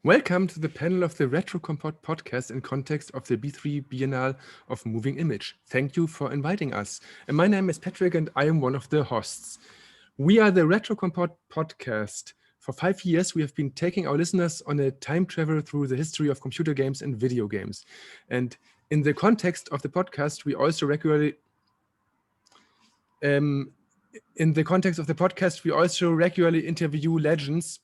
Welcome to the panel of the Retrokompott podcast in context of the B3 Biennale of Moving Image. Thank you for inviting us. And my name is Patrick and I am one of the hosts. We are the Retrokompott podcast. For 5 years, we have been taking our listeners on a time travel through the history of computer games and video games. And in the context of the podcast, we also regularly interview legends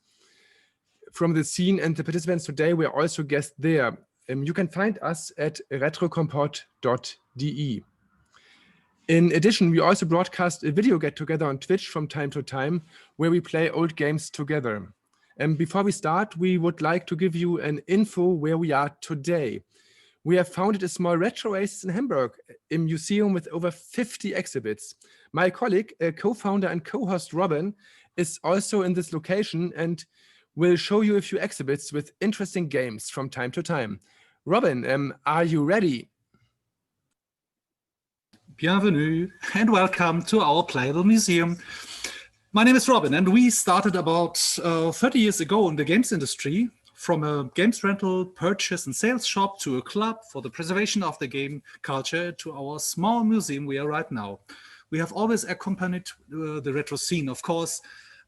from the scene, and the participants today were also guests there. You can find us at retrokompott.de. In addition, we also broadcast a video get-together on Twitch from time to time, where we play old games together. And before we start, we would like to give you an info where we are today. We have founded a small retro oasis in Hamburg, a museum with over 50 exhibits. My colleague, co-founder and co-host Robin, is also in this location and will show you a few exhibits with interesting games from time to time. Robin, are you ready? Bienvenue and welcome to our Playable Museum. My name is Robin and we started about 30 years ago in the games industry, from a games rental, purchase and sales shop to a club for the preservation of the game culture to our small museum we are right now. We have always accompanied the retro scene. Of course,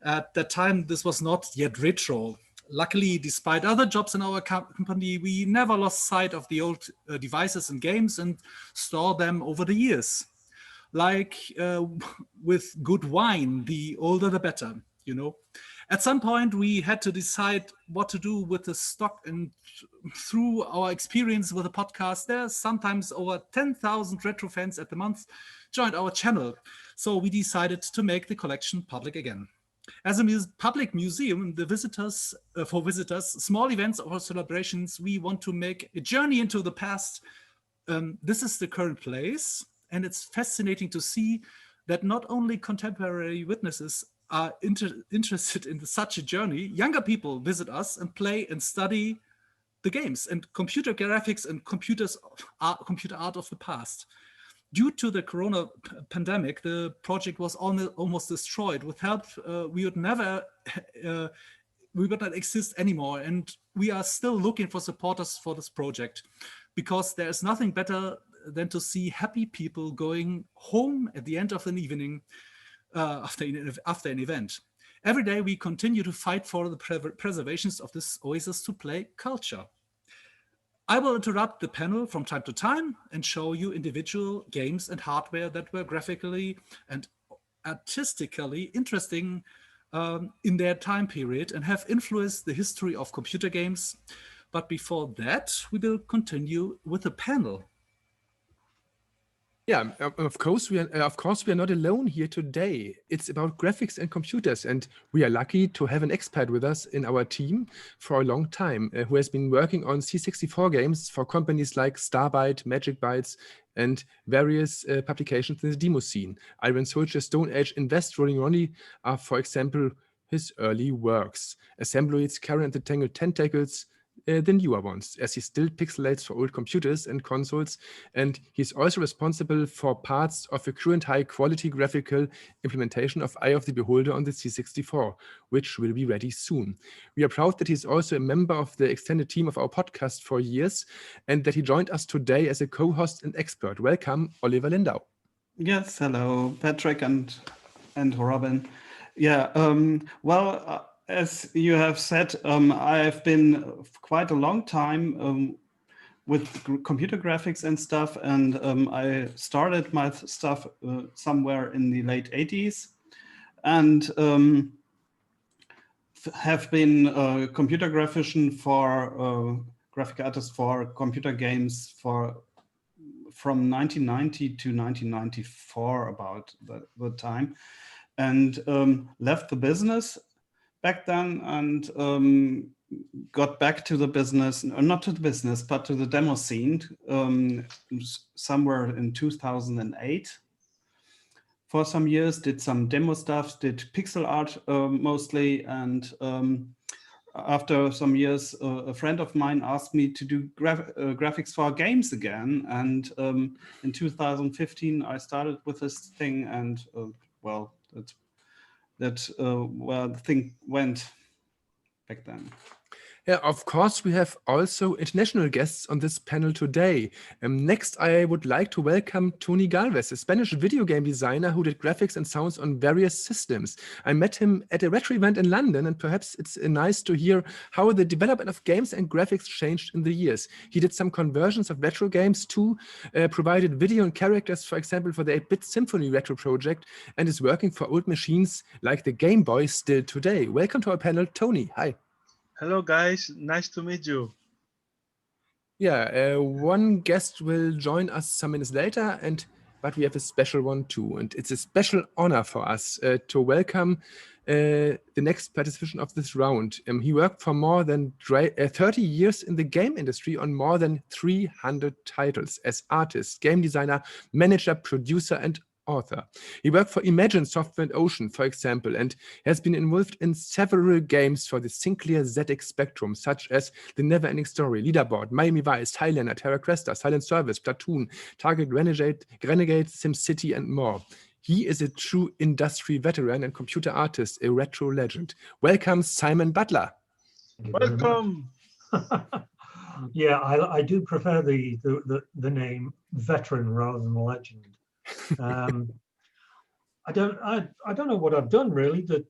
at that time, this was not yet retro. Luckily, despite other jobs in our company, we never lost sight of the old devices and games and store them over the years. Like with good wine, the older the better, you know. At some point, we had to decide what to do with the stock, and through our experience with the podcast, there's sometimes over 10,000 retro fans at the month joined our channel. So we decided to make the collection public again. As a public museum, for visitors, small events or celebrations, we want to make a journey into the past. This is the current place, and it's fascinating to see that not only contemporary witnesses are interested in such a journey, younger people visit us and play and study the games and computer graphics and computer art of the past. Due to the corona pandemic, the project was almost destroyed. With help, we would not exist anymore. And we are still looking for supporters for this project, because there is nothing better than to see happy people going home at the end of an evening after an event. Every day, we continue to fight for the preservations of this oasis to play culture. I will interrupt the panel from time to time and show you individual games and hardware that were graphically and artistically interesting in their time period and have influenced the history of computer games. But before that, we will continue with the panel. Yeah, of course we are not alone here today. It's about graphics and computers, and we are lucky to have an expert with us in our team for a long time, who has been working on C64 games for companies like Starbyte, Magic Bytes, and various publications in the demo scene. Iron Soldier, Stone Age, Invest, Rolling Ronnie are, for example, his early works. Assembloids, Karen and the Tangled Tentacles, the newer ones, as he still pixelates for old computers and consoles, and he's also responsible for parts of a current high-quality graphical implementation of Eye of the Beholder on the C64, which will be ready soon. We are proud that he's also a member of the extended team of our podcast for years, and that he joined us today as a co-host and expert. Welcome, Oliver Lindau. Yes, hello, Patrick and Robin. Yeah, as you have said, I've been quite a long time with computer graphics and stuff, and I started my stuff somewhere in the late 80s, and have been a computer graphic artist for computer games from 1990 to 1994, about the time, and left the business back then and got back to the business, not to the business, but to the demo scene somewhere in 2008. For some years, did some demo stuff, did pixel art mostly, and after some years, a friend of mine asked me to do graphics for games again, and in 2015, I started with this thing, and well, where the thing went back then. Yeah, of course, we have also international guests on this panel today. Next, I would like to welcome Tony Galvez, a Spanish video game designer who did graphics and sounds on various systems. I met him at a retro event in London, and perhaps it's nice to hear how the development of games and graphics changed in the years. He did some conversions of retro games too, provided video and characters, for example, for the 8-bit Symphony retro project, and is working for old machines like the Game Boy still today. Welcome to our panel, Tony. Hi. Hello, guys. Nice to meet you. Yeah, one guest will join us some minutes later, but we have a special one too. And it's a special honor for us to welcome the next participant of this round. He worked for more than 30 years in the game industry on more than 300 titles as artist, game designer, manager, producer, and author. He worked for Imagine Software and Ocean, for example, and has been involved in several games for the Sinclair ZX Spectrum, such as The Neverending Story, Leaderboard, Miami Vice, Highlander, Terra Cresta, Silent Service, Platoon, Target Renegade, SimCity, and more. He is a true industry veteran and computer artist, a retro legend. Welcome, Simon Butler. Welcome. Yeah, I do prefer the name veteran rather than legend. I don't know what I've done really that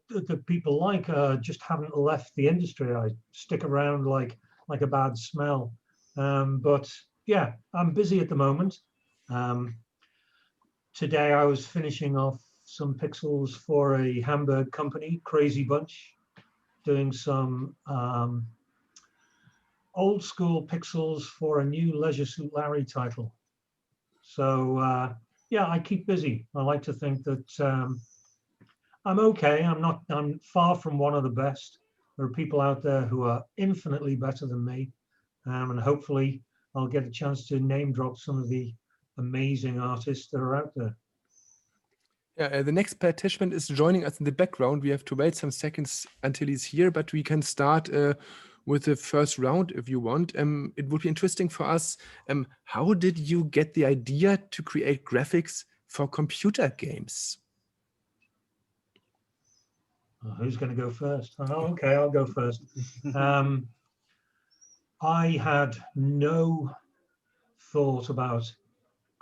people like. Just haven't left the industry. I stick around like a bad smell. But yeah, I'm busy at the moment. Today I was finishing off some pixels for a Hamburg company, Crazy Bunch, doing some old school pixels for a new Leisure Suit Larry title. So yeah, I keep busy. I like to think that I'm okay. I'm far from one of the best. There are people out there who are infinitely better than me. And hopefully I'll get a chance to name drop some of the amazing artists that are out there. Yeah, the next participant is joining us in the background. We have to wait some seconds until he's here, but we can start with the first round if you want. It would be interesting for us. How did you get the idea to create graphics for computer games? Who's going to go first? Oh, okay, I'll go first. I had no thought about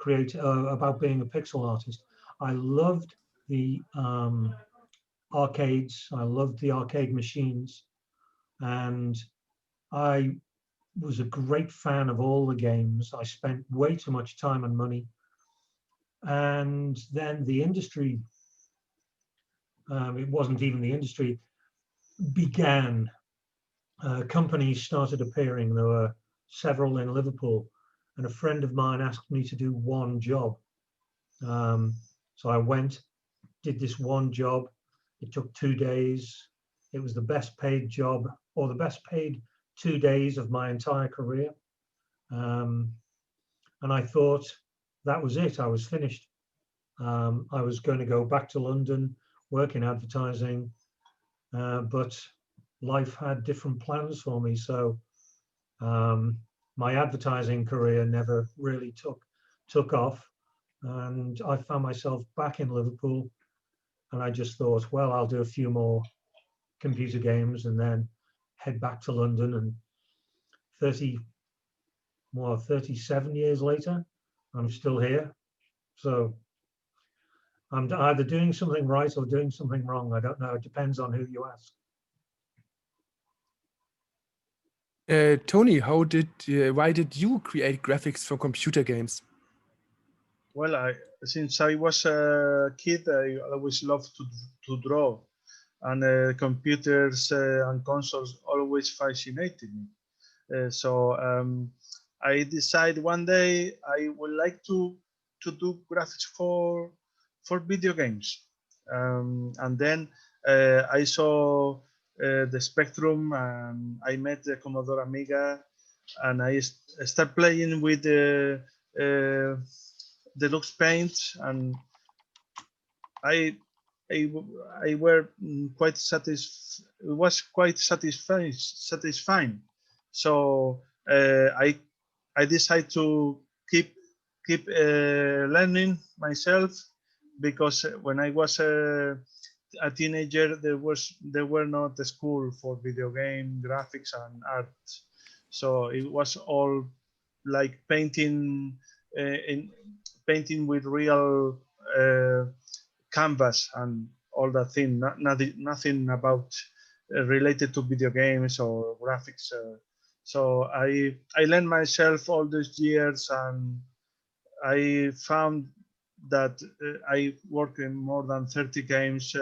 about being a pixel artist. I loved the arcades. I loved the arcade machines, and I was a great fan of all the games. I spent way too much time and money. And then the industry, it wasn't even the industry, began. Companies started appearing. There were several in Liverpool, and a friend of mine asked me to do one job. So I went, did this one job. It took 2 days. It was the best paid job, or the best paid 2 days of my entire career. And I thought that was it. I was finished. I was going to go back to London, work in advertising, but life had different plans for me. So my advertising career never really took off. And I found myself back in Liverpool, and I just thought, well, I'll do a few more computer games and then head back to London. And 37 years later, I'm still here. So I'm either doing something right or doing something wrong. I don't know. It depends on who you ask. Tony, why did you create graphics for computer games? Well, since I was a kid, I always loved to draw, and computers and consoles always fascinated me. So I decided one day I would like to do graphics for video games, and then I saw the Spectrum, and I met the Commodore Amiga, and I started playing with the Deluxe Paint, and I were quite satisfied. It was quite satisfying. So I decided to keep learning myself, because when I was a teenager, there were not the school for video game graphics and art, so it was all like painting painting with real canvas and all that thing. Nothing about related to video games or graphics. So I learned myself all these years, and I found that I worked in more than 30 games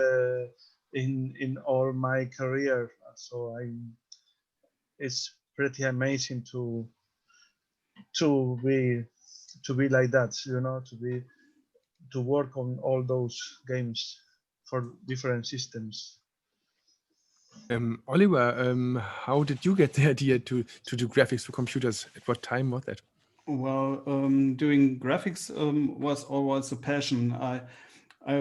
in all my career. So it's pretty amazing to be like that, you know, to work on all those games for different systems. Oliver, how did you get the idea to do graphics for computers? At what time was that? Well, doing graphics was always a passion. I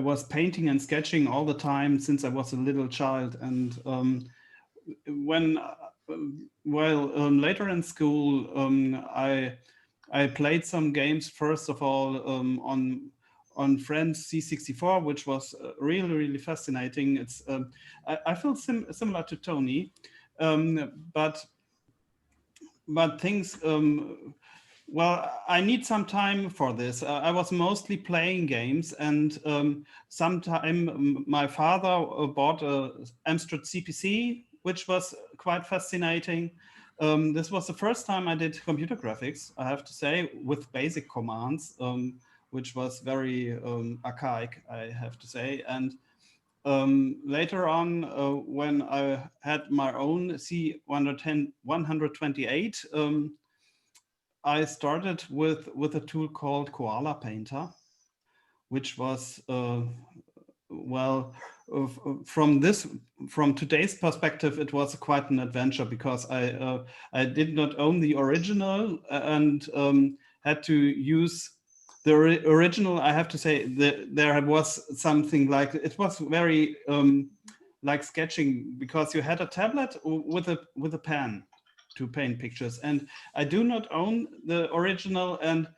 was painting and sketching all the time since I was a little child, and when later in school, I played some games. First of all, on Friends C64, which was really fascinating. It's I feel similar to Tony, but things. Well, I need some time for this. I was mostly playing games, and sometime my father bought a Amstrad CPC, which was quite fascinating. This was the first time I did computer graphics, I have to say, with basic commands, which was very archaic, I have to say. And later on, when I had my own C128, I started with a tool called Koala Painter, which was from today's perspective, it was quite an adventure, because I did not own the original and had to use the original. I have to say that there was something like, it was very like sketching, because you had a tablet with a pen to paint pictures, and I do not own the original and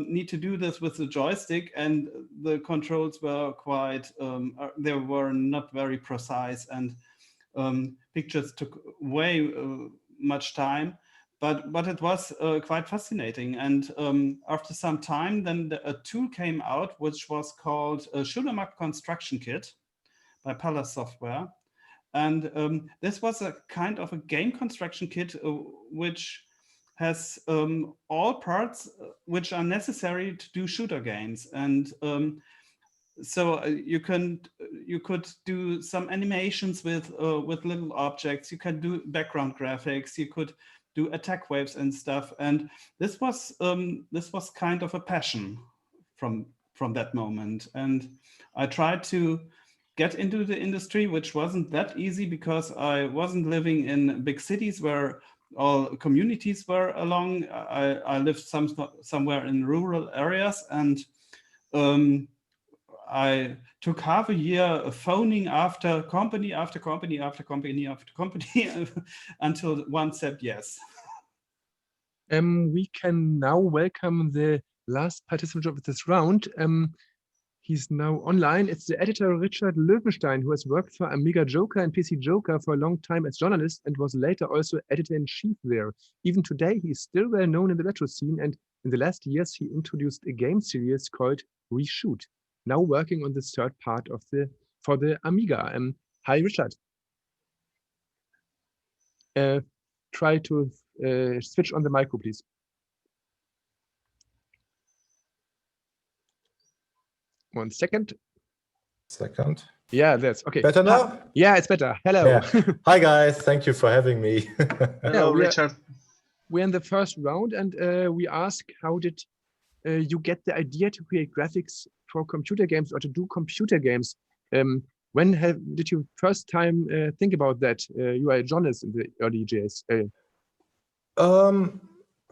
need to do this with the joystick, and the controls were quite they were not very precise, and pictures took way much time, but it was quite fascinating. And after some time, then a tool came out which was called a Shoot 'em Up Construction Kit by Palace Software. And this was a kind of a game construction kit which has all parts which are necessary to do shooter games. And so you could do some animations with little objects. You can do background graphics. You could do attack waves and stuff. And this was kind of a passion from that moment. And I tried to get into the industry, which wasn't that easy, because I wasn't living in big cities where all communities were along. I lived somewhere in rural areas, and I took half a year phoning after company after company after company after company until one said yes. We can now welcome the last participant of this round. He's now online. It's the editor Richard Löwenstein, who has worked for Amiga Joker and PC Joker for a long time as journalist, and was later also editor-in-chief there. Even today, he's still well known in the retro scene, and in the last years, he introduced a game series called Reshoot, now working on the third part for the Amiga. Hi, Richard. Try to switch on the micro, please. One second. Yeah, that's okay. Better now? Yeah, it's better. Hello. Yeah. Hi, guys. Thank you for having me. Hello, Richard. We're in the first round, and we ask, how did you get the idea to create graphics for computer games, or to do computer games? When did you first time think about that? You are a journalist in the early days.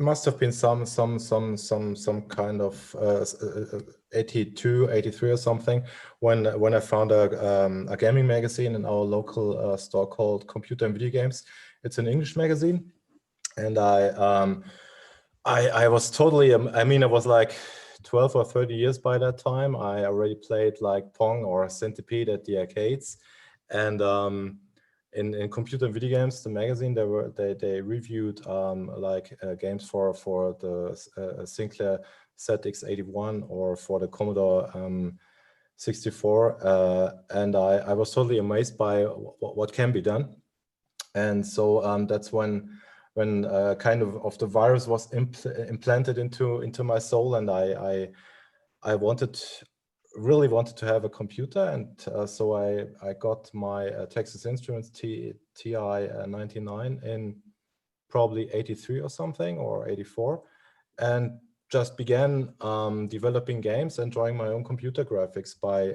Must have been some kind of 82, 83 or something, when I found a gaming magazine in our local store called Computer and Video Games. It's an English magazine, and I was totally, I mean, I was like 12 or 30 years by that time. I already played like Pong or Centipede at the arcades. And in Computer and Video Games, the magazine, they reviewed games for the Sinclair ZX81 or for the Commodore 64, and I was totally amazed by what can be done. And so that's when kind of the virus was implanted into my soul, and I really wanted to have a computer, and so I got my Texas Instruments TI 99 in probably 83 or something, or 84, and just began developing games and drawing my own computer graphics by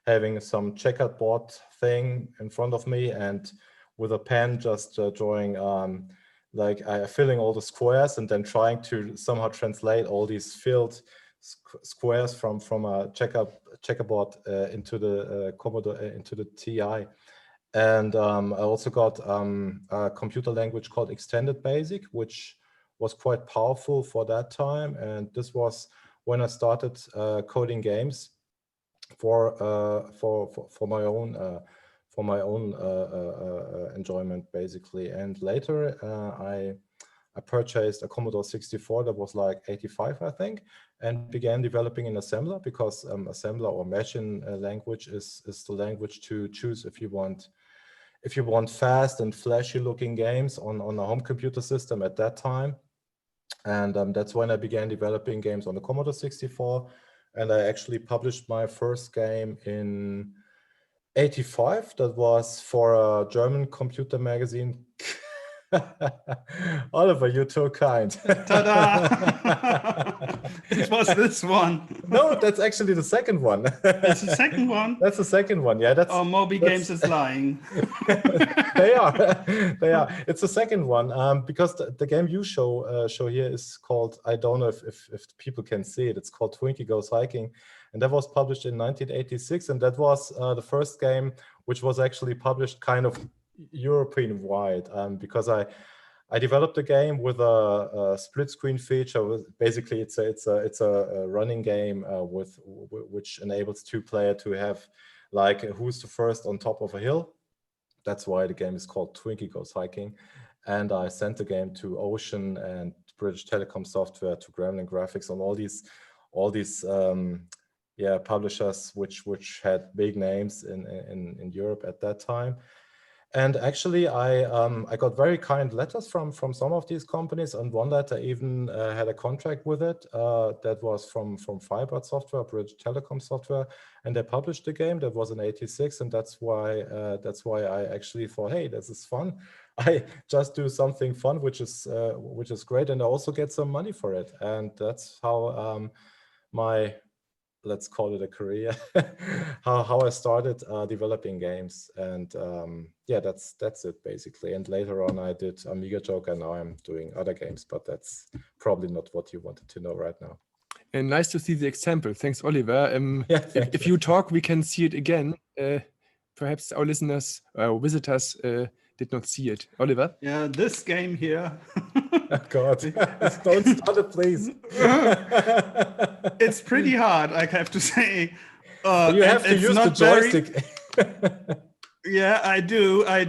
having some checkerboard thing in front of me, and with a pen just drawing filling all the squares and then trying to somehow translate all these filled squares from a checkerboard into the Commodore, into the TI. And I also got a computer language called Extended Basic, which was quite powerful for that time. And this was when I started coding games for my own enjoyment, basically. And later I purchased a Commodore 64 that was like 85, I think, and began developing in assembler, because assembler or machine language is the language to choose if you want fast and flashy looking games on a home computer system at that time. And that's when I began developing games on the Commodore 64. And I actually published my first game in 85. That was for a German computer magazine. Oliver, you're too kind. Ta-da! It was this one. No, that's actually the second one. That's the second one? That's the second one, yeah. Oh, Moby Games is lying. They are. It's the second one, because the game you show here is called, I don't know if people can see it, it's called Twinkie Goes Hiking. And that was published in 1986. And that was the first game which was actually published kind of European-wide, because I developed a game with a split screen feature. Basically, it's a running game which enables two players to have like who's the first on top of a hill. That's why the game is called Twinkie Goes Hiking. And I sent the game to Ocean and British Telecom Software, to Gremlin Graphics, on all these publishers which had big names in Europe at that time. And actually, I got very kind letters from some of these companies, and one letter even had a contract with it. That was from Firebird Software, British Telecom Software, and they published the game. That was in '86, and that's why I actually thought, hey, this is fun. I just do something fun, which is great, and I also get some money for it. And that's how my, let's call it a career, how I started developing games. And that's it basically. And later on I did Amiga Joker, and now I'm doing other games, but that's probably not what you wanted to know right now. And nice to see the example. Thanks, Oliver. If you talk, we can see it again. Perhaps our listeners, visitors did not see it. Oliver? Yeah, this game here. Oh God, don't start it, please. It's pretty hard, I have to say. You have to use the joystick. Yeah, I do. I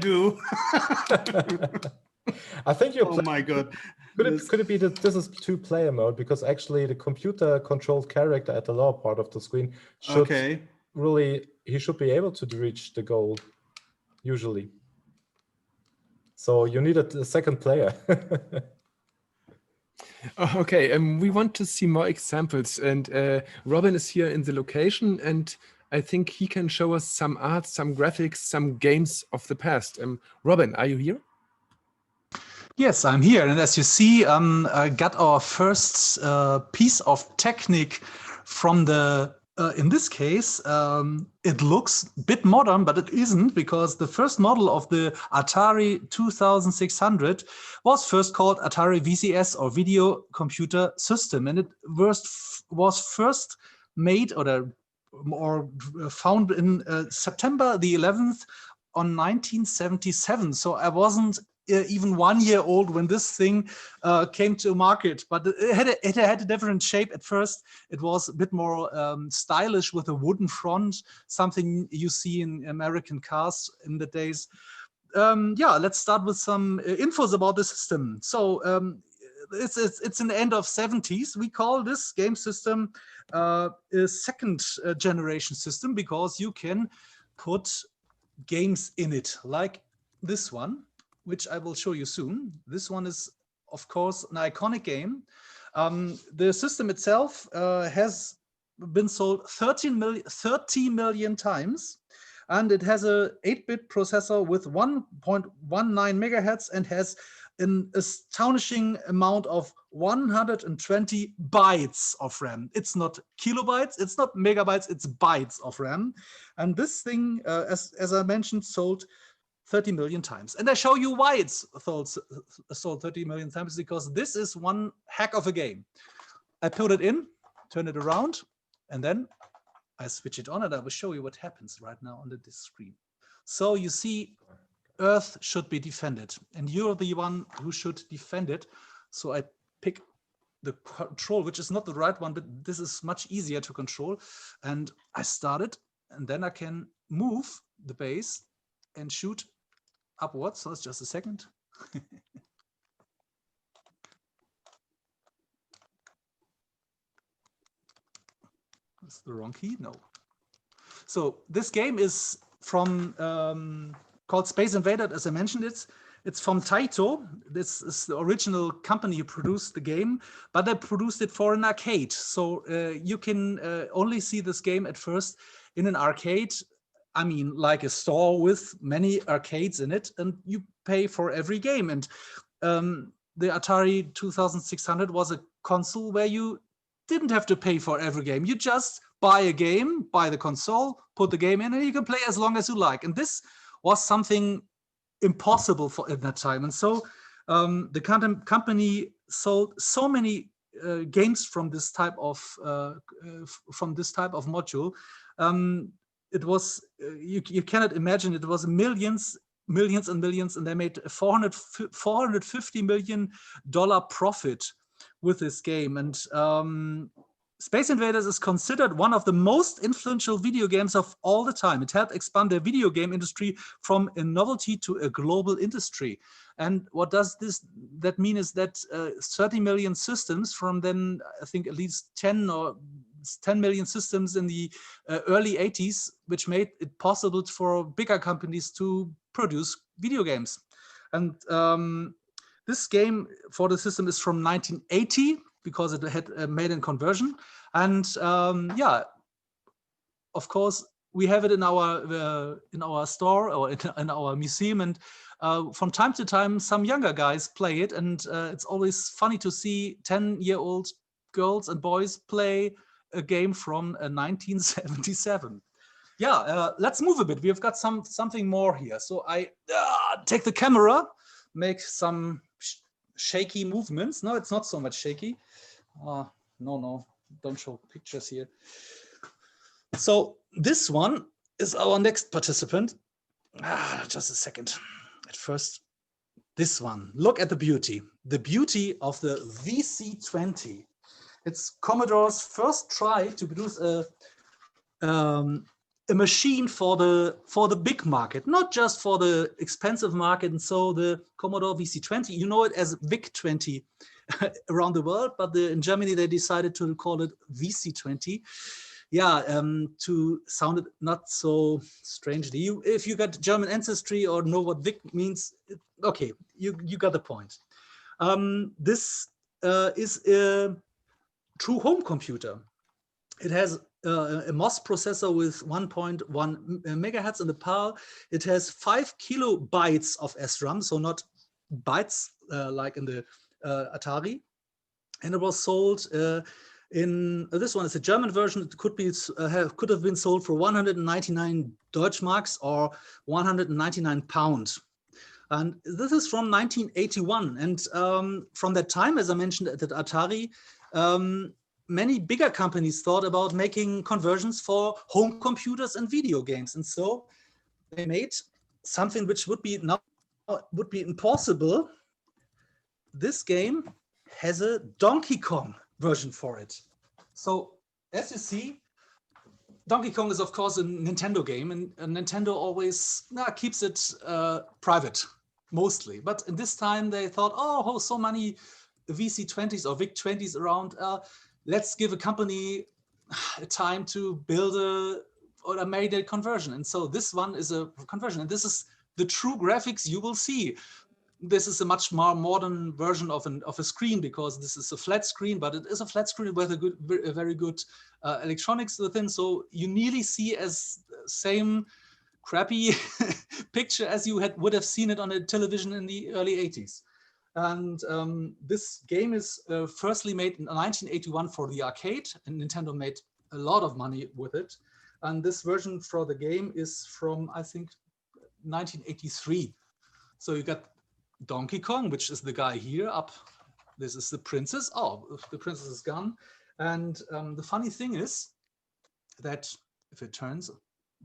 think you're. Oh my God. Could it be that this is two-player mode? Because actually the computer-controlled character at the lower part of the screen should he should be able to reach the goal, usually. So you need a second player. Okay, we want to see more examples, and Robin is here in the location, and I think he can show us some art, some graphics, some games of the past. Robin, are you here? Yes, I'm here, and as you see, I got our first piece of technique from the, in this case, it looks a bit modern, but it isn't, because the first model of the Atari 2600 was first called Atari VCS, or Video Computer System, and it was first made or found in September the 11th on 1977. So I wasn't even 1 year old when this thing came to market, but it had a different shape at first. It was a bit more stylish with a wooden front, something you see in American cars in the days. Yeah, let's start with some infos about the system. So it's in the end of 70s. We call this game system a second generation system because you can put games in it, like this one, which I will show you soon. This one is, of course, an iconic game. The system itself has been sold 30 million times, and it has a 8-bit processor with 1.19 megahertz and has an astonishing amount of 120 bytes of RAM. It's not kilobytes, it's not megabytes, it's bytes of RAM. And this thing, as I mentioned, sold 30 million times. And I show you why it's sold 30 million times, because this is one heck of a game. I put it in, turn it around, and then I switch it on, and I will show you what happens right now on this screen. So you see, Earth should be defended, and you're the one who should defend it. So I pick the control, which is not the right one, but this is much easier to control. And I start it, and then I can move the base and shoot upwards. So it's just a second. That's the wrong key. No. So this game is from called Space Invader, as I mentioned. It's from Taito. This is the original company who produced the game, but they produced it for an arcade. So you can only see this game at first in an arcade. I mean, like a store with many arcades in it, and you pay for every game. And the Atari 2600 was a console where you didn't have to pay for every game. You just buy a game, buy the console, put the game in, and you can play as long as you like. And this was something impossible for at that time. And so the company sold so many games from this type of module. It was you cannot imagine. It was millions and millions, and they made $450 million profit with this game. And Space Invaders is considered one of the most influential video games of all the time. It helped expand the video game industry from a novelty to a global industry. And what does that mean is that 30 million systems from then, I think at least 10 million systems in the early 80s, which made it possible for bigger companies to produce video games. And this game for the system is from 1980 because it had a maiden conversion. And yeah, of course, we have it in our store or in our museum. And from time to time, some younger guys play it. And it's always funny to see 10-year-old girls and boys play a game from 1977. Yeah, let's move a bit. We've got something more here. So I take the camera, make some shaky movements. No, it's not so much shaky. No, don't show pictures here. So this one is our next participant. Just a second. At first, this one. Look at the beauty. The beauty of the VC20. It's Commodore's first try to produce a machine for the big market, not just for the expensive market. And so the Commodore VC20, you know it as VIC-20 around the world, but in Germany they decided to call it VC20. Yeah, to sound it not so strangely. If you got German ancestry or know what VIC means, okay, you got the point. This is a true home computer. It has a MOS processor with 1.1 megahertz in the PAL. It has 5 kilobytes of SRAM, so not bytes like in the Atari. And it was sold in this one is a German version. It could have been sold for 199 Deutschmarks or 199 pounds. And this is from 1981. And from that time, as I mentioned at Atari, many bigger companies thought about making conversions for home computers and video games. And so they made something which would be now would be impossible, this game has a Donkey Kong version for it. So as you see, Donkey Kong is of course a Nintendo game, and Nintendo always keeps it private, mostly. But in this time they thought, oh, so many VC20s or VIC-20s around, let's give a company a time to build a made a conversion. And so this one is a conversion, and this is the true graphics you will see. This is a much more modern version of a screen, because this is a flat screen, but it is a flat screen with a very good electronics within. So you nearly see as same crappy picture as you would have seen it on a television in the early 80s. And this game is firstly made in 1981 for the arcade, and Nintendo made a lot of money with it. And this version for the game is from, I think, 1983. So you got Donkey Kong, which is the guy here up. This is the princess. Oh, the princess is gone. And the funny thing is that if it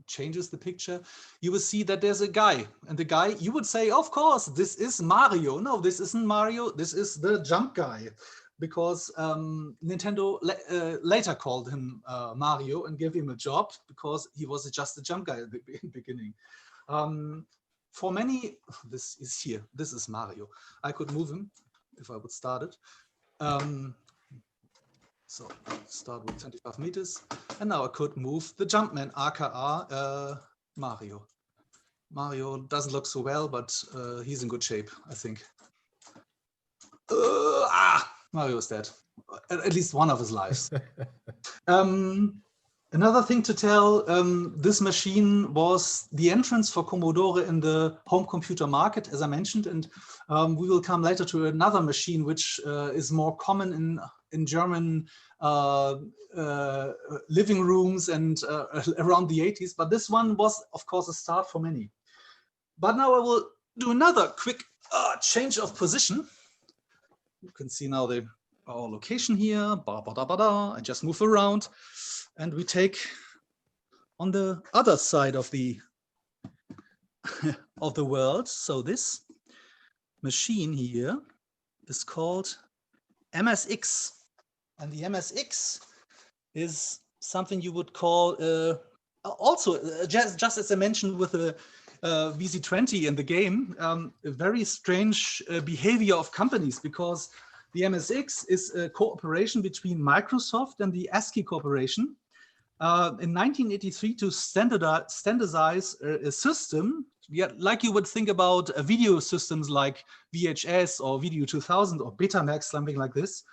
changes the picture, you will see that there's a guy. And the guy, you would say, of course, this is Mario. No, this isn't Mario. This is the jump guy, because Nintendo later called him Mario and gave him a job because he was just a jump guy at the beginning. For many, this is here. This is Mario. I could move him if I would start it. So I'll start with 25 meters. And now I could move the Jumpman, aka Mario. Mario doesn't look so well, but he's in good shape, I think. Mario is dead. At least one of his lives. Another thing to tell, this machine was the entrance for Commodore in the home computer market, as I mentioned, and we will come later to another machine which is more common in German living rooms and around the 80s, but this one was, of course, a start for many. But now I will do another quick change of position. You can see now our location here. I just move around. And we take on the other side of the world. So this machine here is called MSX, and the MSX is something you would call also just as I mentioned with the VC20 in the game, a very strange behavior of companies, because the MSX is a cooperation between Microsoft and the ASCII Corporation. In 1983 to standardize a system, like you would think about video systems like VHS or Video 2000 or Betamax, something like this.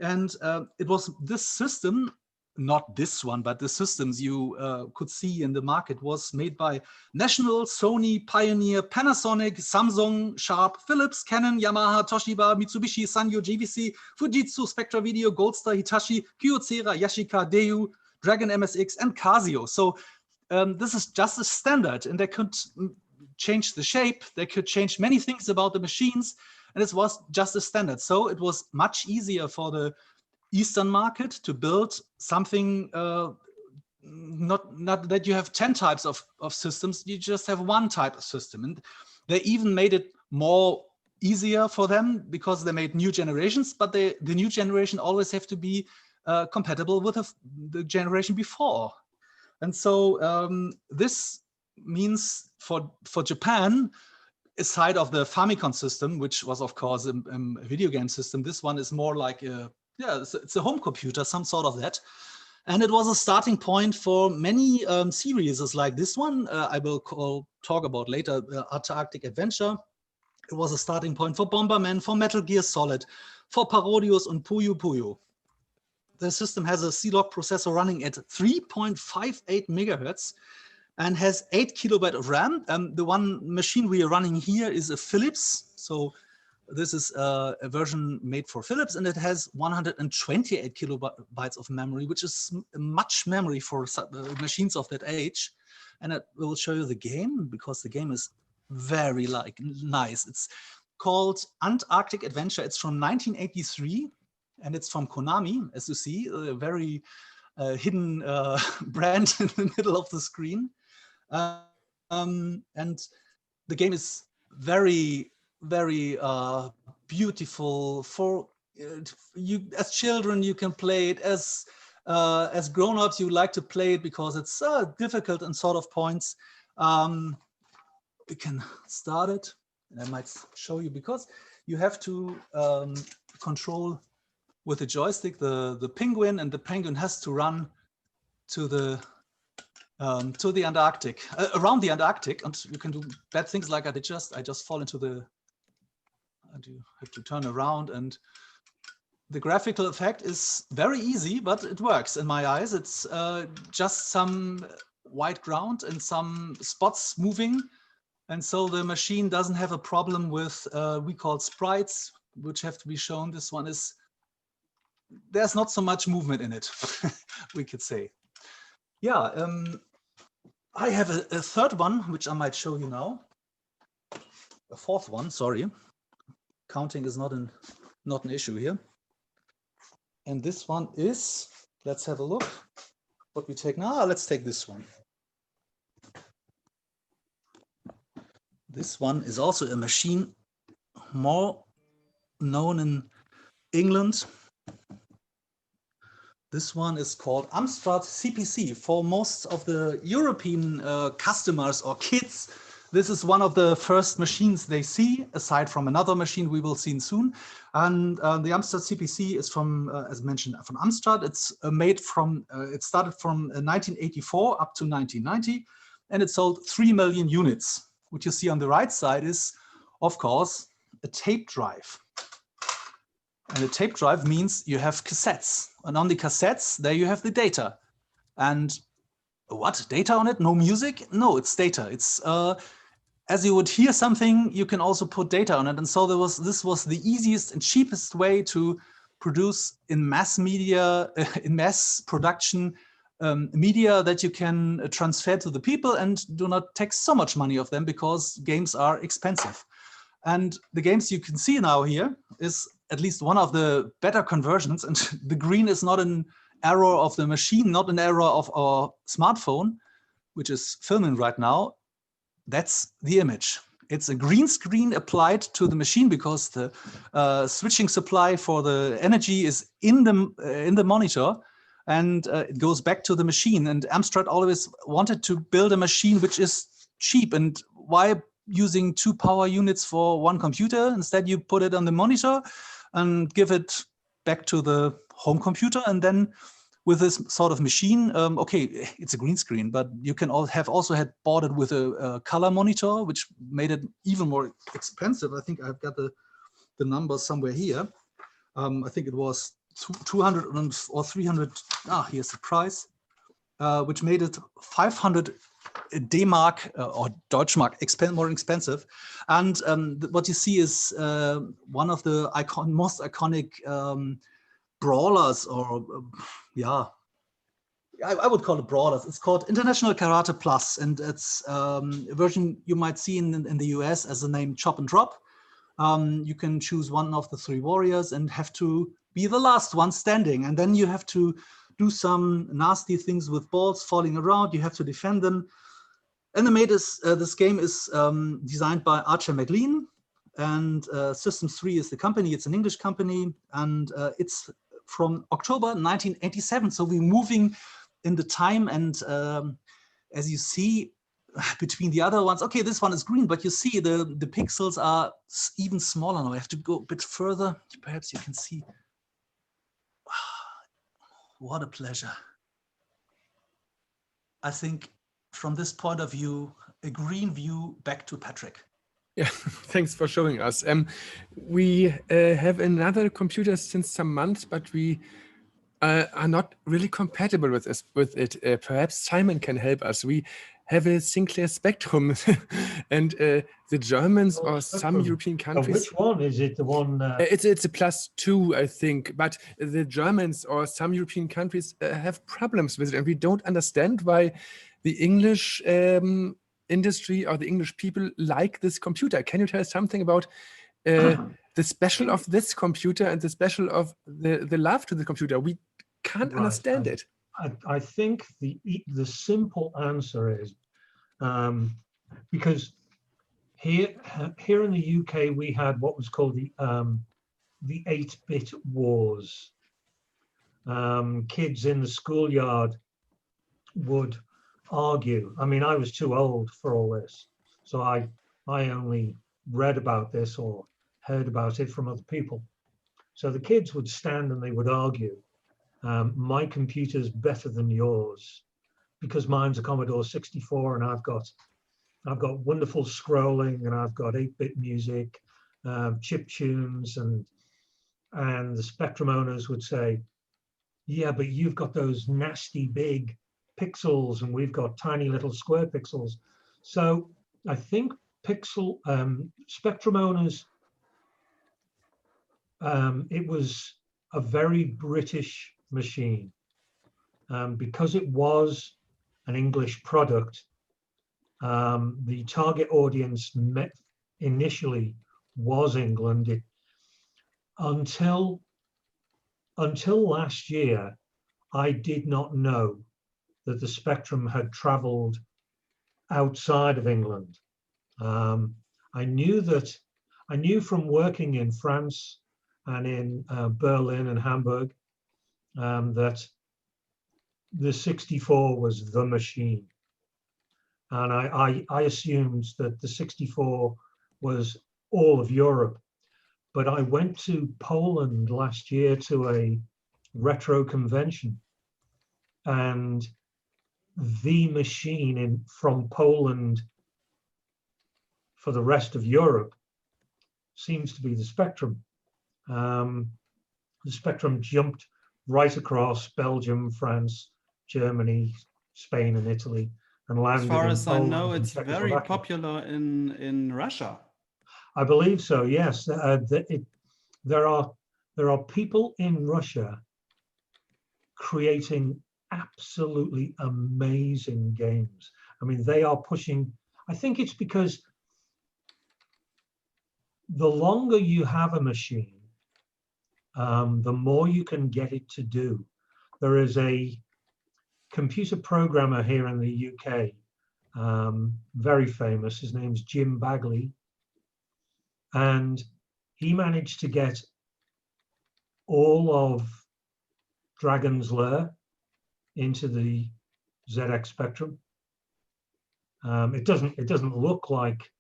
And it was this system, not this one, but the systems you could see in the market was made by National, Sony, Pioneer, Panasonic, Samsung, Sharp, Philips, Canon, Yamaha, Toshiba, Mitsubishi, Sanyo, JVC, Fujitsu, Spectra Video, Goldstar, Hitachi, Kyocera, Yashica, Daewoo, Dragon MSX, and Casio. So this is just a standard, and they could change the shape. They could change many things about the machines, and it was just a standard. So it was much easier for the Eastern market to build something, not that you have 10 types of systems, you just have one type of system. And they even made it more easier for them because they made new generations, but the new generation always have to be compatible with the generation before. And so this means for Japan, aside of the Famicom system, which was of course a video game system, this one is more like it's a home computer, some sort of that. And it was a starting point for many series like this one. I will talk about later, Antarctic Adventure. It was a starting point for Bomberman, for Metal Gear Solid, for Parodius and Puyo Puyo. The system has a C-Log processor running at 3.58 megahertz and has 8 kilobyte of RAM. The one machine we are running here is a Philips. So this is a version made for Philips, and it has 128 kilobytes of memory, which is much memory for machines of that age. And I will show you the game because the game is very nice. It's called Antarctic Adventure. It's from 1983. And it's from Konami, as you see, a very hidden brand in the middle of the screen. And the game is very, very beautiful. For you as children, you can play it. As grown-ups, you like to play it because it's difficult in sort of points. We can start it, and I might show you, because you have to control with the joystick the penguin, and the penguin has to run to the Antarctic, around the Antarctic, and you can do bad things like I just fall into the. I do have to turn around, and the graphical effect is very easy, but it works in my eyes. It's just some white ground and some spots moving, and so the machine doesn't have a problem with we call sprites, which have to be shown. This one is, there's not so much movement in it, we could say. Yeah, I have a third one, which I might show you now. A fourth one, sorry. Counting is not an issue here. And this one is, let's have a look what we take now. Let's take this one. This one is also a machine more known in England. This one is called Amstrad CPC. For most of the European customers or kids, this is one of the first machines they see, aside from another machine we will see soon. And the Amstrad CPC is from, as mentioned, from Amstrad. It's made from, it started from 1984 up to 1990, and it sold 3 million units. What you see on the right side is, of course, a tape drive. And a tape drive means you have cassettes. And on the cassettes, there you have the data. And what? Data on it? No music? No, it's data. It's as you would hear something, you can also put data on it. And so this was the easiest and cheapest way to produce in mass media, in mass production media that you can transfer to the people and do not take so much money of them, because games are expensive. And the games you can see now here is at least one of the better conversions. And the green is not an error of the machine, not an error of our smartphone, which is filming right now. That's the image. It's a green screen applied to the machine, because the switching supply for the energy is in the monitor, and it goes back to the machine. And Amstrad always wanted to build a machine which is cheap. And why using 2 power units for one computer? Instead, you put it on the monitor and give it back to the home computer. And then with this sort of machine, okay, it's a green screen, but you can also had bought it with a color monitor, which made it even more expensive. I think I've got the numbers somewhere here. I think it was 200 or 300. Here's the price, which made it 500 D-Mark or Deutschmark more expensive. And what you see is one of the most iconic brawlers, or I would call it brawlers. It's called International Karate Plus, and it's a version you might see in the US as the name Chop and Drop. You can choose one of the 3 warriors and have to be the last one standing, and then you have to do some nasty things with balls falling around. You have to defend them. And this game is designed by Archer McLean, and Systems 3 is the company. It's an English company, and it's from October 1987. So we're moving in the time, and as you see between the other ones, okay, this one is green, but you see the pixels are even smaller now. I have to go a bit further. Perhaps you can see. What a pleasure. I think from this point of view, a green view back to Patrick. Yeah, thanks for showing us. We have another computer since some months, but we are not really compatible with it. Perhaps Simon can help us. We have a Sinclair Spectrum, and the Germans or some European countries. Which one is it? The one? It's a +2, I think. But the Germans or some European countries have problems with it, and we don't understand why the English industry or the English people like this computer. Can you tell us something about the special of this computer and the special of the love to the computer? We can't understand it. I think the simple answer is because Here in the UK, we had what was called the 8-bit wars. Kids in the schoolyard would argue. I mean, I was too old for all this, so I only read about this or heard about it from other people. So the kids would stand and they would argue, my computer's better than yours because mine's a Commodore 64 and I've got wonderful scrolling and I've got 8-bit music, chip tunes, and the Spectrum owners would say, yeah, but you've got those nasty big pixels and we've got tiny little square pixels. So I think Spectrum owners, it was a very British machine. Because it was an English product, the target audience initially was England. Until last year, I did not know that the Spectrum had traveled outside of England. I knew from working in France and in Berlin and Hamburg that the 64 was the machine. And I assumed that the 64 was all of Europe. But I went to Poland last year to a retro convention, and the machine from Poland for the rest of Europe seems to be the Spectrum. The Spectrum jumped right across Belgium, France, Germany, Spain, and Italy, and landed. As far as I Poland know, and it's very popular in Russia. I believe so. Yes, there are people in Russia creating absolutely amazing games. I mean, they are pushing. I think it's because the longer you have a machine, the more you can get it to do. There is a computer programmer here in the UK, very famous. His name's Jim Bagley. And he managed to get all of Dragon's Lair into the ZX Spectrum. It doesn't look like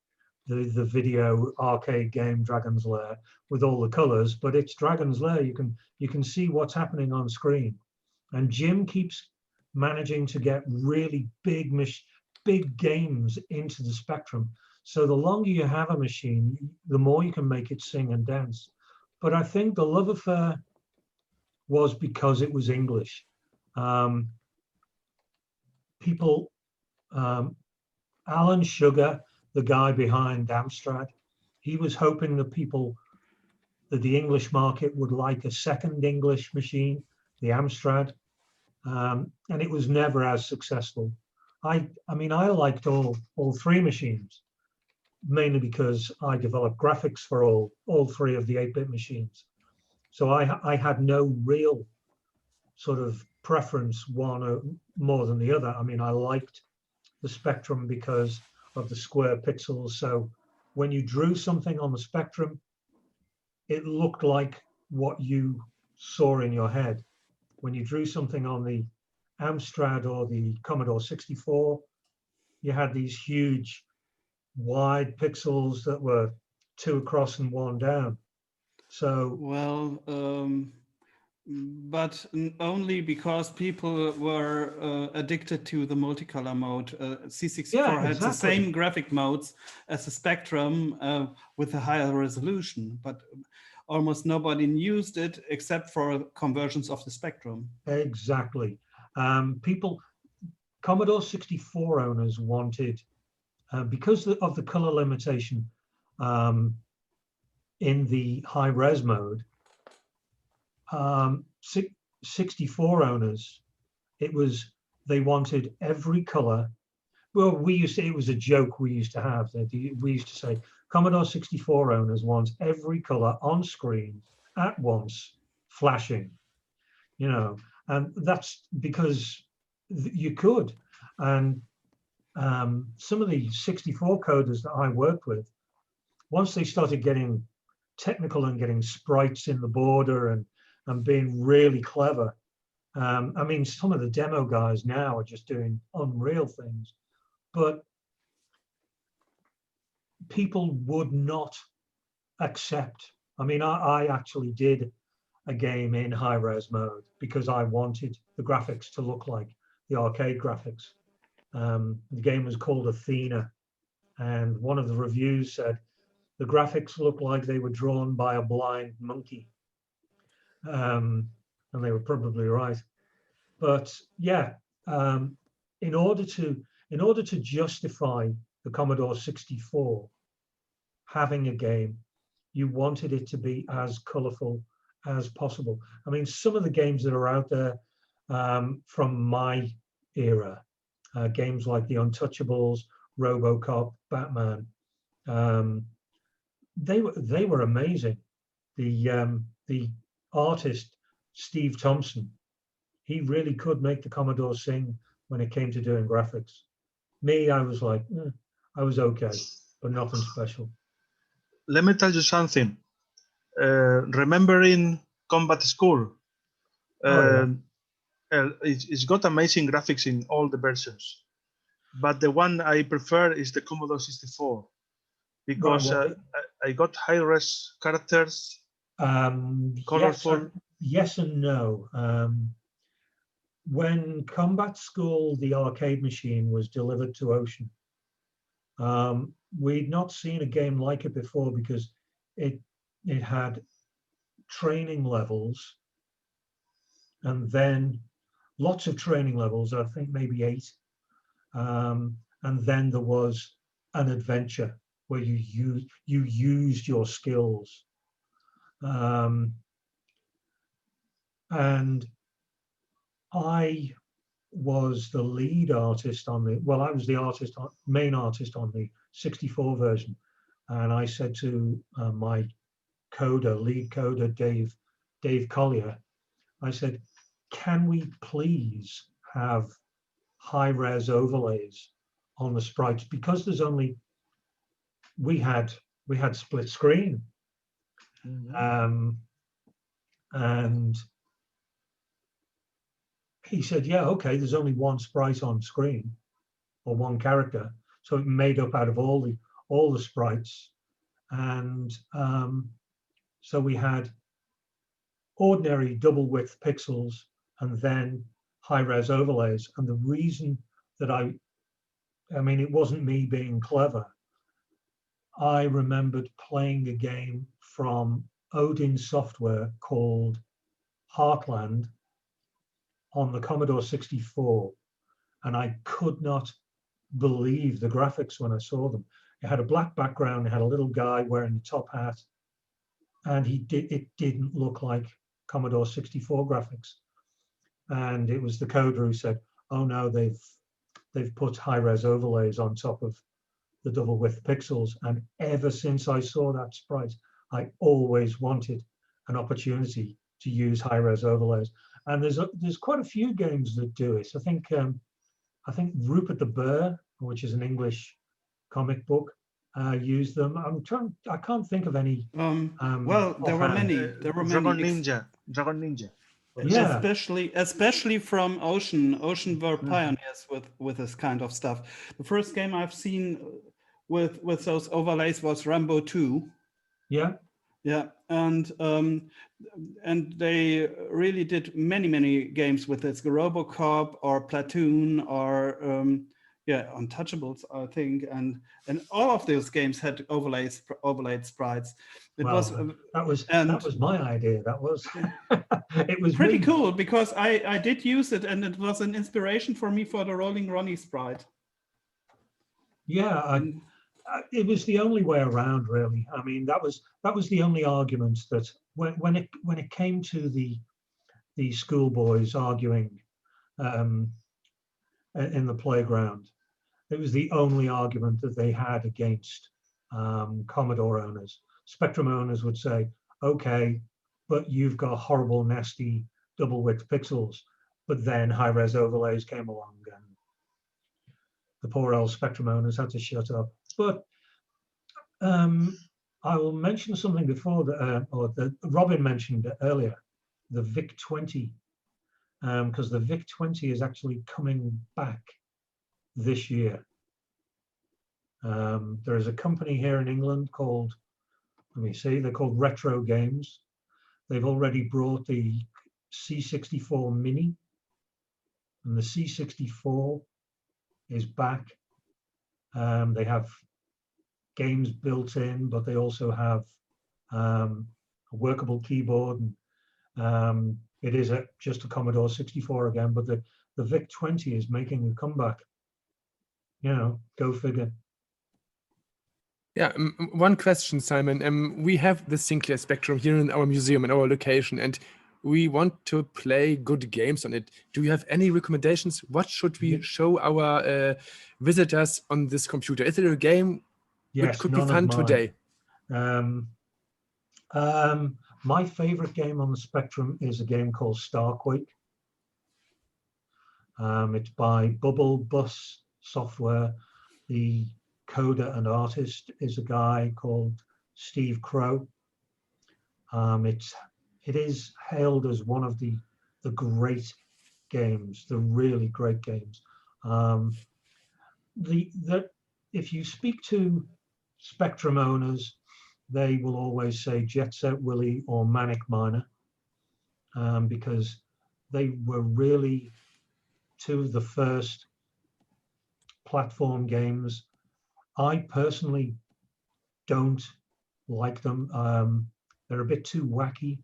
the video arcade game Dragon's Lair with all the colors, but it's Dragon's Lair. You can see what's happening on screen. And Jim keeps managing to get really big games into the Spectrum. So the longer you have a machine, the more you can make it sing and dance. But I think the love affair was because it was English. People, Alan Sugar, the guy behind Amstrad, he was hoping that the English market would like a second English machine, the Amstrad, and it was never as successful. I mean, I liked all three machines, mainly because I developed graphics for all three of the 8-bit machines. So I had no real sort of preference, one more than the other. I mean, I liked the Spectrum because of the square pixels. So when you drew something on the Spectrum, it looked like what you saw in your head. When you drew something on the Amstrad or the Commodore 64, you had these huge wide pixels that were 2 across and 1 down. So well, but only because people were addicted to the multicolor mode. C64 had the same graphic modes as the Spectrum with a higher resolution, but almost nobody used it except for conversions of the Spectrum. Exactly. Commodore 64 owners wanted, because of the color limitation in the high res mode, 64 owners, they wanted every color. Well, it was a joke we used to have. We used to say, Commodore 64 owners want every color on screen at once, flashing, and that's because you could. And some of the 64 coders that I worked with, once they started getting technical and getting sprites in the border and being really clever, I mean, some of the demo guys now are just doing unreal things, but people would not accept. I mean, I actually did a game in high-res mode because I wanted the graphics to look like the arcade graphics. The game was called Athena, and one of the reviews said the graphics looked like they were drawn by a blind monkey. And they were probably right. But yeah, in order to justify the Commodore 64 having a game, you wanted it to be as colorful as possible. I mean, some of the games that are out there from my era, games like The Untouchables, RoboCop, Batman, they were amazing. The artist Steve Thompson, he really could make the Commodore sing when it came to doing graphics. Me, I was like, I was okay, but nothing special. Let me tell you something. Remembering Combat School, it's got amazing graphics in all the versions, but the one I prefer is the Commodore 64 because I got high-res characters, colorful. Yes and no. When Combat School, the arcade machine, was delivered to Ocean, we'd not seen a game like it before because it had training levels and then lots of training levels, I think maybe 8. And then there was an adventure where you used your skills. And I was the lead artist on the, well, I was the main artist on the 64 version. And I said to my lead coder, Dave Collier, I said, can we please have high-res overlays on the sprites? Because there's only, we had split screen. And he said, yeah, okay, there's only one sprite on screen or one character. So it made up out of all the sprites. And so we had ordinary double width pixels and then high-res overlays. And the reason that I mean, it wasn't me being clever. I remembered playing a game from Odin Software called Heartland on the Commodore 64, and I could not believe the graphics when I saw them. It had a black background, it had a little guy wearing a top hat, and it didn't look like Commodore 64 graphics. And it was the coder who said, oh no, they've put high-res overlays on top of the double width pixels. And ever since I saw that sprite, I always wanted an opportunity to use high-res overlays. And there's quite a few games that do it. I think Rupert the Bear, which is an English comic book, used them. I can't think of any. Well, there were many. Dragon Ninja. Yeah. Especially from Ocean. Ocean were pioneers with this kind of stuff. The first game I've seen with those overlays was Rambo 2. Yeah. Yeah, and they really did many games with this, RoboCop or Platoon or Untouchables, I think, and all of those games had overlaid sprites. That was my idea. That was it was pretty cool because I did use it, and it was an inspiration for me for the Rolling Ronnie sprite. Yeah. It was the only way around, really. I mean, that was the only argument that when it came to the schoolboys arguing in the playground, it was the only argument that they had against Commodore owners. Spectrum owners would say, okay, but you've got horrible, nasty double width pixels. But then high-res overlays came along, and the poor old Spectrum owners had to shut up. But I will mention something before that, or that Robin mentioned earlier, the VIC-20, because the VIC-20 is actually coming back this year. There is a company here in England called, let me see, they're called Retro Games. They've already brought the C64 Mini, and the C64 is back. They have games built in, but they also have a workable keyboard. And, it is just a Commodore 64 again, but the VIC-20 is making a comeback. You know, go figure. Yeah, one question, Simon. We have the Sinclair Spectrum here in our museum, in our location, and we want to play good games on it. Do you have any recommendations? What should we show our visitors on this computer? Is there a game which could be fun today? My favorite game on the Spectrum is a game called Starquake. It's by Bubble Bus Software. The coder and artist is a guy called Steve Crow. It is hailed as one of the great games, the really great games. If you speak to Spectrum owners, they will always say Jet Set Willy or Manic Miner, because they were really two of the first platform games. I personally don't like them. They're a bit too wacky,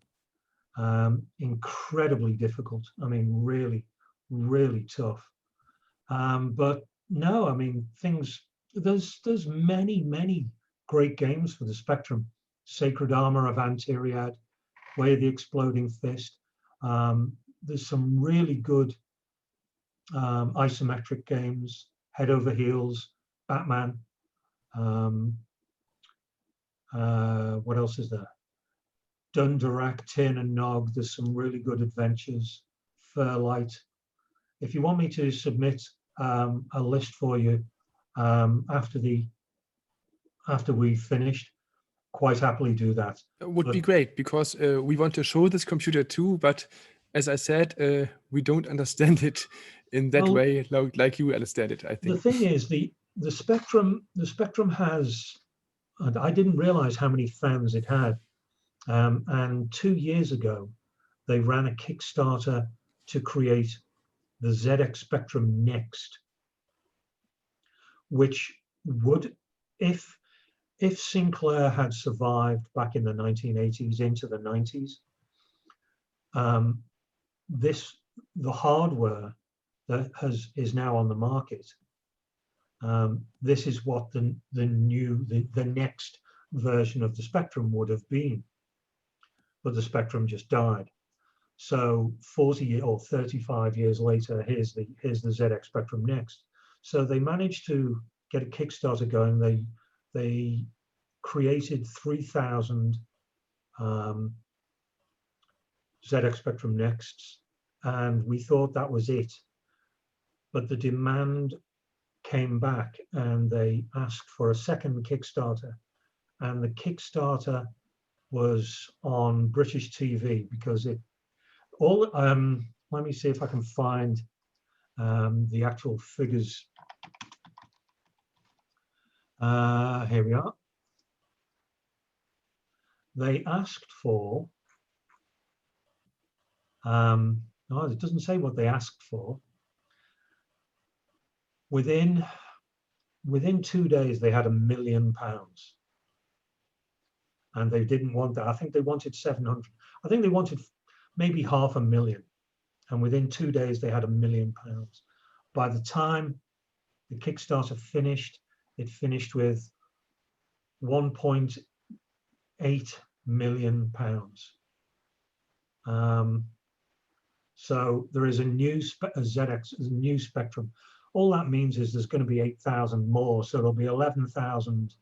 incredibly difficult. I mean, really, really tough. But no, I mean, there's many great games for the Spectrum. Sacred Armor of Antiriad, Way of the Exploding Fist. There's some really good isometric games, Head Over Heels, Batman. What else is there? Dundarak, Tin and Nog. There's some really good adventures. Fairlight. If you want me to submit a list for you after we've finished, quite happily do that. It would be great, because we want to show this computer too, but as I said, we don't understand it in that way like you understand it, I think. The thing is, the Spectrum has, and I didn't realize how many fans it had. And 2 years ago, they ran a Kickstarter to create the ZX Spectrum Next, which would, if Sinclair had survived back in the 1980s into the 90s, the hardware that is now on the market, this is what the next version of the Spectrum would have been, but the Spectrum just died. So 40 or 35 years later, here's the ZX Spectrum Next. So they managed to get a Kickstarter going. They created 3,000 ZX Spectrum Nexts, and we thought that was it. But the demand came back, and they asked for a second Kickstarter, and the Kickstarter was on British TV, because let me see if I can find the actual figures. Here we are. They asked for, it doesn't say what they asked for. Within 2 days, they had £1 million. And they didn't want that. I think they wanted 700. I think they wanted maybe 500,000. And within 2 days, they had £1 million. By the time the Kickstarter finished, it finished with £1.8 million. So there is a new ZX, a new Spectrum. All that means is there's going to be 8,000 more. So there'll be 11,000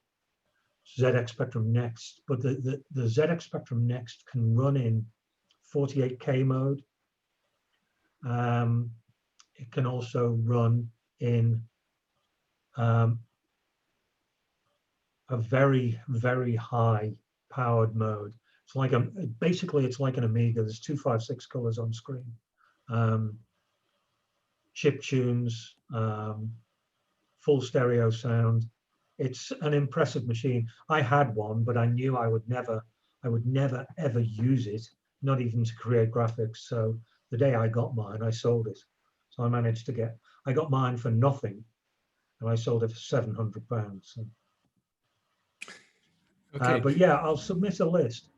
ZX Spectrum Next. But the ZX Spectrum Next can run in 48K mode. It can also run in a very, very high powered mode. It's like basically it's like an Amiga. There's 256 colors on screen, chip tunes, full stereo sound. It's an impressive machine. I had one, but I knew I would never ever use it, not even to create graphics. So the day I got mine, I sold it. So I got mine for nothing, and I sold it for £700. So. Okay. But yeah, I'll submit a list.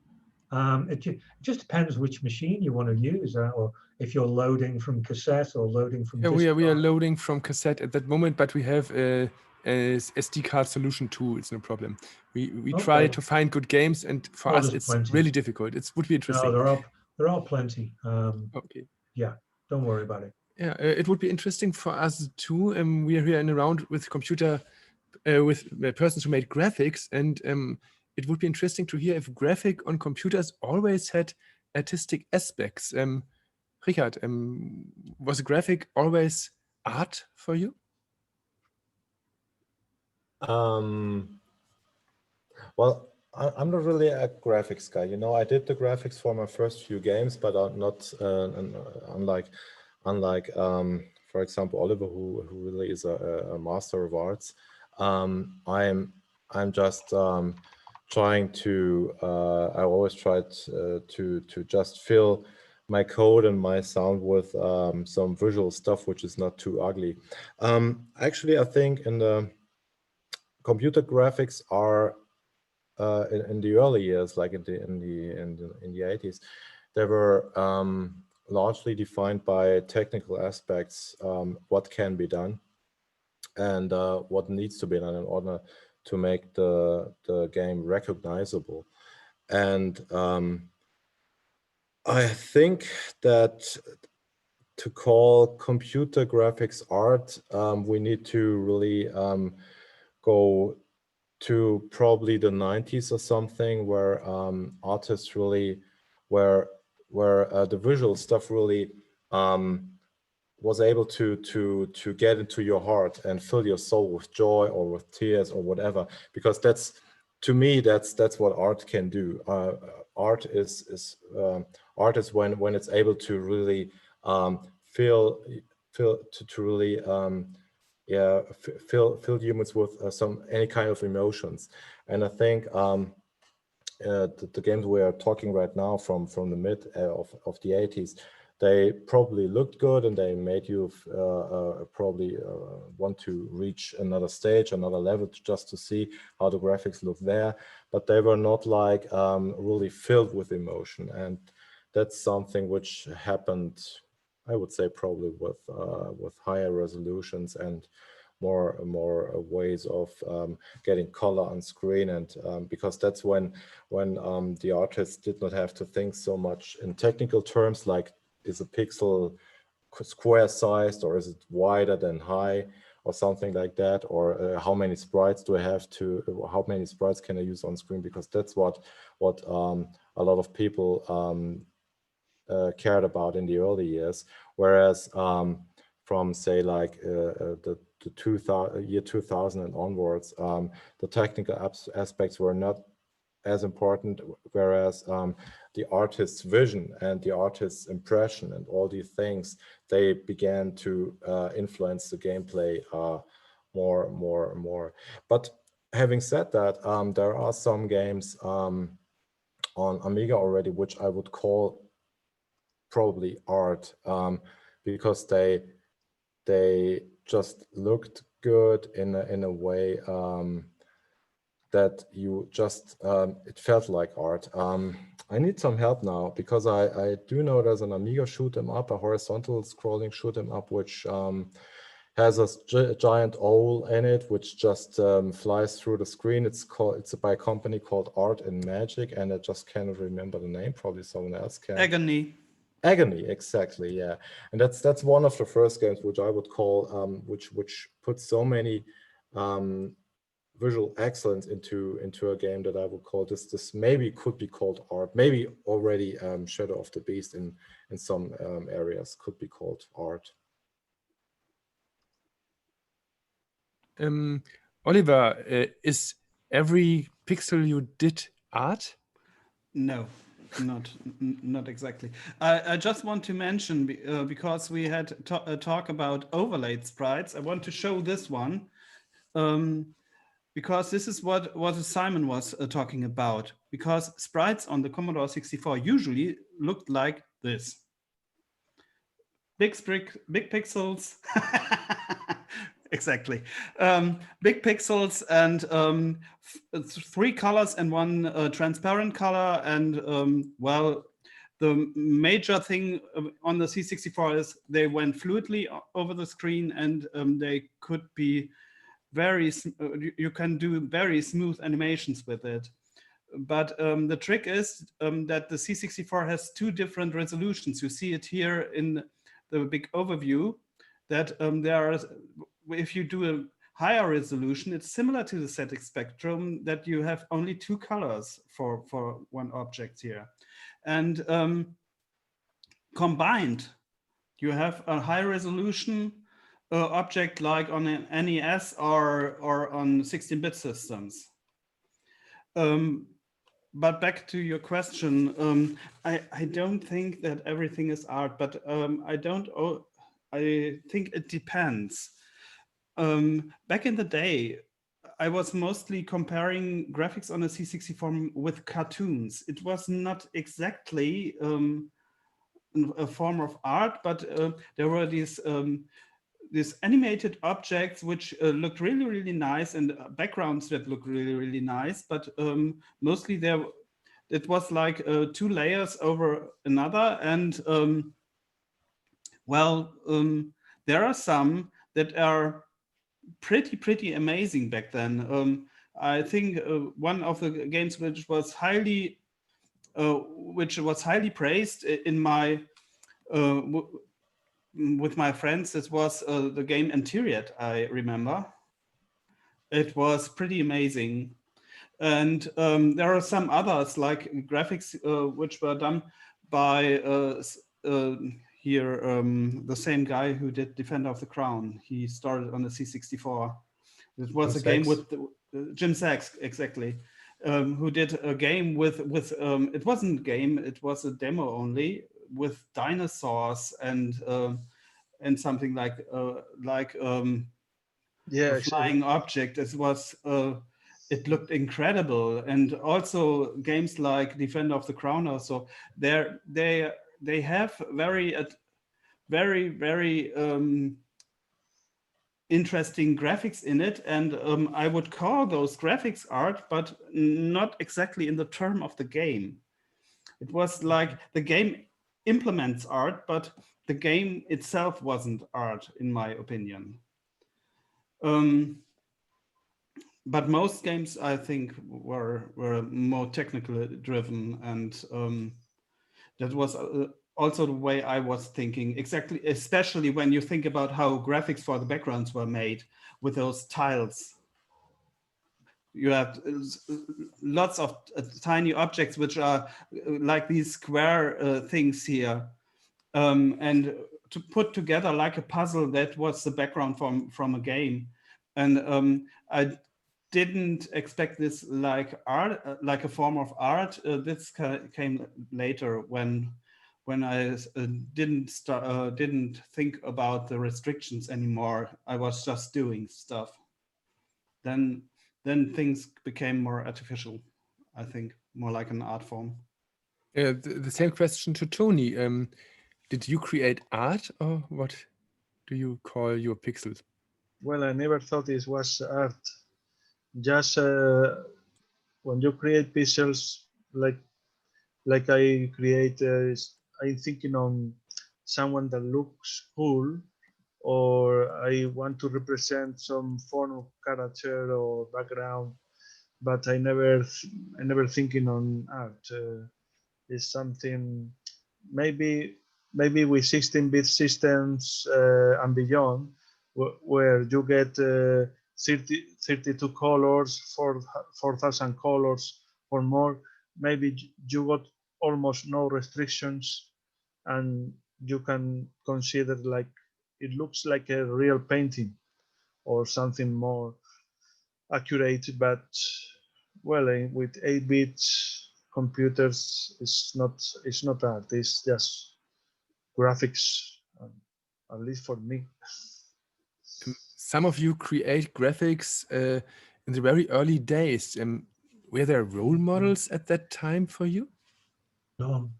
It just depends which machine you want to use, or if you're loading from cassette or loading from. Yeah, we are loading from cassette at that moment, but we have a SD card solution too. It's no problem. We try to find good games, and for us it's plenty. really difficult. It would be interesting. No, there are plenty. Okay. Yeah, don't worry about it. Yeah, it would be interesting for us too. We are here in a round with with persons who made graphics, and it would be interesting to hear if graphic on computers always had artistic aspects. Richard, was a graphic always art for you? Well, I'm not really a graphics guy. You know, I did the graphics for my first few games, but I'm not unlike for example, Oliver, who really is a master of arts. I'm just trying to. I always tried to just fill my code and my sound with some visual stuff, which is not too ugly. Actually, I think in the computer graphics are in the early years, like in the 80s, they were largely defined by technical aspects, what can be done and what needs to be done in order to make the game recognizable. And I think that to call computer graphics art, we need to really go to probably the 90s or something, where artists really, where the visual stuff really was able to get into your heart and fill your soul with joy or with tears or whatever, because that's, to me, that's what art can do. Art is when it's able to really fill humans with any kind of emotions. And I think the games we are talking right now from the mid of the 80s, they probably looked good and they made you probably want to reach another stage, another level, just to see how the graphics look there. But they were not like really filled with emotion. And that's something which happened, I would say, probably with higher resolutions and more ways of getting color on screen, and because that's when the artists did not have to think so much in technical terms, like is a pixel square sized or is it wider than high or something like that, or how many sprites do I have to, how many sprites can I use on screen, because that's what a lot of people cared about in the early years, whereas from say like the year 2000 and onwards, the technical aspects were not as important, whereas the artist's vision and the artist's impression and all these things, they began to influence the gameplay more. But having said that, there are some games on Amiga already which I would call probably art, because they just looked good in a way that you just it felt like art. I need some help now, because I do know there's an Amiga shoot 'em up, a horizontal scrolling shoot 'em up, which has a giant owl in it, which just flies through the screen. It's by a company called Art and Magic, and I just cannot remember the name. Probably someone else can. Agony, exactly, yeah. And that's one of the first games which I would call which puts so many visual excellence into a game that I would call this maybe could be called art. Maybe already Shadow of the Beast in some areas could be called art. Oliver, is every pixel you did art? No, not exactly. I just want to mention because we had a talk about overlaid sprites. I want to show this one because this is what Simon was talking about. Because sprites on the Commodore 64 usually looked like this: big pixels. Exactly. Big pixels and 3 colors and 1 transparent color. And well, the major thing on the C64 is they went fluidly over the screen, and they could be you can do very smooth animations with it. But the trick is that the C64 has 2 different resolutions. You see it here in the big overview, that if you do a higher resolution, it's similar to the ZX Spectrum, that you have only 2 colors for one object here. And combined, you have a high resolution object like on an NES or on 16-bit systems. But back to your question, I don't think that everything is art, but I think it depends. Back in the day, I was mostly comparing graphics on a C64 with cartoons. It was not exactly a form of art, but there were these animated objects which looked really, really nice, and backgrounds that looked really, really nice. But mostly it was like 2 layers over another. And well, there are some that are pretty amazing back then. I think one of the games which was highly praised in my with my friends, it was the game Interior. I remember it was pretty amazing. And there are some others like graphics which were done by the same guy who did Defender of the Crown. He started on the C64. It was a game with Jim Sachs, exactly, who did a game with it wasn't a game, it was a demo only, with dinosaurs and something like yeah, a flying object. It looked incredible. And also games like Defender of the Crown also, they have very interesting graphics in it, and I would call those graphics art, but not exactly in the term of the game. It was like the game implements art, but the game itself wasn't art, in my opinion. But most games, I think, were more technically driven, and that was also the way I was thinking. Exactly, especially when you think about how graphics for the backgrounds were made with those tiles. You have lots of tiny objects which are like these square things here, and to put together like a puzzle. That was the background from a game. And I didn't expect this like art, like a form of art. This came later when I didn't think about the restrictions anymore. I was just doing stuff. Then things became more artificial, I think, more like an art form. The same question to Tony. Did you create art, or what do you call your pixels? Well, I never thought this was art. Just when you create pixels, like I create, I'm thinking on someone that looks cool, or I want to represent some form of character or background, but I never thinking on art. It's something maybe with 16-bit systems and beyond, where you get 32 colors, 4,000 colors or more. Maybe you got almost no restrictions, and you can consider like it looks like a real painting. or something more accurate. But well, with 8-bit computers, it's not art. It's just graphics, at least for me. Some of you create graphics in the very early days. Were there role models at that time for you? No,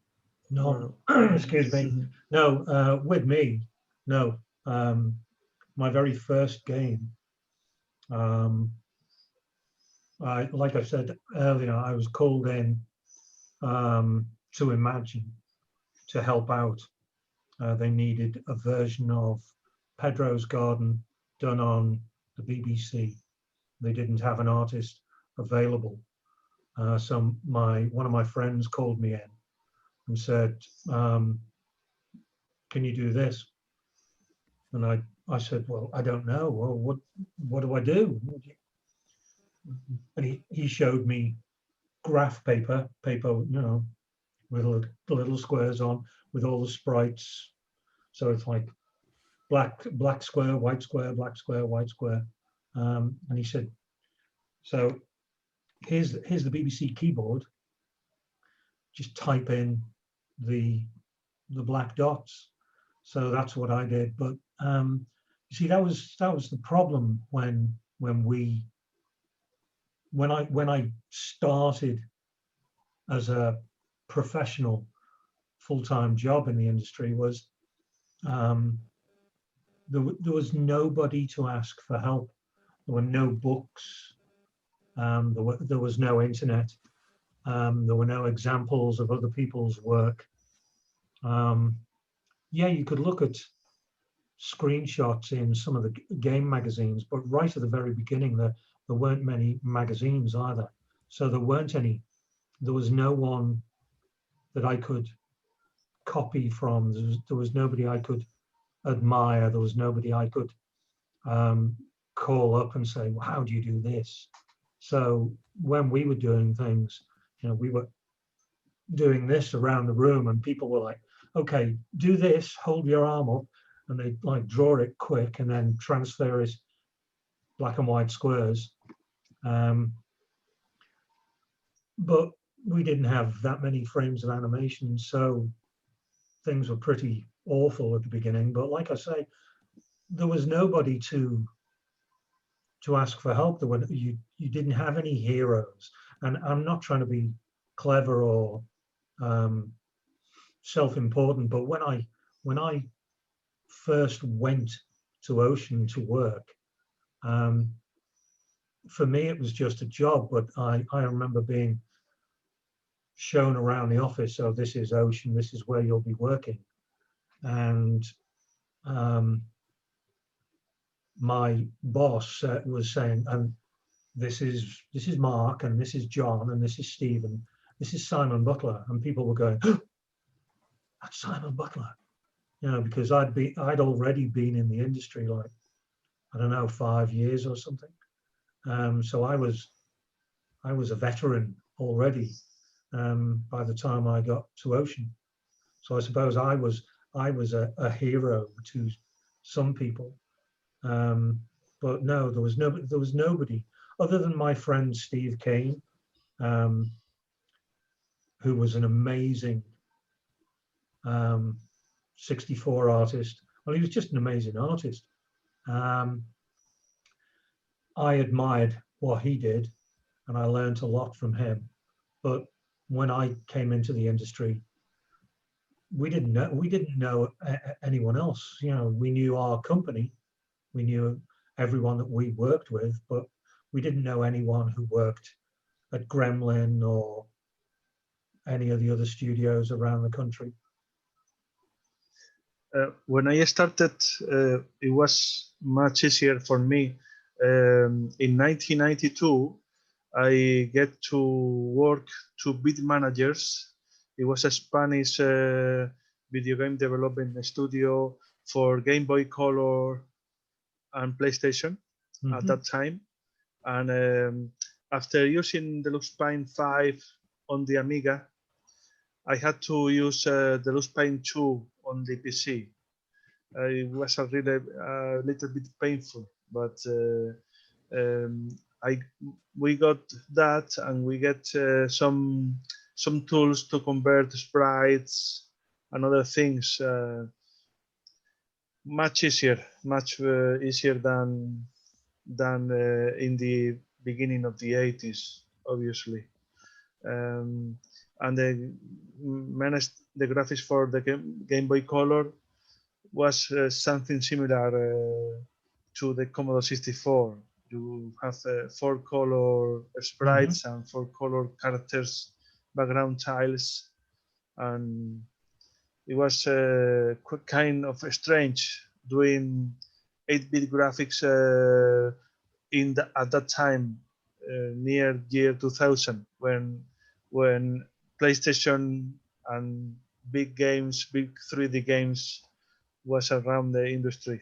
excuse me. No, with me, no. My very first game, like I said earlier, I was called in to Imagine to help out. They needed a version of Pedro's Garden done on the BBC. They didn't have an artist available. So one of my friends called me in and said, can you do this? And I said, well, I don't know. Well, what do I do? And he showed me graph paper, you know, with little squares on, with all the sprites. So it's like black square, white square, black square, white square. And he said, so here's the BBC keyboard. Just type in the black dots. So that's what I did. But you see, that was the problem when I started as a professional full-time job in the industry was there was nobody to ask for help. There were no books. There was no internet. There were no examples of other people's work. Yeah, you could look at screenshots in some of the game magazines, but right at the very beginning, there weren't many magazines either. So there was no one that I could copy from. There was nobody I could admire. There was nobody I could call up and say, well, how do you do this? So when we were doing things, you know, we were doing this around the room and people were like, okay, do this, hold your arm up, and they like draw it quick and then transfer it black and white squares. But we didn't have that many frames of animation, so things were pretty awful at the beginning. But like I say, there was nobody to ask for help. You didn't have any heroes. And I'm not trying to be clever or self-important, but when I first went to Ocean to work, for me it was just a job, but I remember being shown around the office, so this is Ocean, this is where you'll be working. And my boss was saying, and this is Mark, and this is John, and this is Stephen, this is Simon Butler. And people were going, oh, that's Simon Butler, you know, because I'd already been in the industry like, I don't know, 5 years or something. So I was a veteran already by the time I got to Ocean. So I suppose I was a hero to some people. But no, there was nobody other than my friend Steve Kane, who was an amazing 64 artist. Well, he was just an amazing artist. I admired what he did, and I learned a lot from him. But when I came into the industry, we didn't know anyone else. You know, we knew our company, we knew everyone that we worked with, but we didn't know anyone who worked at Gremlin or any of the other studios around the country. When I started, it was much easier for me. In 1992, I get to work to Beat Managers. It was a Spanish video game development studio for Game Boy Color and PlayStation at that time. And after using Deluxe Paint 5 on the Amiga, I had to use Deluxe Paint 2 on the PC. It was a little bit painful but we got that, and we get some tools to convert sprites and other things. Much easier than in the beginning of the 80s, obviously. And the graphics for the Game Boy Color was something similar to the Commodore 64. You have 4-color sprites and 4-color characters, background tiles, and it was kind of strange doing 8-bit graphics at that time, near year 2000, when PlayStation and big 3D games was around the industry.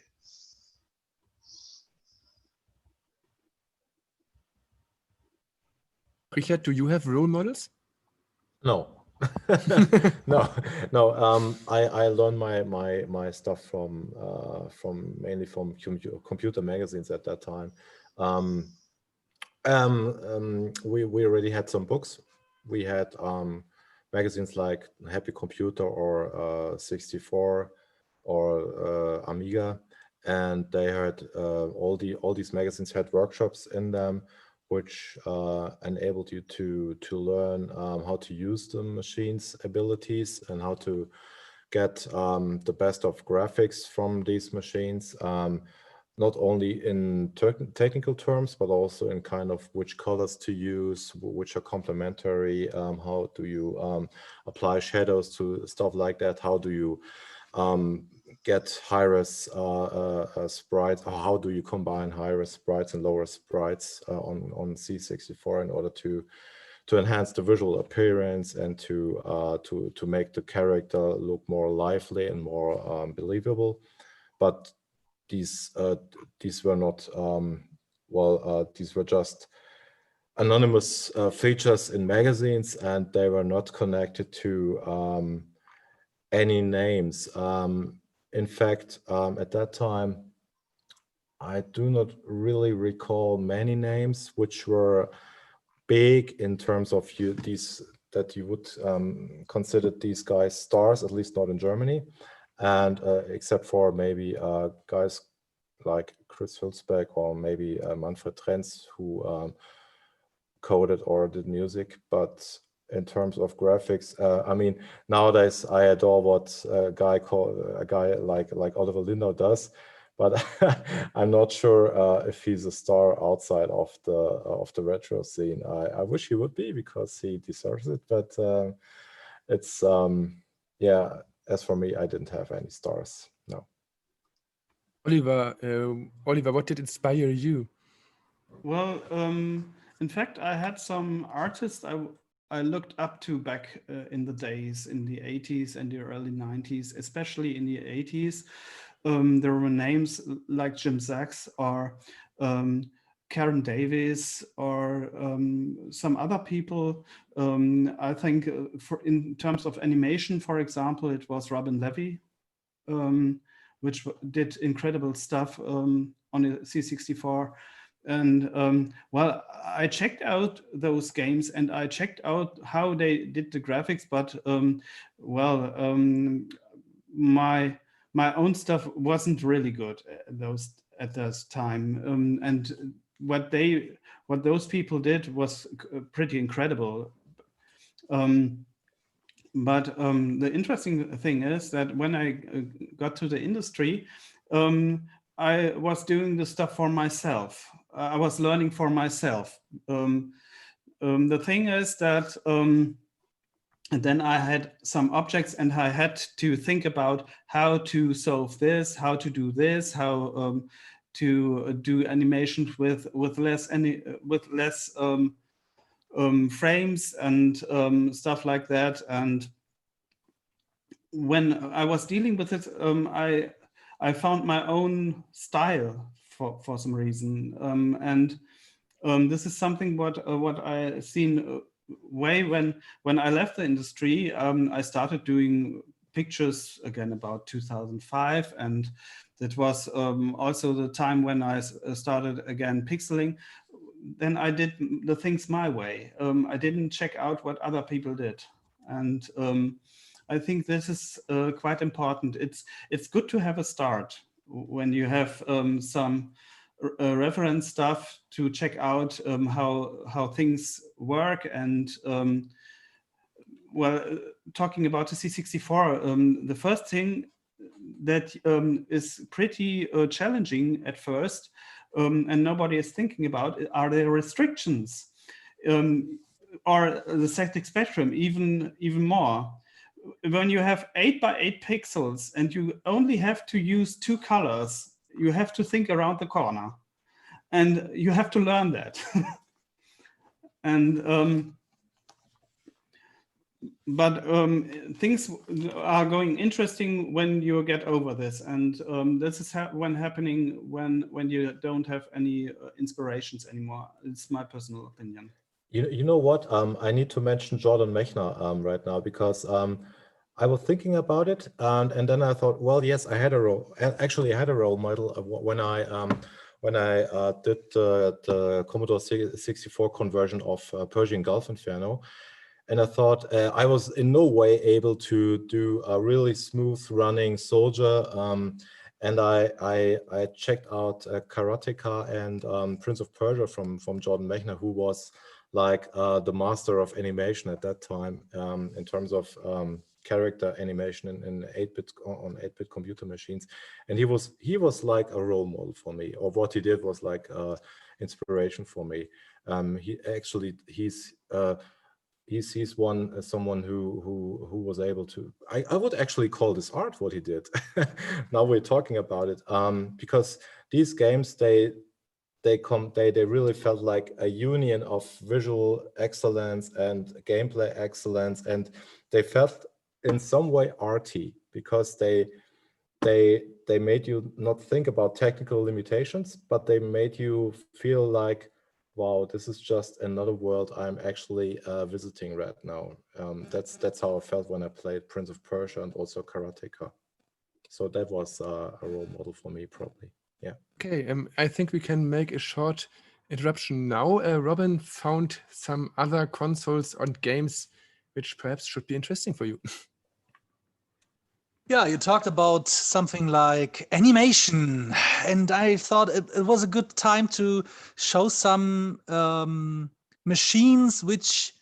Richard, do you have role models? No. no. I learned my stuff from mainly from computer magazines at that time. We already had some books. We had magazines like Happy Computer or 64 or Amiga, and they had all these magazines had workshops in them, which enabled you to learn how to use the machine's abilities and how to get the best of graphics from these machines, not only in technical terms, but also in kind of which colors to use, which are complementary, how do you apply shadows to stuff like that, how do you get high-res sprites, or how do you combine high-res sprites and lower sprites on C64 in order to enhance the visual appearance and to make the character look more lively and more believable. But these were not these were just anonymous features in magazines, and they were not connected to any names. In fact, at that time, I do not really recall many names which were big in terms of that you would consider these guys stars, at least not in Germany, and except for maybe guys like Chris Hülsbeck or maybe Manfred Trenz, who coded or did music. But in terms of graphics, I mean, nowadays I adore what a guy like Oliver Lindau does, but I'm not sure if he's a star outside of the retro scene. I wish he would be, because he deserves it. But it's yeah. As for me, I didn't have any stars. No. Oliver, what did inspire you? Well, in fact, I had some artists I looked up to back in the days, in the 80s and the early 90s, especially in the 80s. There were names like Jim Sachs or Karen Davis or some other people. I think in terms of animation, for example, it was Robin Levy, which did incredible stuff on the C64. And well, I checked out those games and I checked out how they did the graphics, but well, my own stuff wasn't really good at this time. And what those people did was pretty incredible. But the interesting thing is that when I got to the industry, I was doing the stuff for myself. I was learning for myself. The thing is that and then I had some objects and I had to think about how to solve this, how to do this, how to do animations with less frames and stuff like that. And when I was dealing with it, I found my own style for some reason, and this is something what I seen way when I left the industry. I started doing pictures again about 2005, and that was also the time when I started again pixeling. Then I did the things my way. I didn't check out what other people did, and I think this is quite important. It's good to have a start when you have some reference stuff to check out how things work. And well, talking about the C64, the first thing that is pretty challenging at first, and nobody is thinking about, are the restrictions, or the static spectrum even more. When you have 8x8 pixels and you only have to use 2 colors, you have to think around the corner, and you have to learn that. And but things are going interesting when you get over this, and this is happening when you don't have any inspirations anymore. It's my personal opinion. You know what? I need to mention Jordan Mechner right now, because I was thinking about it, and then I thought, well, yes, I had a role. Actually, I had a role model when I did the Commodore 64 conversion of Persian Gulf Inferno. And I thought I was in no way able to do a really smooth running soldier. And I checked out Karateka and Prince of Persia from Jordan Mechner, who was like the master of animation at that time in terms of character animation in 8-bit on 8-bit computer machines. And he was like a role model for me, or what he did was like inspiration for me. He's someone who was able to, I would actually call this art, what he did. Now we're talking about it, because these games, they really felt like a union of visual excellence and gameplay excellence, and they felt in some way arty, because they made you not think about technical limitations, but they made you feel like, wow, this is just another world I'm actually visiting right now. That's how I felt when I played Prince of Persia and also Karateka. So that was a role model for me, probably. Yeah. Okay, I think we can make a short interruption now. Robin found some other consoles and games which perhaps should be interesting for you. Yeah, you talked about something like animation, and I thought it was a good time to show some machines which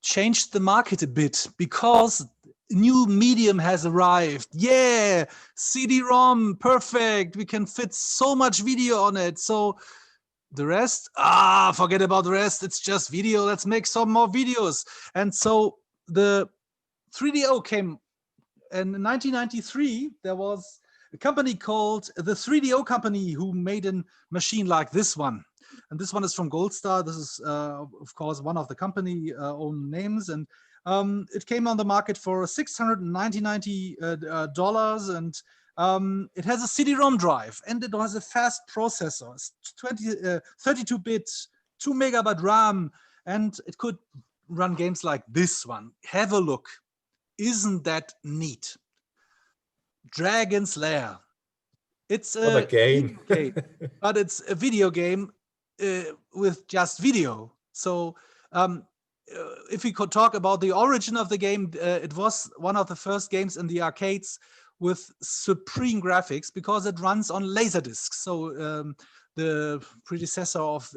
changed the market a bit, because a new medium has arrived. Yeah, CD-ROM, perfect. We can fit so much video on it. So the rest, forget about the rest. It's just video. Let's make some more videos. And so the 3DO came. And in 1993, there was a company called the 3DO company who made a machine like this one. And this one is from Goldstar. This is, of course, one of the company own names. And it came on the market for $690, and it has a CD-ROM drive, and it has a fast processor, 32-bit, 2 megabyte RAM, and it could run games like this one. Have a look. Isn't that neat? Dragon's Lair. It's a game, but it's a video game with just video. So if we could talk about the origin of the game, it was one of the first games in the arcades with supreme graphics, because it runs on Laserdisc. So the predecessor of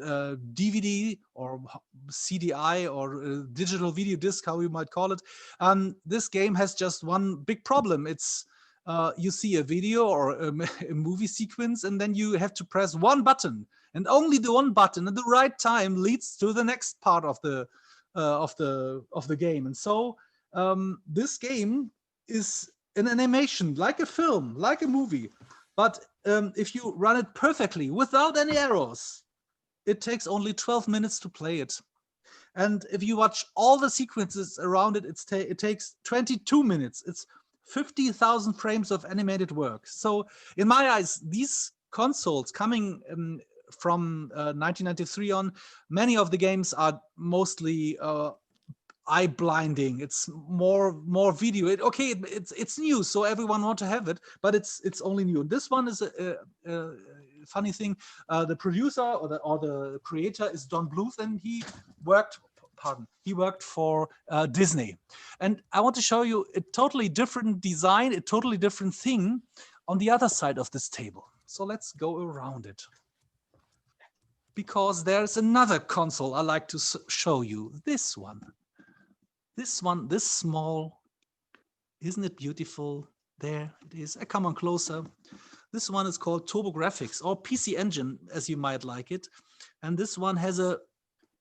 DVD or CDI or digital video disc, how you might call it. This game has just one big problem. It's you see a video or a movie sequence, and then you have to press one button, and only the one button at the right time leads to the next part of the game. And so this game is an animation, like a film, like a movie. But if you run it perfectly without any errors, it takes only 12 minutes to play it. And if you watch all the sequences around it, it takes 22 minutes. It's 50,000 frames of animated work. So in my eyes, these consoles coming from 1993 on, many of the games are mostly eye blinding. It's more video. It's new, so everyone want to have it, but it's only new. This one is a funny thing. The producer or the creator is Don Bluth, and he worked for Disney. And I want to show you a totally different design, a totally different thing on the other side of this table. So let's go around it. Because there's another console I like to show you. This one, this small. Isn't it beautiful? There it is. I come on closer. This one is called TurboGrafx, or PC Engine, as you might like it. And this one has a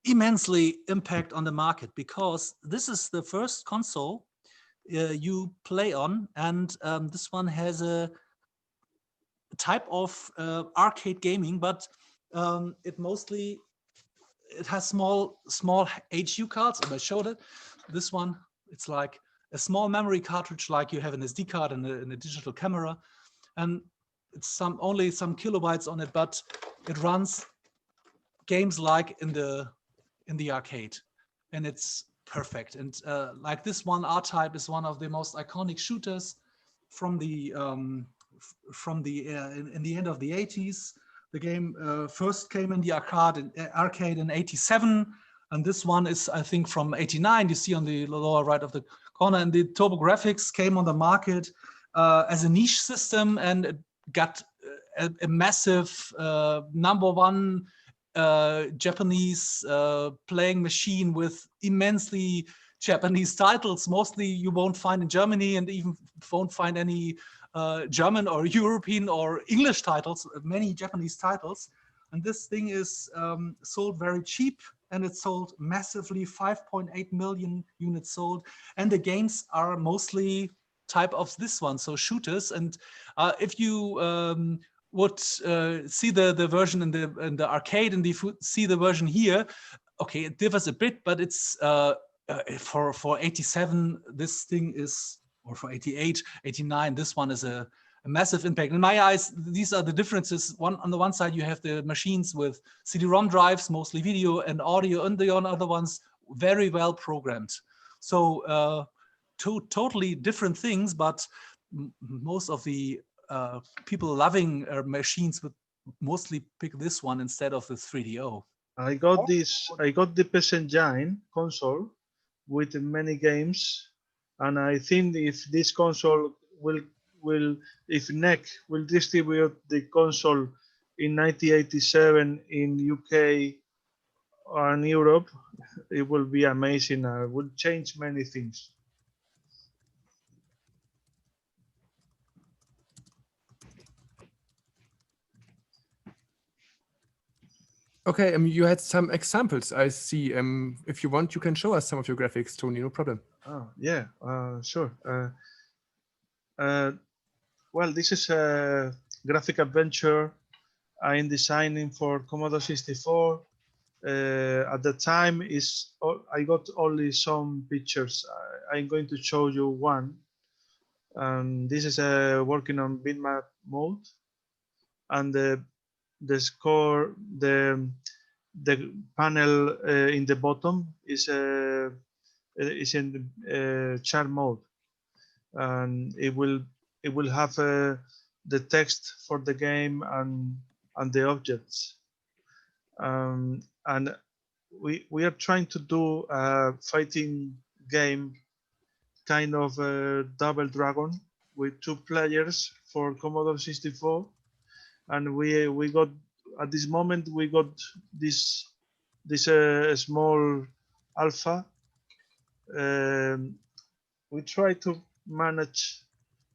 immensely impact on the market, because this is the first console you play on, and this one has a type of arcade gaming, but it has small HU cards, and I showed it. This one, it's like a small memory cartridge, like you have an SD card in a digital camera, and it's only some kilobytes on it, but it runs games like in the arcade, and it's perfect. And like this one, R-Type is one of the most iconic shooters from the in the end of the 80s. The game first came in the arcade in 87, and this one is, I think, from 89. You see on the lower right of the corner. And the TurboGrafx came on the market as a niche system, and it got a massive #1 Japanese playing machine with immensely Japanese titles. Mostly you won't find in Germany, and even won't find any German or European or English titles, many Japanese titles. And this thing is sold very cheap, and it sold massively, 5.8 million units sold. And the games are mostly type of this one, so shooters. And if you would see the version in the arcade, and see the version here, okay, it differs a bit, but it's for 87, this thing is, or for 88, 89, this one is a massive impact. In my eyes, these are the differences. On the one side, you have the machines with CD-ROM drives, mostly video and audio, and the other ones very well programmed. So two totally different things, but most of the people loving machines would mostly pick this one instead of the 3DO. I got the PS Engine console with many games, and I think if this console if NEC will distribute the console in 1987 in UK and Europe, it will be amazing. It will change many things. Okay, you had some examples, I see. If you want, you can show us some of your graphics, Tony, no problem. Oh, yeah, sure. Well, this is a graphic adventure I'm designing for Commodore 64. At the time, I got only some pictures. I'm going to show you one. This is working on bitmap mode, and the score, the panel in the bottom is in chart mode, and it will have the text for the game and the objects. And we are trying to do a fighting game, kind of a Double Dragon with 2 players for Commodore 64. And we got, at this moment, we got this small alpha. We try to manage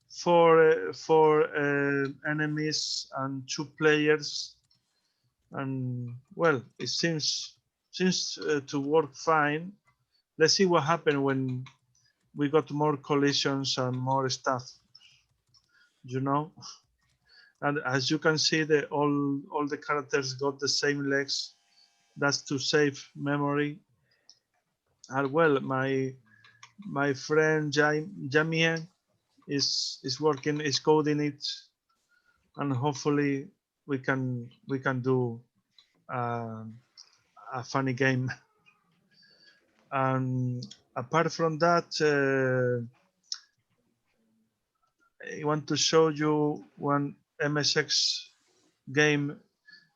four enemies and 2 players, and well, it seems to work fine. Let's see what happens when we got more collisions and more stuff, you know. And as you can see, all the characters got the same legs. That's to save memory. And well, my friend Jamie is working, is coding it, and hopefully we can do a funny game. And apart from that, I want to show you one MSX game.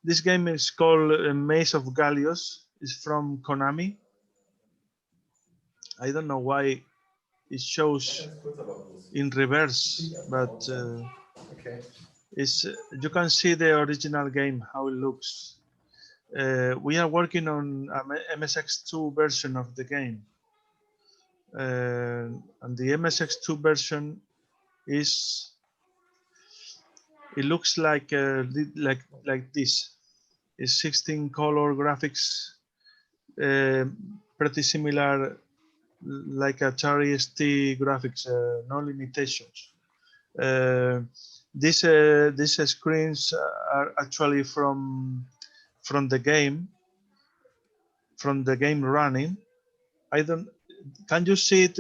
This game is called Maze of Gallios. It's from Konami. I don't know why it shows in reverse, but it's you can see the original game, how it looks. We are working on a MSX2 version of the game. And the MSX2 version is, it looks like this. It's 16 color graphics, pretty similar like Atari ST graphics, no limitations. These screens are actually from the game running. I don't. Can you see it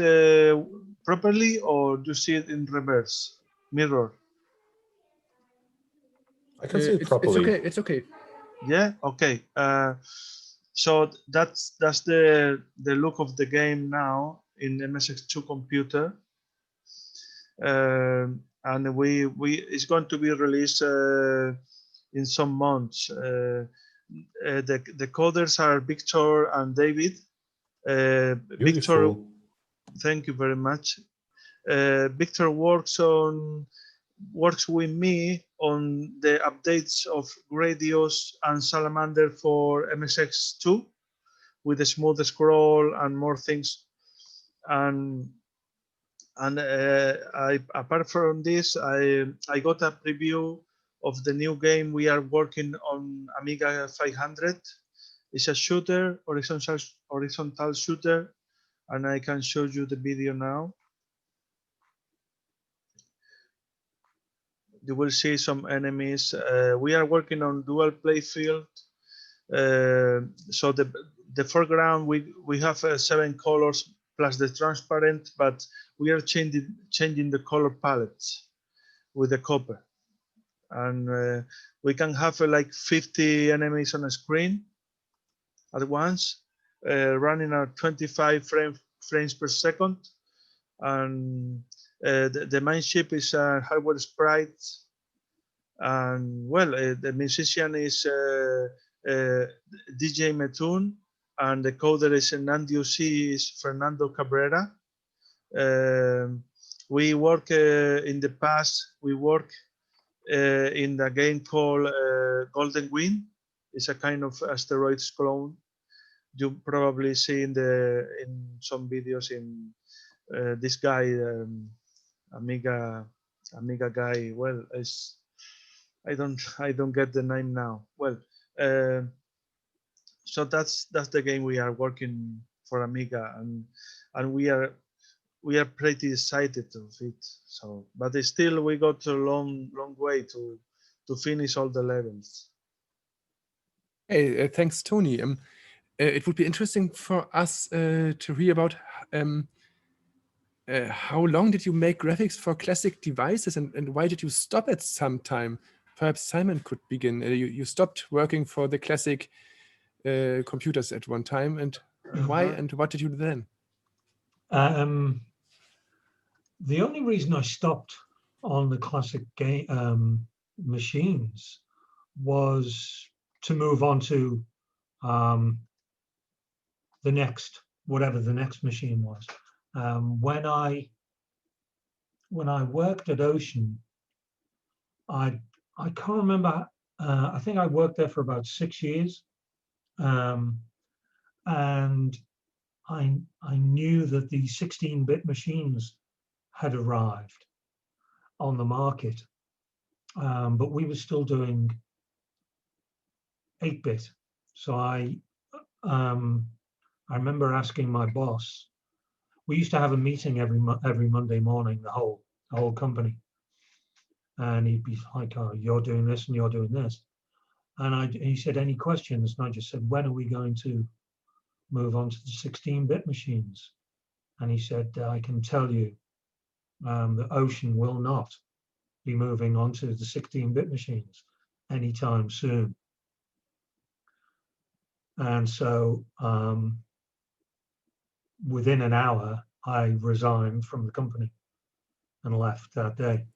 properly, or do you see it in reverse mirror? I can see it properly. It's okay. It's okay. Yeah. Okay. So that's the look of the game now in MSX2 computer, and it's going to be released in some months. The coders are Victor and David. Victor, thank you very much. Victor works with me on the updates of Gradius and Salamander for MSX2 with a smooth scroll and more things. And apart from this, I got a preview of the new game we are working on Amiga 500. It's a shooter, horizontal shooter, and I can show you the video now. You will see some enemies. We are working on dual playfield. So the foreground, we have 7 colors plus the transparent, but we are changing the color palettes with the copper. And we can have like 50 enemies on a screen at once, running at 25 frames per second. And the main ship is a hardware sprite. And well, the musician is DJ Metun, and the coder is Nandio C is Fernando Cabrera. We work in the past, we work in the game called Golden Wind. It's a kind of asteroids clone. You probably see in some videos in this guy, Amiga guy. Well, I don't get the name now. Well, so that's the game we are working for Amiga, and we are pretty excited of it. So, but still we got a long way to finish all the levels. Hey, thanks, Tony. It would be interesting for us to hear about how long did you make graphics for classic devices, and why did you stop at some time? Perhaps Simon could begin. You stopped working for the classic computers at one time, and why and what did you do then? The only reason I stopped on the classic game machines was to move on to the next, whatever the next machine was. When I worked at Ocean, I can't remember. I think I worked there for about 6 years, and I knew that the 16-bit machines had arrived on the market, but we were still doing 8-bit. So I remember asking my boss. We used to have a meeting every Monday morning, the whole company, and he'd be like, "Oh, you're doing this and you're doing this," and he said, "Any questions?" And I just said, "When are we going to move on to the 16-bit machines?" And he said, "I can tell you that Ocean will not be moving on to the 16-bit machines anytime soon." And so within an hour, I resigned from the company and left that day.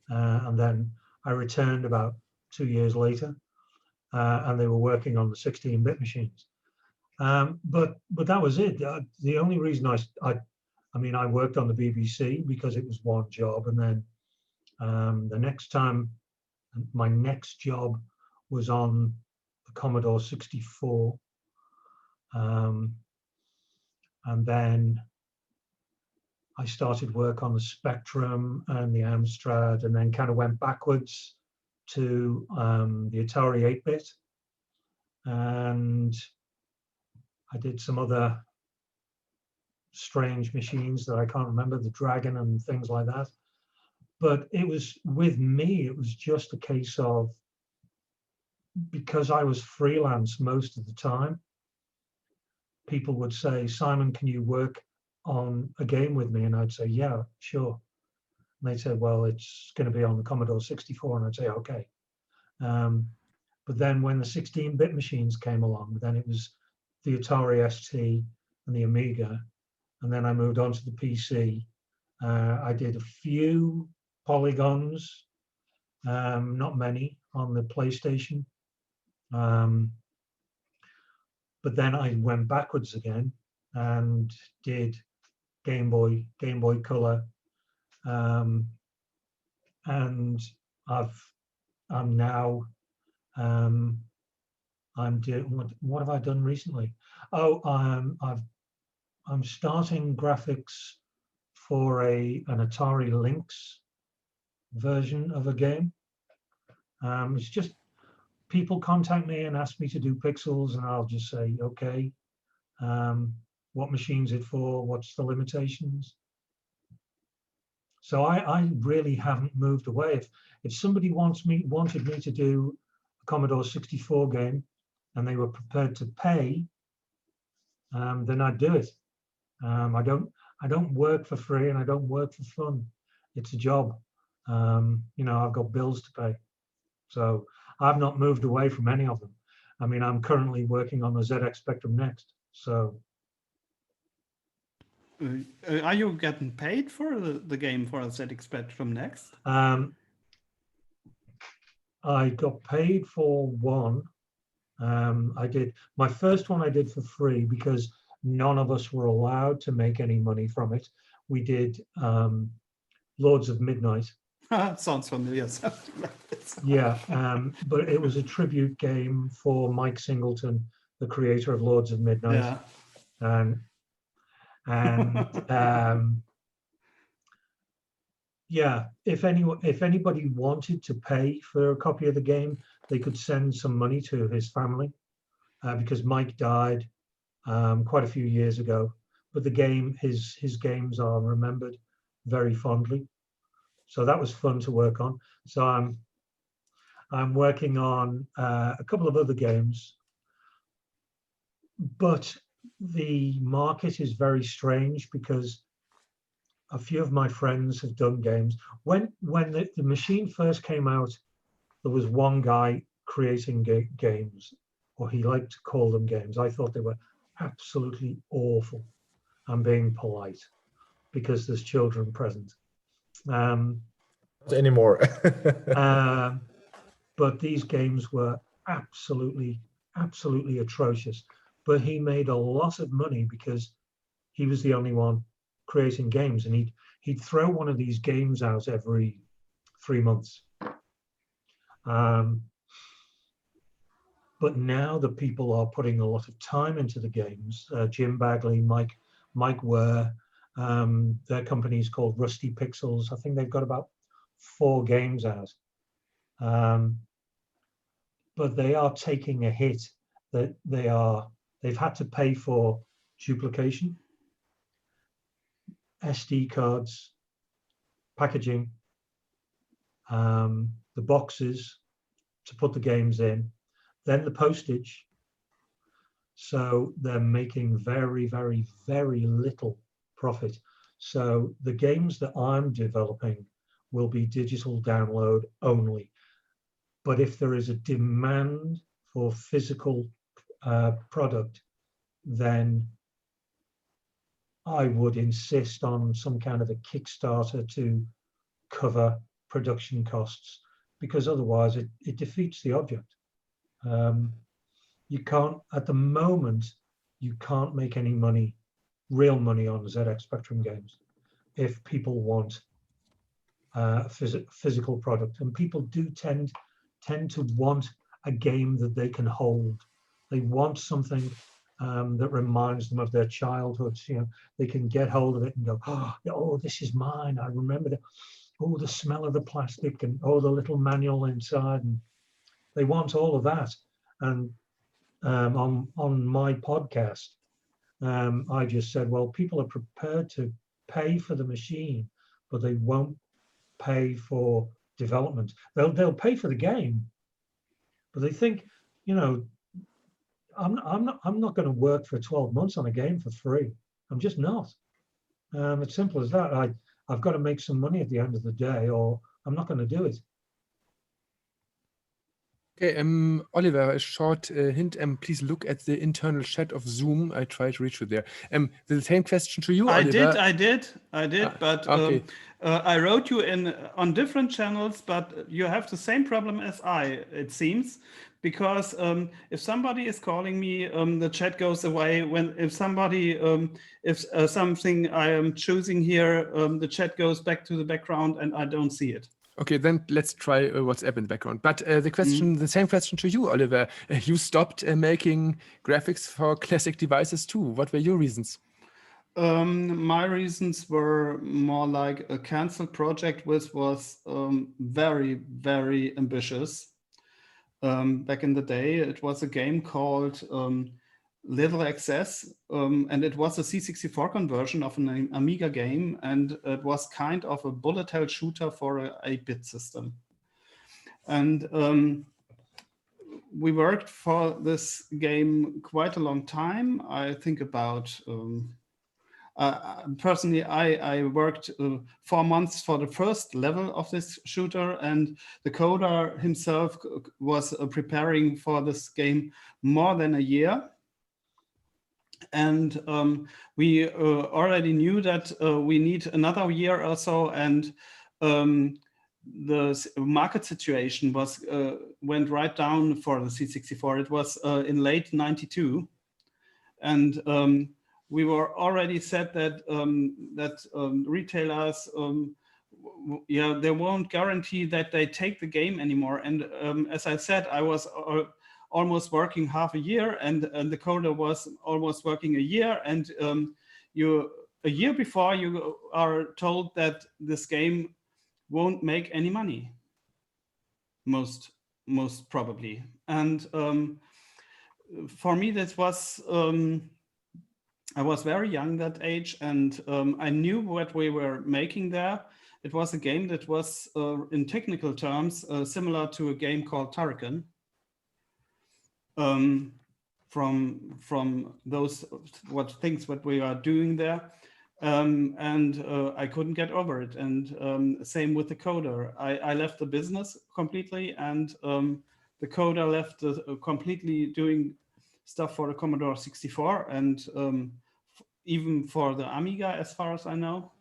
And then I returned about 2 years later, and they were working on the 16-bit machines. But that was it. The only reason I mean, I worked on the BBC because it was one job, and then the next time, my next job was on the Commodore 64, and then I started work on the Spectrum and the Amstrad, and then kind of went backwards to the Atari 8-bit, and I did some other strange machines that I can't remember, the Dragon and things like that. But it was, with me, it was just a case of, because I was freelance most of the time, people would say, Simon, can you work on a game with me? And I'd say, yeah, sure. And they'd say, well, it's going to be on the Commodore 64. And I'd say, okay. But then when the 16-bit machines came along, then it was the Atari ST and the Amiga. And then I moved on to the PC. I did a few polygons, not many, on the PlayStation. But then I went backwards again and did Game Boy Color, and I'm now I'm doing, what have I done recently? Oh, I'm starting graphics for an Atari Lynx version of a game. It's just people contact me and ask me to do pixels, and I'll just say, okay, what machine's it for? What's the limitations? So I really haven't moved away. If somebody wanted me to do a Commodore 64 game and they were prepared to pay, then I'd do it. I don't work for free, and I don't work for fun. It's a job. You know, I've got bills to pay. So I've not moved away from any of them. I mean, I'm currently working on the ZX Spectrum Next. So are you getting paid for the game for ZX Spectrum Next? I got paid for one. I did my first one. I did for free because none of us were allowed to make any money from it. We did Lords of Midnight. Sounds familiar. Yeah, but it was a tribute game for Mike Singleton, the creator of Lords of Midnight. Yeah. And yeah, if anybody wanted to pay for a copy of the game, they could send some money to his family, because Mike died quite a few years ago. But the game, his games are remembered very fondly. So that was fun to work on. So I'm working on a couple of other games, but the market is very strange because a few of my friends have done games. When the machine first came out, there was one guy creating games, or he liked to call them games. I thought they were absolutely awful. I'm being polite because there's children present. Not anymore. But these games were absolutely atrocious. But he made a lot of money because he was the only one creating games, and he'd throw one of these games out every 3 months. But now the people are putting a lot of time into the games. Jim Bagley, Mike Ware, their company is called Rusty Pixels. I think they've got about 4 games out. But they are taking a hit. That they've had to pay for duplication, SD cards, packaging, the boxes to put the games in, then the postage. So they're making very, very, very little profit. So the games that I'm developing will be digital download only. But if there is a demand for physical product, then I would insist on some kind of a Kickstarter to cover production costs, because otherwise it defeats the object. You can't, at the moment, you can't make any money, real money on ZX Spectrum games if people want physical product, and people do tend to want a game that they can hold. They want something that reminds them of their childhoods. You know, they can get hold of it and go, oh, this is mine. I remember that. Oh, the smell of the plastic, and oh, the little manual inside, and they want all of that. And on my podcast, I just said, well, people are prepared to pay for the machine, but they won't pay for development. They'll pay for the game, but they think, you know, I'm not going to work for 12 months on a game for free. I'm just not. It's simple as that. I've got to make some money at the end of the day, or I'm not going to do it. Okay, Oliver, a short hint. Please look at the internal chat of Zoom. I try to reach you there. The same question to you, Oliver. I did. But okay. I wrote you in on different channels, but you have the same problem as I, it seems, because if somebody is calling me, the chat goes away. If somebody, if something I am choosing here, the chat goes back to the background and I don't see it. Okay, then let's try WhatsApp in the background. But the question, the same question to you, Oliver. You stopped making graphics for classic devices too. What were your reasons? My reasons were more like a canceled project, which was very, very ambitious. Back in the day, it was a game called Little Access, and it was a C64 conversion of an Amiga game, and it was kind of a bullet hell shooter for an 8-bit system. And we worked for this game quite a long time. I think about, personally, I worked 4 months for the first level of this shooter, and the coder himself was preparing for this game more than a year. And we already knew that we need another year or so, and the market situation was went right down for the C64. It was in late '92, and we were already said that retailers, they won't guarantee that they take the game anymore. And as I said, I was almost working half a year, and the coder was almost working a year, and a year before you are told that this game won't make any money, most probably. And for me, this was I was very young that age, and I knew what we were making there. It was a game that was in technical terms similar to a game called Turrican. From those what we are doing there, and I couldn't get over it. And same with the coder. I left the business completely, and the coder left completely doing stuff for the Commodore 64 and even for the Amiga, as far as I know,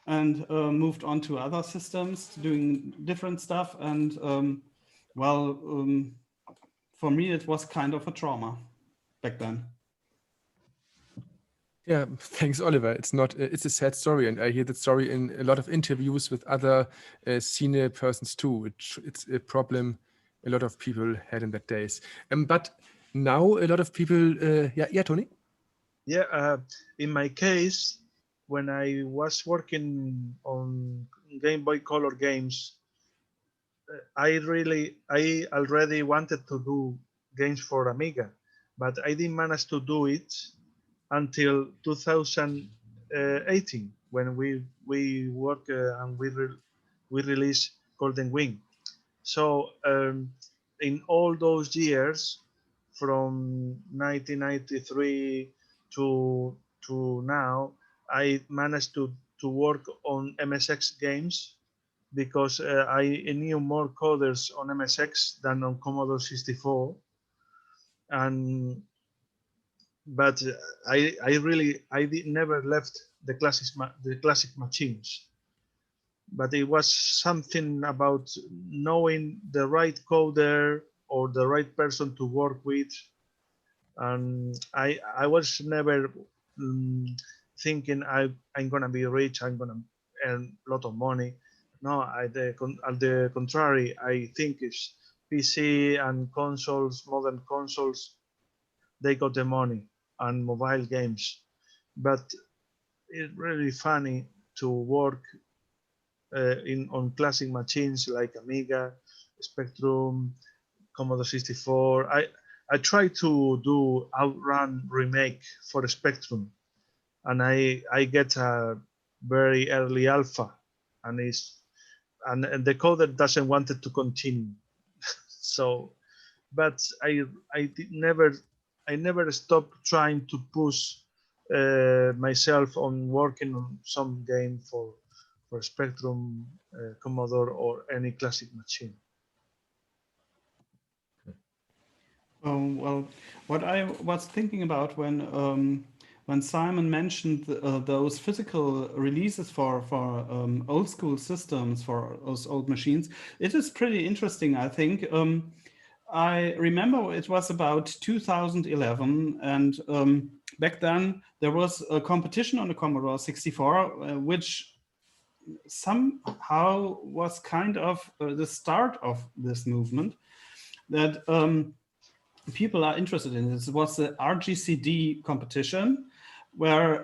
and moved on to other systems, doing different stuff. And for me, it was kind of a trauma back then. Yeah, thanks, Oliver. It's not. It's a sad story, and I hear that story in a lot of interviews with other senior persons too. It's a problem a lot of people had in that days. But now a lot of people. Yeah, Tony. Yeah, in my case, when I was working on Game Boy Color games, I already wanted to do games for Amiga, but I didn't manage to do it until 2018 when we work and we released Golden Wing. So in all those years, from 1993 to now, I managed to work on MSX games because I knew more coders on MSX than on Commodore 64. And but I never left the classic machines. But it was something about knowing the right coder or the right person to work with, and I was never thinking I'm gonna be rich, I'm gonna earn a lot of money. No, on the contrary, I think it's PC and consoles, modern consoles, they got the money, and mobile games. But it's really funny to work on classic machines like Amiga, Spectrum, Commodore 64. I tried to do Outrun remake for Spectrum, and I get a very early alpha, and and the coder doesn't want it to continue. So, but I never stopped trying to push myself on working on some game for Spectrum, Commodore, or any classic machine. Well, what I was thinking about when Simon mentioned those physical releases for old school systems, for those old machines, it is pretty interesting, I think. I remember it was about 2011, and back then there was a competition on the Commodore 64, which somehow was kind of the start of this movement that people are interested in. This was the RGCD competition, where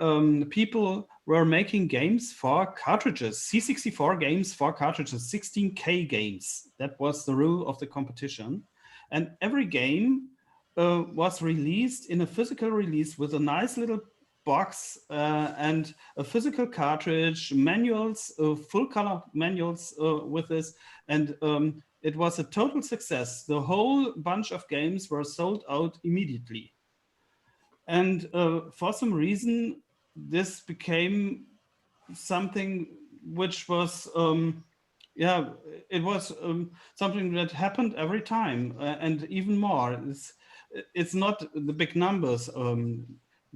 people were making games for cartridges, C64 games for cartridges, 16K games. That was the rule of the competition. And every game was released in a physical release with a nice little box and a physical cartridge, manuals, full color manuals with this. And it was a total success. The whole bunch of games were sold out immediately. And for some reason, this became something which was, yeah, it was something that happened every time, and even more. It's not the big numbers,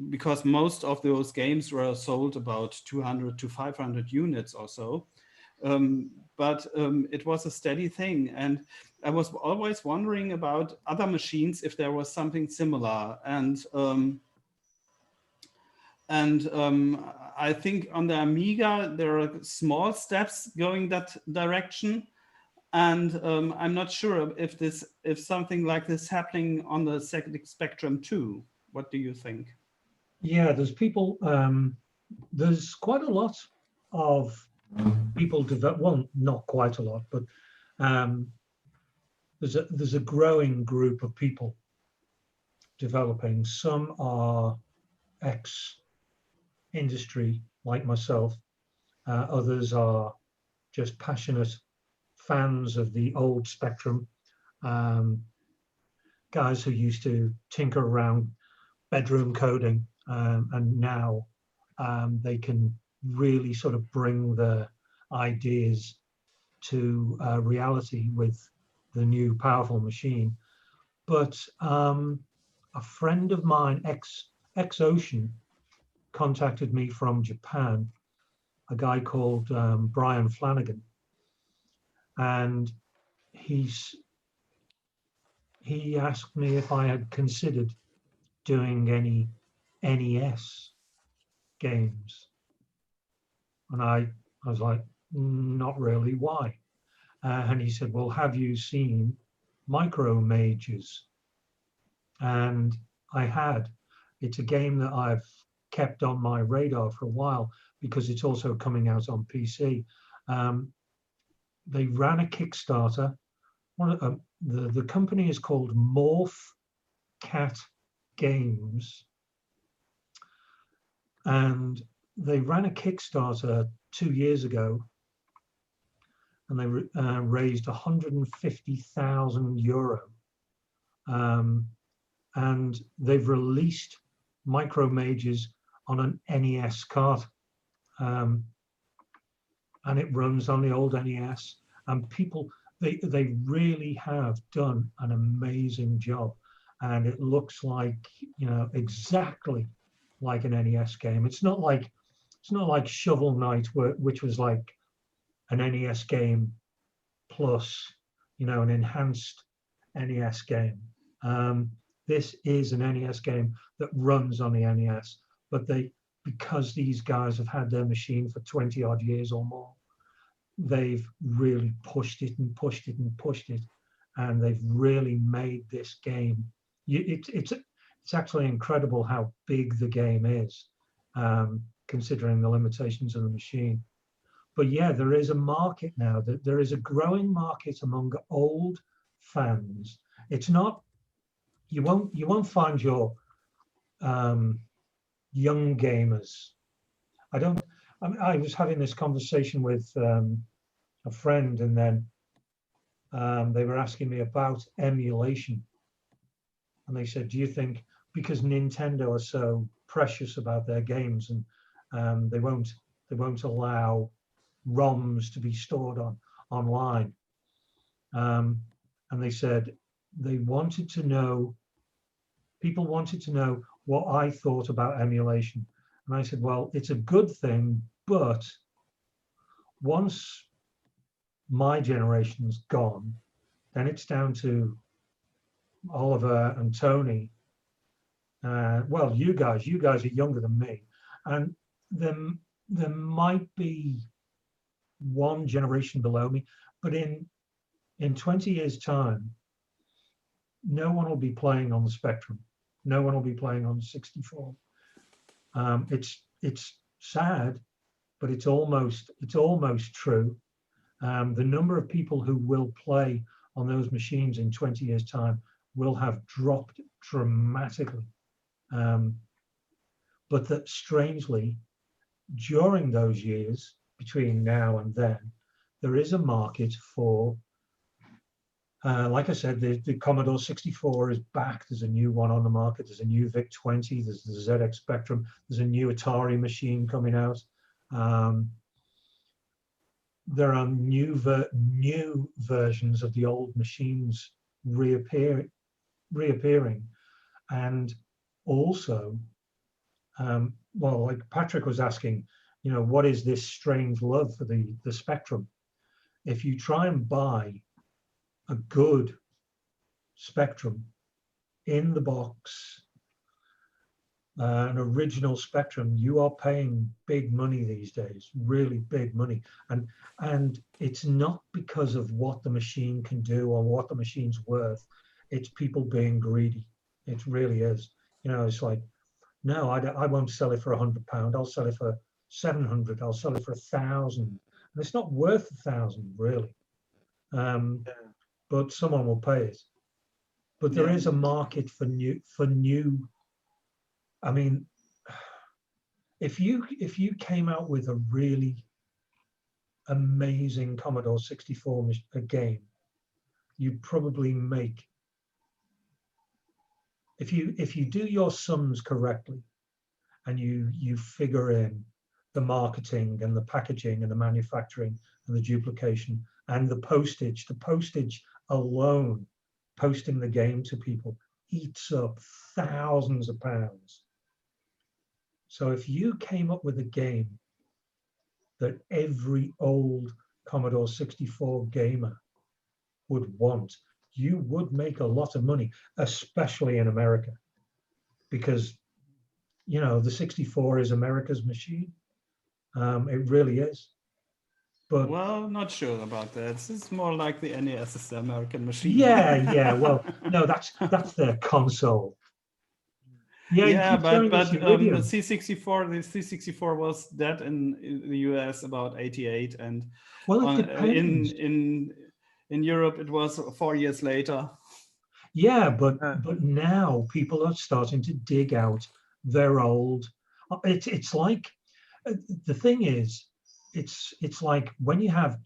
because most of those games were sold about 200 to 500 units or so. But it was a steady thing. And I was always wondering about other machines if there was something similar. And I think on the Amiga, there are small steps going that direction. And I'm not sure if something like this happening on the second Spectrum too. What do you think? Yeah, there's people, there's quite a lot of people develop, well, not quite a lot, but there's a growing group of people developing. Some are ex-industry, like myself. Others are just passionate fans of the old Spectrum, guys who used to tinker around bedroom coding, and now they can really sort of bring the ideas to reality with the new powerful machine. But a friend of mine, ex-Ocean, contacted me from Japan, a guy called Brian Flanagan, and he asked me if I had considered doing any NES games, and I was like, not really. Why? And he said, well, have you seen Micro Mages? And I had. It's a game that I've kept on my radar for a while because it's also coming out on PC. They ran a Kickstarter. The company is called Morph Cat Games, and they ran a Kickstarter 2 years ago, and they raised €150,000, and they've released Micro Mages on an NES cart, and it runs on the old NES, and people, they really have done an amazing job. and it looks like, you know, exactly like an NES game. It's not like Shovel Knight, which was like an NES game plus, you know, an enhanced NES game. This is an NES game that runs on the NES, but because these guys have had their machine for 20 odd years or more, they've really pushed it and pushed it and pushed it, and they've really made this game. It's actually incredible how big the game is, considering the limitations of the machine. But yeah, there is a market now. There is a growing market among old fans. It's not, you won't find your young gamers. I was having this conversation with a friend, and then they were asking me about emulation, and they said, do you think, because Nintendo are so precious about their games, and they won't allow ROMs to be stored online, and they said people wanted to know what I thought about emulation, and I said, well, it's a good thing, but once my generation's gone, then it's down to Oliver and Tony. Well, you guys are younger than me, and there might be one generation below me, but in 20 years' time, no one will be playing on the Spectrum. No one will be playing on the 64. It's sad, but it's almost true. The number of people who will play on those machines in 20 years' time will have dropped dramatically. But that strangely, during those years, between now and then, there is a market for, like I said, the Commodore 64 is back. There's a new one on the market. There's a new VIC-20. There's the ZX Spectrum. There's a new Atari machine coming out. There are new versions of the old machines reappearing, and also, well, like Patrick was asking, you know, what is this strange love for the Spectrum? If you try and buy a good Spectrum in the box, an original Spectrum, you are paying big money these days, really big money. And it's not because of what the machine can do or what the machine's worth. It's people being greedy. It really is. You know, it's like, no, I won't sell it for £100. I'll sell it for 700. I'll sell it for 1,000. And it's not worth 1,000 really. But someone will pay it. But there is a market for new. I mean, if you came out with a really amazing Commodore 64 game, you'd probably make, if you do your sums correctly, and you figure in the marketing and the packaging and the manufacturing and the duplication and the postage alone, posting the game to people, eats up thousands of pounds. So if you came up with a game that every old Commodore 64 gamer would want, you would make a lot of money, especially in America, because, you know, the 64 is America's machine. It really is. But, well, not sure about that. It's more like the NES is the American machine. Yeah. Well, no, that's their console. Yeah, but the C64 was dead in the US about 88, and well, it depends. in Europe it was 4 years later. Yeah, but now people are starting to dig out their old. It's like, the thing is, it's like when you have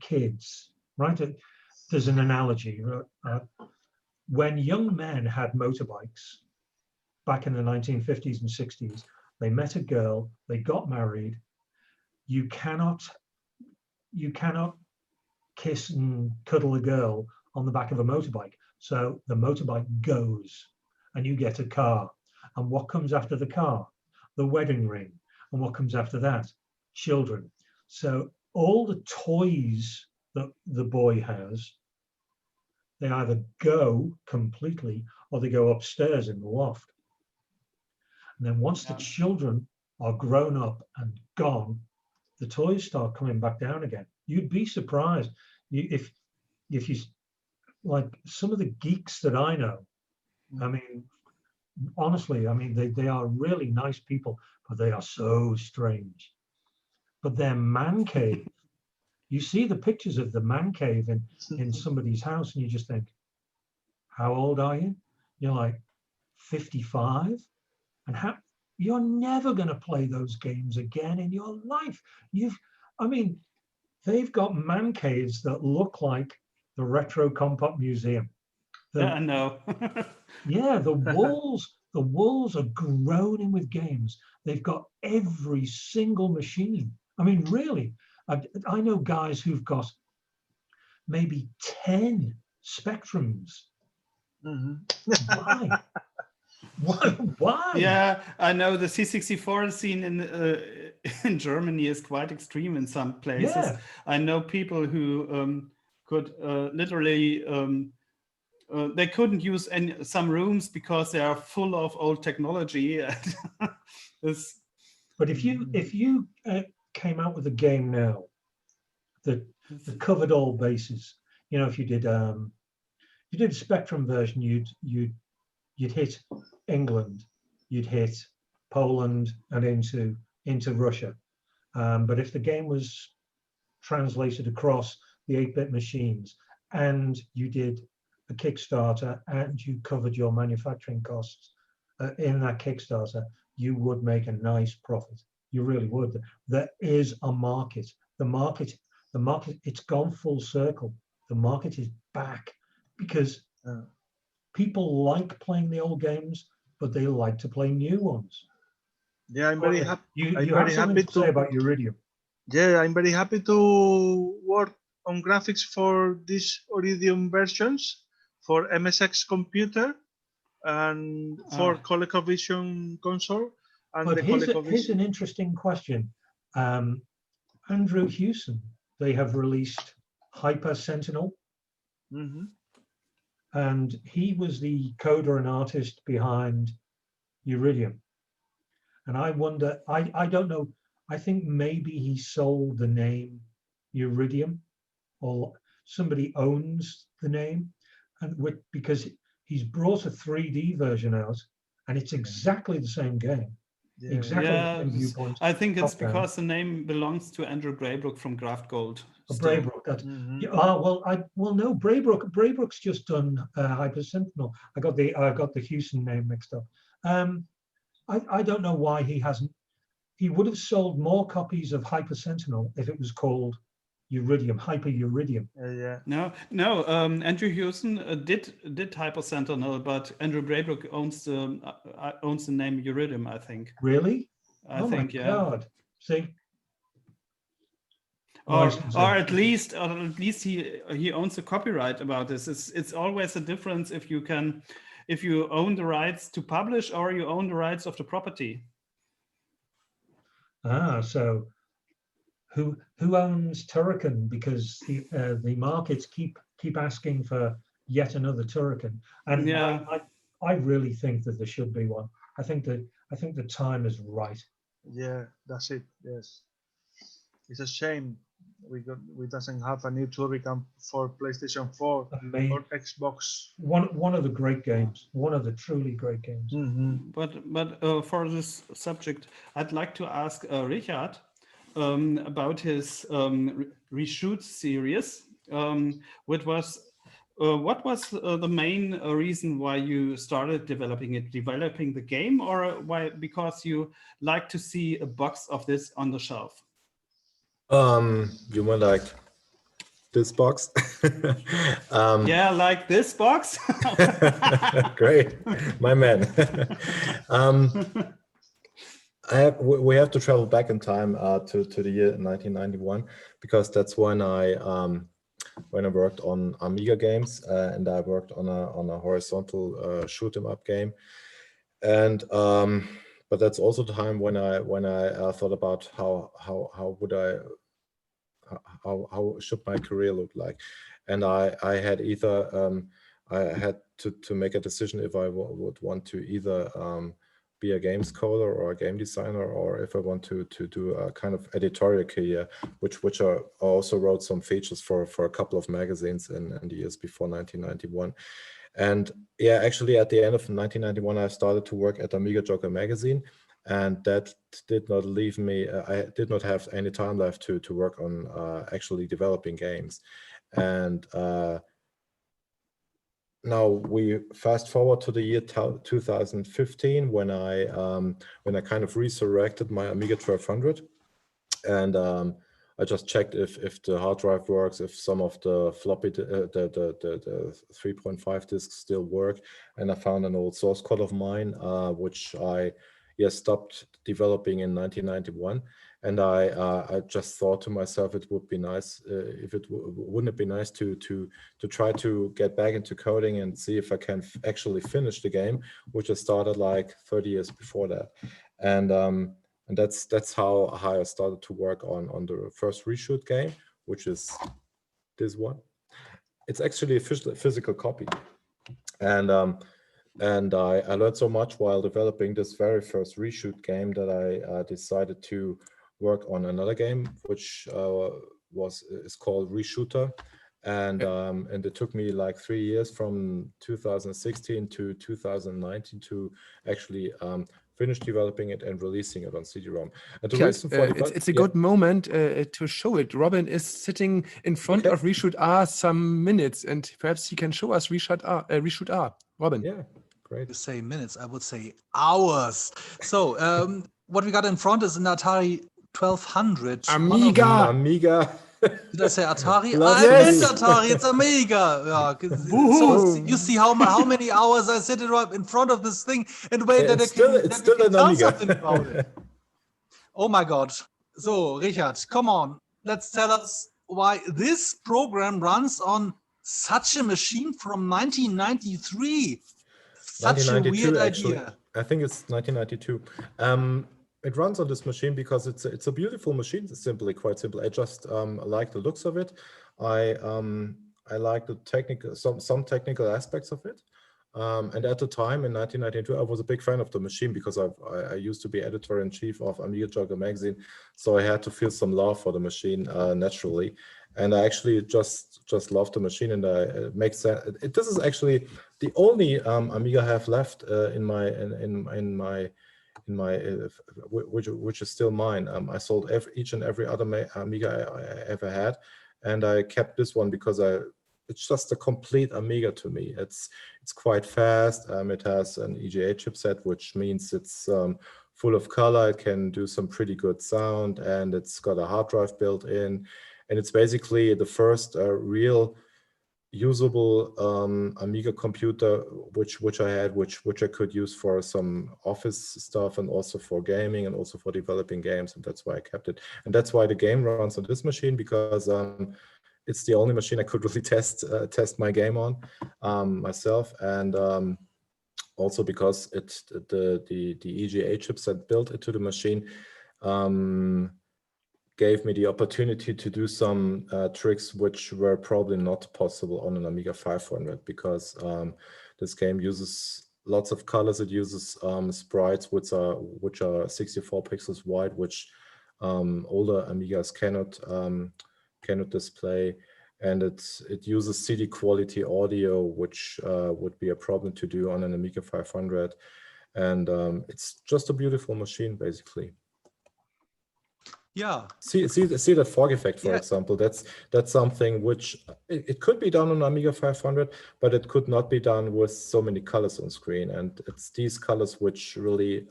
kids, right? There's an analogy. When young men had motorbikes back in the 1950s and 60s, they met a girl, they got married. You cannot kiss and cuddle a girl on the back of a motorbike, So the motorbike goes and you get a car. And what comes after the car? The wedding ring. And what comes after that? Children. So all the toys that the boy has, they either go completely or they go upstairs in the loft. And then once the children are grown up and gone, the toys start coming back down again. You'd be surprised if you, like some of the geeks that I know, I mean, honestly, I mean, they are really nice people, but they are so strange. But their man cave, you see the pictures of the man cave in somebody's house and you just think, how old are you? You're like 55? And you're never going to play those games again in your life. I mean, they've got man caves that look like the Retrokompott Museum. I know. Yeah, the walls are groaning with games. They've got every single machine. I mean, really, I know guys who've got maybe 10 Spectrums. Why? Why? Yeah, I know the C64 scene in Germany is quite extreme in some places. Yeah. I know people who could literally they couldn't use some rooms because they are full of old technology. But if you came out with a game now that covered all bases, you know, if you did a Spectrum version, you'd hit England, you'd hit Poland and into Russia. But if the game was translated across the 8-bit machines and you did a Kickstarter and you covered your manufacturing costs in that Kickstarter, you would make a nice profit. You really would. There is a market. The market, it's gone full circle. The market is back because people like playing the old games, but they like to play new ones. Yeah, I'm very happy. You have something to say about Iridium. Yeah, I'm very happy to work on graphics for these Iridium versions for MSX computer and for ColecoVision console. And but the here's an interesting question. Andrew Hewson, they have released Hyper Sentinel. And he was the coder and artist behind Iridium. And I wonder, I don't know, I think maybe he sold the name Iridium or somebody owns the name, and because he's brought a 3D version out and it's exactly the same game. Yeah. Exactly the same viewpoint. I think it's because the name belongs to Andrew Braybrook from Graft Gold. Braybrook. No, Braybrook's just done Hyper Sentinel. I got the Hewson name mixed up. I don't know why he hasn't. He would have sold more copies of Hyper Sentinel if it was called Iridium, Hyper Iridium. Yeah. No. Andrew Hewson did Hyper Sentinel, but Andrew Braybrook owns the name Iridium, I think. Really? I think, my God. See. Or at least he owns the copyright about this. It's always a difference if you own the rights to publish or you own the rights of the property. So who owns Turrican? Because the markets keep asking for yet another Turrican, and yeah. I really think that there should be one. I think the time is right. Yeah, that's it. Yes, it's a shame we doesn't have a new Turrican for PlayStation 4 or Xbox. One of the great games, one of the truly great games. But for this subject, I'd like to ask Richard about his reshoot series, which was what was the main reason why you started developing the game, or why because you like to see a box of this on the shelf? You mean like this box? Yeah, like this box. Great, my man. We have to travel back in time to the year 1991, because that's when I when I worked on Amiga games, and I worked on a horizontal shoot 'em up game. And but that's also the time when I thought about how should my career look like. And I had either I had to make a decision if I would want to either be a game scholar or a game designer, or if I want to do a kind of editorial career, which I also wrote some features for a couple of magazines in the years before 1991. And yeah, actually at the end of 1991, I started to work at Amiga Joker magazine, and that did not leave me, I did not have any time left to work on actually developing games. And now we fast forward to the year 2015, when I kind of resurrected my Amiga 1200, and I just checked if the hard drive works, if some of the floppy, the 3.5 disks still work, and I found an old source code of mine, which I stopped developing in 1991. And I just thought to myself, it would be nice if wouldn't it be nice to try to get back into coding and see if I can actually finish the game, which I started like 30 years before that. And that's how I started to work on the first reshoot game, which is this one. It's actually a physical copy. And I learned so much while developing this very first reshoot game that I decided to work on another game, which is called Reshooter. And it took me like 3 years from 2016 to 2019 to actually finish developing it and releasing it on CD-ROM. And the reason for it's a good moment to show it. Robin is sitting in front of Reshoot R some minutes, and perhaps he can show us Reshoot R. Robin. Yeah, great. You say minutes, I would say hours. So what we got in front is an Atari 1200. Amiga. Did I say Atari? Yes. It's Atari, it's Amiga. Yeah. So you see how many hours I sit in front of this thing and wait that It's still an tell Amiga. something about it. Oh my God. So Richard, come on. Let's tell us why this program runs on such a machine from 1993. Such a weird idea. I think it's 1992. It runs on this machine because it's a beautiful machine. It's quite simple. I just like the looks of it. I like the technical, some technical aspects of it. And at the time in 1992, I was a big fan of the machine because I used to be editor-in-chief of Amiga Joker magazine, so I had to feel some love for the machine naturally. And I actually just love the machine, and it makes sense. This is actually the only Amiga I have left in my which is still mine. I sold each and every other Amiga I ever had, and I kept this one because it's just a complete Amiga to me. It's quite fast. It has an EGA chipset, which means it's full of color. It can do some pretty good sound, and it's got a hard drive built in. And it's basically the first real usable Amiga computer which I had, which I could use for some office stuff and also for gaming and also for developing games, and that's why I kept it. And that's why the game runs on this machine, because it's the only machine I could really test my game on myself, and also because the EGA chipset built into the machine gave me the opportunity to do some tricks which were probably not possible on an Amiga 500, because this game uses lots of colors. It uses sprites which are 64 pixels wide, which older Amigas cannot display, and it uses CD quality audio, which would be a problem to do on an Amiga 500, and it's just a beautiful machine basically. Yeah. See that fog effect, for example. That's something which it could be done on Amiga 500, but it could not be done with so many colors on screen. And it's these colors which really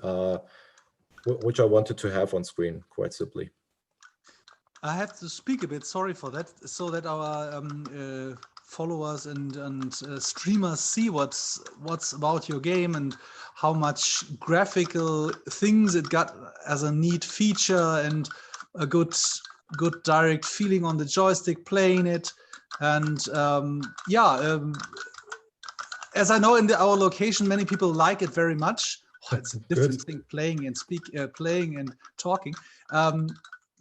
which I wanted to have on screen, quite simply. I have to speak a bit. Sorry for that, so that our followers and streamers see what's about your game and how much graphical things it got as a neat feature and a good good direct feeling on the joystick playing it. And as I know in our location, many people like it very much. It's a different thing playing and talking.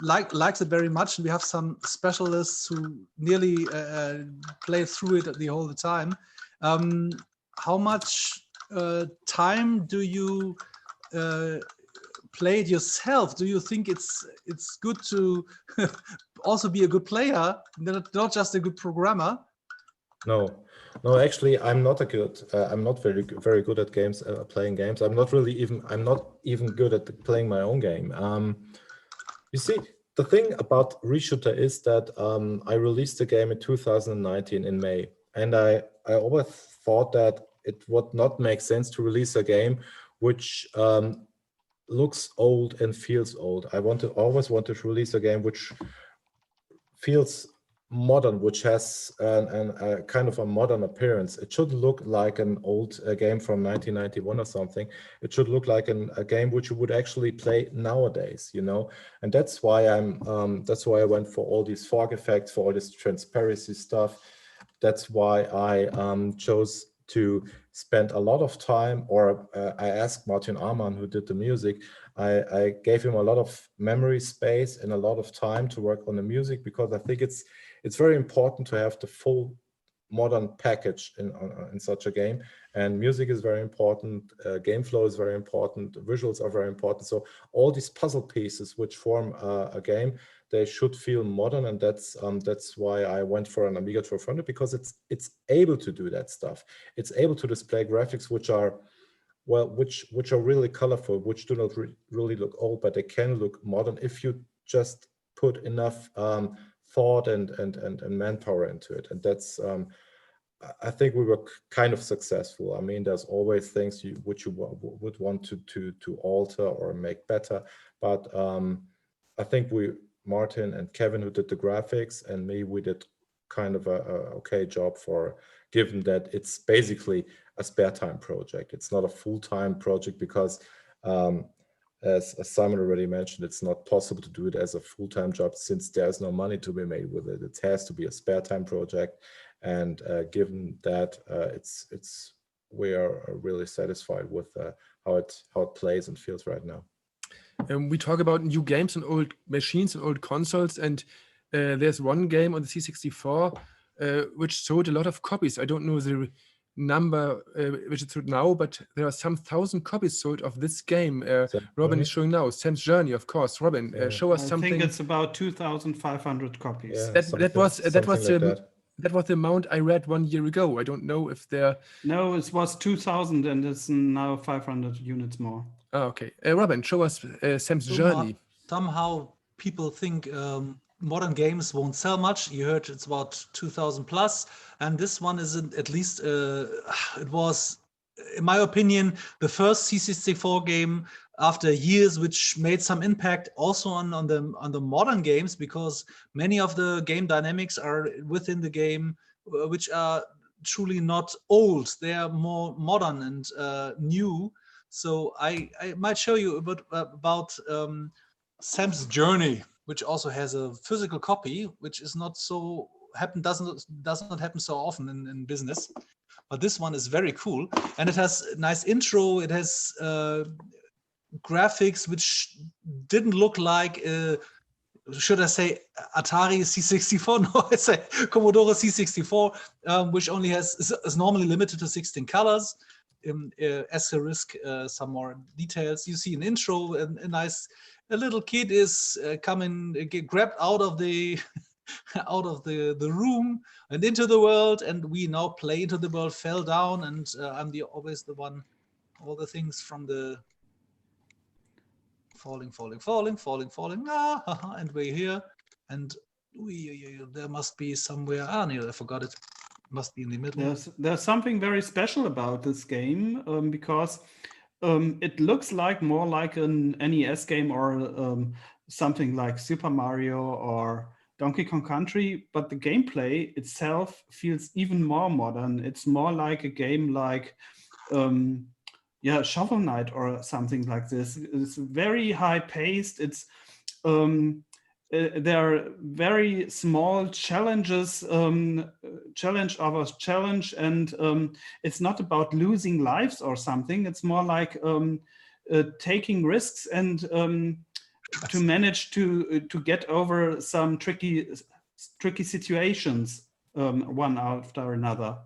Likes it very much. And we have some specialists who nearly play through it the whole time. How much time do you play it yourself? Do you think it's good to also be a good player, not just a good programmer? No, actually, I'm not I'm not very good at games, playing games. I'm not even good at playing my own game. You see, the thing about Reshooter is that I released the game in 2019 in May, and I always thought that it would not make sense to release a game which looks old and feels old. I always wanted to release a game which feels modern, which has a kind of a modern appearance. It should look like an old game from 1991 or something. It should look like a game which you would actually play nowadays, you know. And that's why that's why I went for all these fog effects, for all this transparency stuff. That's why I chose to spend a lot of time, or I asked Martin Amann, who did the music, I gave him a lot of memory space and a lot of time to work on the music, because I think it's very important to have the full modern package in such a game. And music is very important, game flow is very important, visuals are very important. So all these puzzle pieces which form a game, they should feel modern, and that's why I went for an Amiga 1200, because it's able to do that stuff. It's able to display graphics which are, well, which are really colorful, which do not really look old, but they can look modern if you just put enough thought and manpower into it. And that's I think we were kind of successful. I mean, there's always things which you would want to alter or make better, but I think Martin and Kevin, who did the graphics, and me, we did kind of a okay job, for given that it's basically a spare time project. It's not a full-time project, because as Simon already mentioned, it's not possible to do it as a full-time job, since there's no money to be made with it. It has to be a spare time project. And given that, we are really satisfied with how it plays and feels right now. We talk about new games on old machines and old consoles, and there's one game on the C64 which sold a lot of copies. I don't know the number which it's sold now, but there are some 1,000 copies sold of this game. Robin is showing now, Sam's Journey, of course. Robin, show us something. I think it's about 2,500 copies. Yeah, that was the amount I read 1 year ago. I don't know if there... No, it was 2,000, and it's now 500 units more. Oh, okay. Robin, show us Sam's Journey. Somehow people think modern games won't sell much. You heard it's about 2,000 plus, and this one isn't. At least it was, in my opinion, the first C64 game after years which made some impact also on the modern games, because many of the game dynamics are within the game which are truly not old. They are more modern and new. So I might show you about Sam's Journey, which also has a physical copy, which is not so does not happen so often in business. But this one is very cool, and it has a nice intro. It has graphics which didn't look like, should I say Atari C64? No, I say Commodore C64, which only is normally limited to 16 colors. Asterisk some more details. You see an intro, and a little kid is get grabbed out of the the room and into the world, and we now play into the world, fell down, and I'm always the one, all the things from the falling, and we're here, and there must be somewhere, no, I forgot it. Must be in the middle. There's something very special about this game, because it looks more like an NES game, or something like Super Mario or Donkey Kong Country, but the gameplay itself feels even more modern. It's more like a game like Shovel Knight or something like this. It's very high paced. they're very small challenges, challenge, and it's not about losing lives or something. It's more like taking risks and to manage to get over some tricky situations one after another.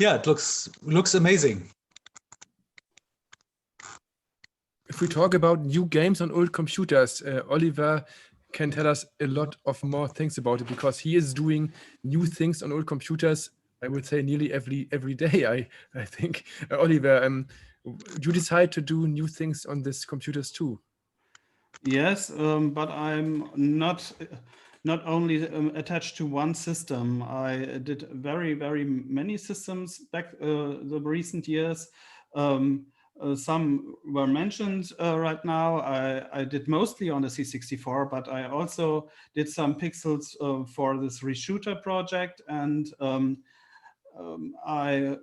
Yeah, it looks amazing. If we talk about new games on old computers, Oliver can tell us a lot of more things about it, because he is doing new things on old computers, I would say nearly every day, I think. Oliver, you decide to do new things on these computers too. Yes, but I'm not only attached to one system. I did very many systems back the recent years. Some were mentioned right now. I did mostly on the C64, but I also did some pixels for this reshooter project, and I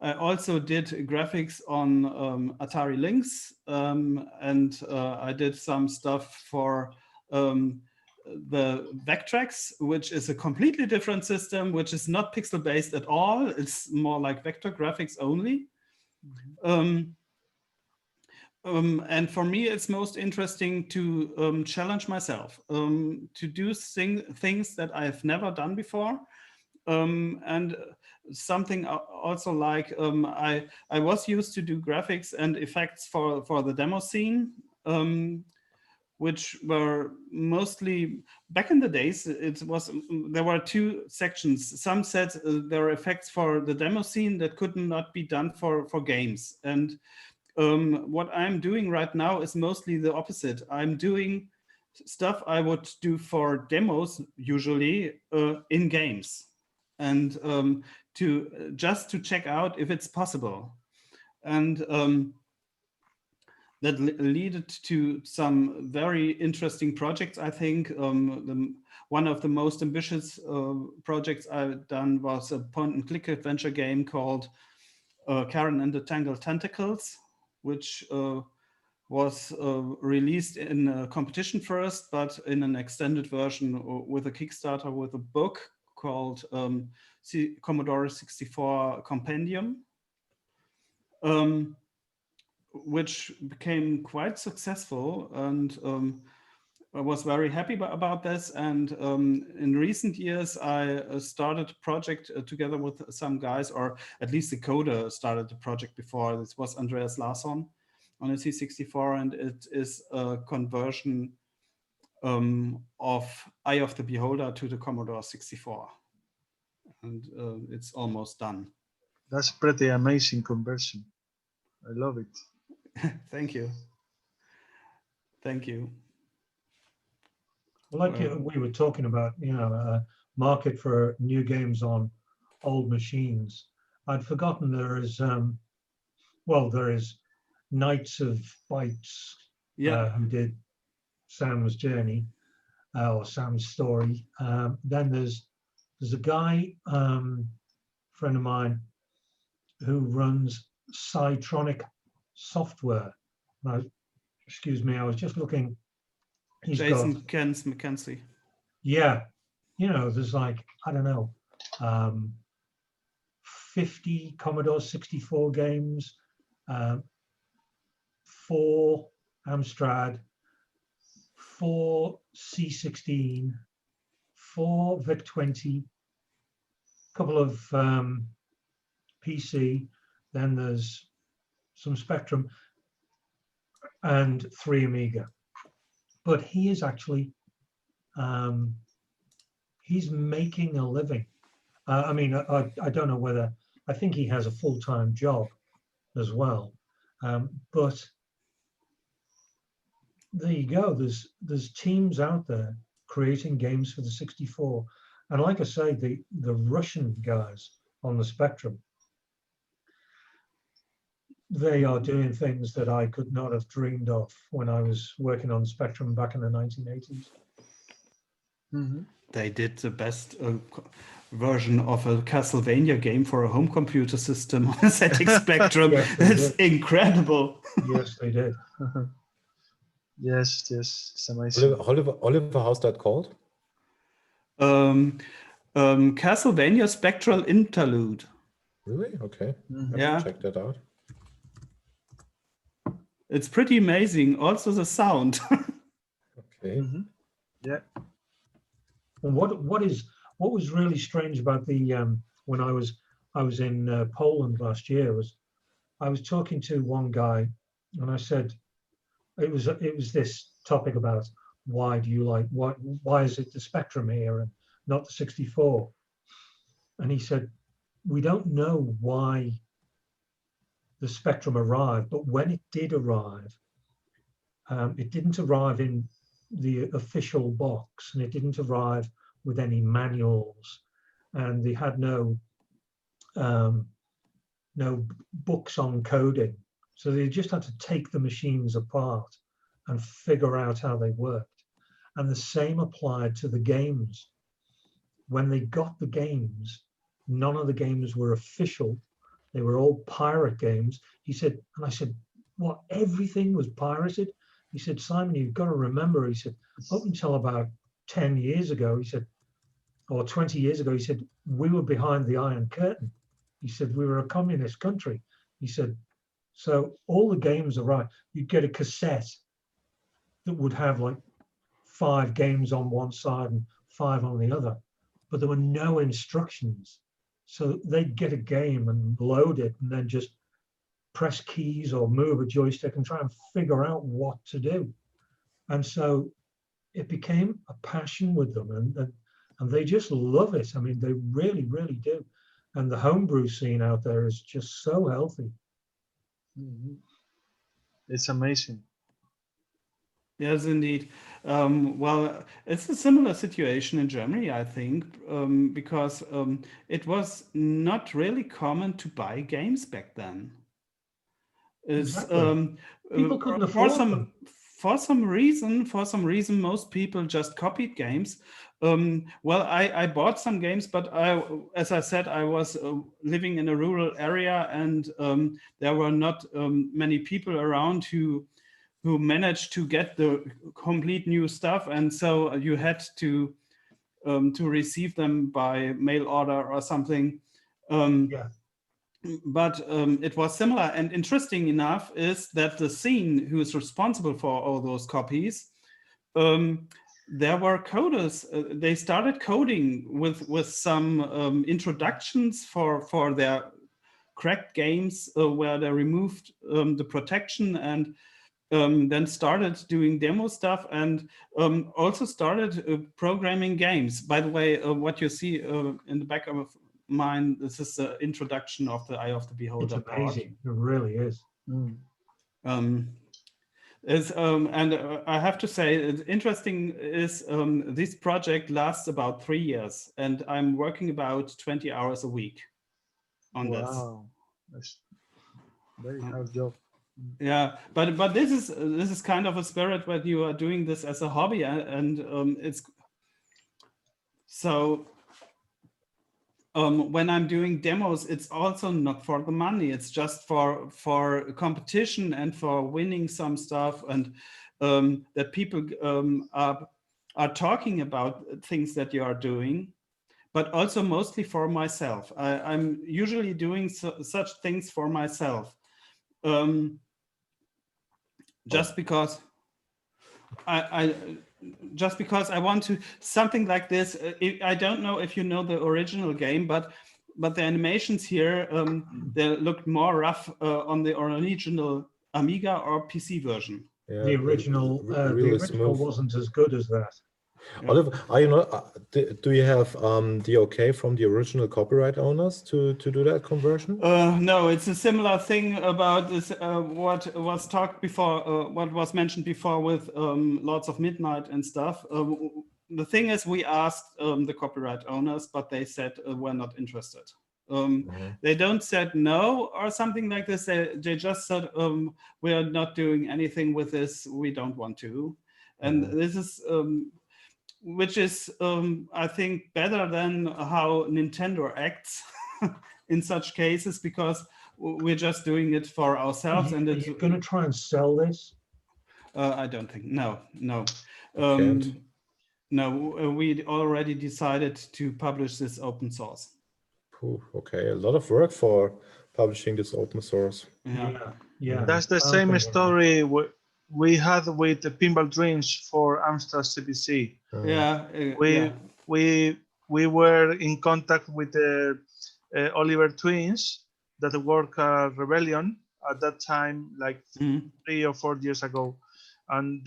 also did graphics on Atari Lynx, and I did some stuff for the Vectrex, which is a completely different system, which is not pixel based at all. It's more like vector graphics only. And for me, it's most interesting to challenge myself, to do things that I've never done before. And something also like I was used to do graphics and effects for the demo scene, which were mostly back in the days. There were two sections. Some said there were effects for the demo scene that could not be done for games. And what I'm doing right now is mostly the opposite. I'm doing stuff I would do for demos usually in games, and just to check out if it's possible. And that led to some very interesting projects, I think. One of the most ambitious projects I've done was a point-and-click adventure game called Karen and the Tangled Tentacles, which was released in a competition first, but in an extended version with a Kickstarter with a book called Commodore 64 Compendium, which became quite successful, and I was very happy about this. And in recent years, I started a project together with some guys, or at least the coder started the project before. This was Andreas Larsson on a C64, and it is a conversion of Eye of the Beholder to the Commodore 64. And it's almost done. That's pretty amazing conversion. I love it. Thank you. Thank you. Like we were talking about, a market for new games on old machines. I'd forgotten there is, there is Knights of Bytes, who did Sam's Journey or Sam's Story. Then there's a guy, friend of mine, who runs Cytronic Software. Now, excuse me, I was just looking. He's Jason got, McKenzie. Yeah, there's like, I don't know, 50 Commodore 64 games, 4 Amstrad, 4 C16, 4 VIC-20, a couple of PC, then there's some Spectrum, and 3 Amiga. But he is actually, he's making a living. I mean, I don't know whether, I think he has a full-time job as well. But there you go, there's teams out there creating games for the 64. And like I say, the Russian guys on the Spectrum, they are doing things that I could not have dreamed of when I was working on Spectrum back in the 1980s. Mm-hmm. They did the best version of a Castlevania game for a home computer system on a ZX Spectrum. Yes, it's incredible. Yes, they did. Yes, yes, it's amazing. Oliver, how's that called? Castlevania Spectral Interlude. Really? Okay. Mhm. Yeah. Check that out. It's pretty amazing. Also the sound. Okay. Mhm. Yeah. And what was really strange about the when I was in Poland last year was I was talking to one guy and I said it was this topic about why do you like why is it the Spectrum here and not the 64? And he said we don't know why the Spectrum arrived, but when it did arrive, it didn't arrive in the official box and it didn't arrive with any manuals, and they had no books on coding. So they just had to take the machines apart and figure out how they worked. And the same applied to the games. When they got the games, none of the games were official. They were all pirate games. He said, and I said, what, everything was pirated? He said, Simon, you've got to remember, he said, up until about 10 years ago, he said, or 20 years ago, he said, we were behind the Iron Curtain. He said, we were a communist country. He said, so all the games are right. You'd get a cassette that would have like 5 games on one side and 5 on the other, but there were no instructions. So they'd get a game and load it and then just press keys or move a joystick and try and figure out what to do. And so it became a passion with them, and they just love it. I mean, they really, really do. And the homebrew scene out there is just so healthy. Mhm. It's amazing. Yes, indeed. Well, it's a similar situation in Germany, I think, because it was not really common to buy games back then. It's, Exactly. People couldn't afford them. For some reason, most people just copied games. Well, I bought some games, but as I said, I was living in a rural area, and there were not many people around who managed to get the complete new stuff, and so you had to receive them by mail order or something. Yeah. But it was similar, and interesting enough is that the scene who is responsible for all those copies, there were coders. They started coding with some introductions for their cracked games where they removed the protection, and then started doing demo stuff, and also started programming games. By the way, what you see in the back of mine, this is the introduction of the Eye of the Beholder. It's amazing. It really is. Mm. And I have to say, it's interesting is this project lasts about 3 years, and I'm working about 20 hours a week on this. Wow, that's very hard job. Yeah, but this is kind of a spirit where you are doing this as a hobby, and it's so. When I'm doing demos, it's also not for the money. It's just for competition and for winning some stuff, and that people are talking about things that you are doing, but also mostly for myself. I'm usually doing such things for myself, just because just because I want to something like this. I don't know if you know the original game, but the animations here they look more rough on the original Amiga or PC version. Yeah, The original wasn't as good as that. Yeah. Oliver, do you have the okay from the original copyright owners to do that conversion? No, it's a similar thing about this. What was talked before, what was mentioned before with Lords of Midnight and stuff. The thing is, we asked the copyright owners, but they said we're not interested. They don't said no or something like this. They just said we are not doing anything with this. We don't want to, and this is. Which is, I think, better than how Nintendo acts in such cases, because we're just doing it for ourselves. Are you going to try and sell this? I don't think. No. can't. No, we already decided to publish this open source. Okay, a lot of work for publishing this open source. Yeah. That's the same story we had with the Pinball Dreams for Amstrad CPC. We were in contact with the Oliver twins that work at Rebellion at that time, like 3 or 4 years ago, and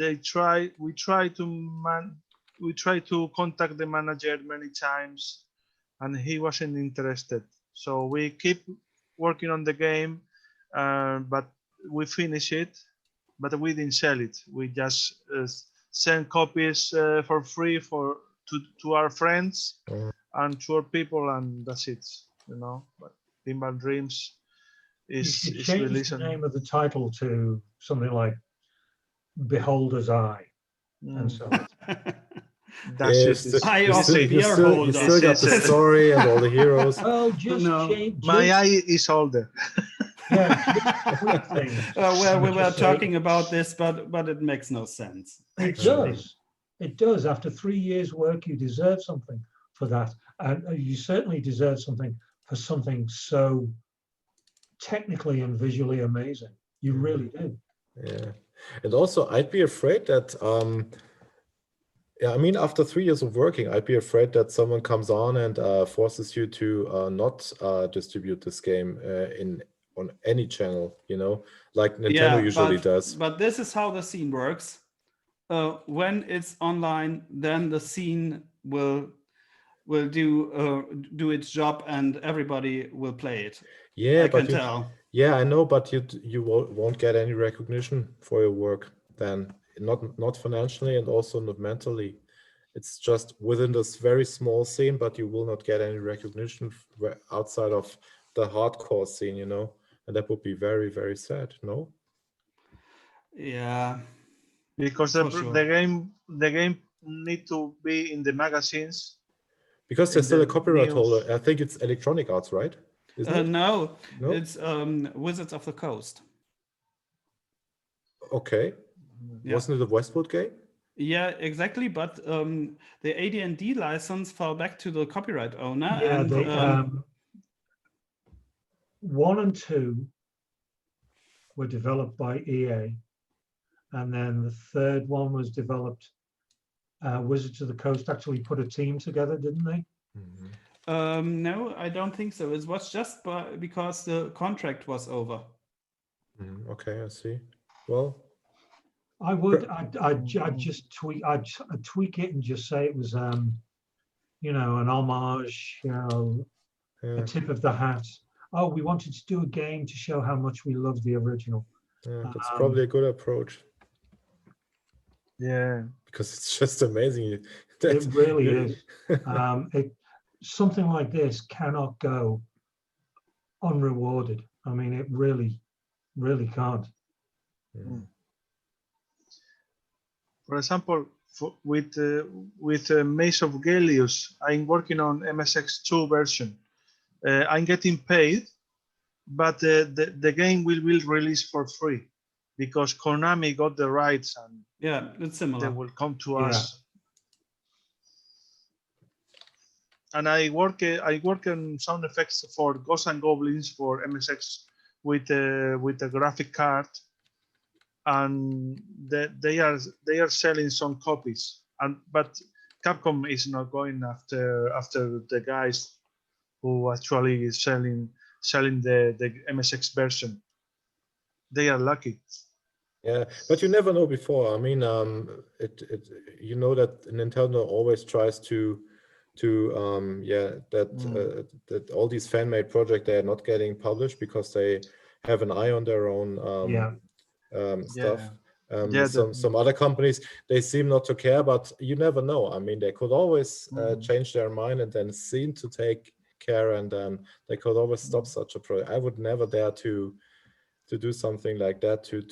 we tried to contact the manager many times, and he wasn't interested. So we keep working on the game, but we finish it, but we didn't sell it. We just send copies for free to our friends and to our people, and that's it. You know, but Pinball Dreams is change releasing. the name of the title to something like Beholder's Eye, and so That's you still got the story and all the heroes. Well, just change. My eye is older. Well, we were talking about this, but it makes no sense. It does. It does. After 3 years' work, you deserve something for that, and you certainly deserve something for something so technically and visually amazing. You really do. Yeah, and also I'd be afraid that I mean, after 3 years of working, I'd be afraid that someone comes on and forces you to not distribute this game on any channel, you know, like Nintendo usually does. But this is how the scene works. When it's online, then the scene will do its job, and everybody will play it. Yeah, I can tell. Yeah, I know, but you won't get any recognition for your work then, not financially and also not mentally. It's just within this very small scene, but you will not get any recognition outside of the hardcore scene, you know, and that would be very, very sad. No? Yeah, because the game need to be in the magazines. Because there's still a copyright holder. I think it's Electronic Arts, right? No, it's Wizards of the Coast. Okay. Yeah. Wasn't it a Westwood game? Yeah, exactly. But the AD&D license fell back to the copyright owner. Yeah, and 1 and 2 were developed by EA, and then the third one was developed. Wizards of the Coast actually put a team together, didn't they? No, I don't think so. It was just because the contract was over. Okay, I see. Well, I'd just tweak it and just say it was you know, an homage, you know, a tip of the hat. Oh, we wanted to do a game to show how much we love the original. Yeah, that's probably a good approach. Yeah, because it's just amazing. It really is. Something like this cannot go unrewarded. I mean, it really, really can't. For example, with Maze of Gelius, I'm working on MSX2 version. I'm getting paid, but the game will be released for free because Konami got the rights, and yeah, it's similar. They will come to us. And I work on sound effects for Ghosts and Goblins for MSX with a graphic card, and they are selling some copies. But Capcom is not going after the guys who actually is selling the MSX version. They are lucky. Yeah, but you never know before. I mean, you know that Nintendo always tries to that all these fan-made projects, they are not getting published because they have an eye on their own stuff. Some other companies, they seem not to care, but you never know. I mean, they could always change their mind and then seem to take care, and they could always stop such a project. I would never dare to do something like that, to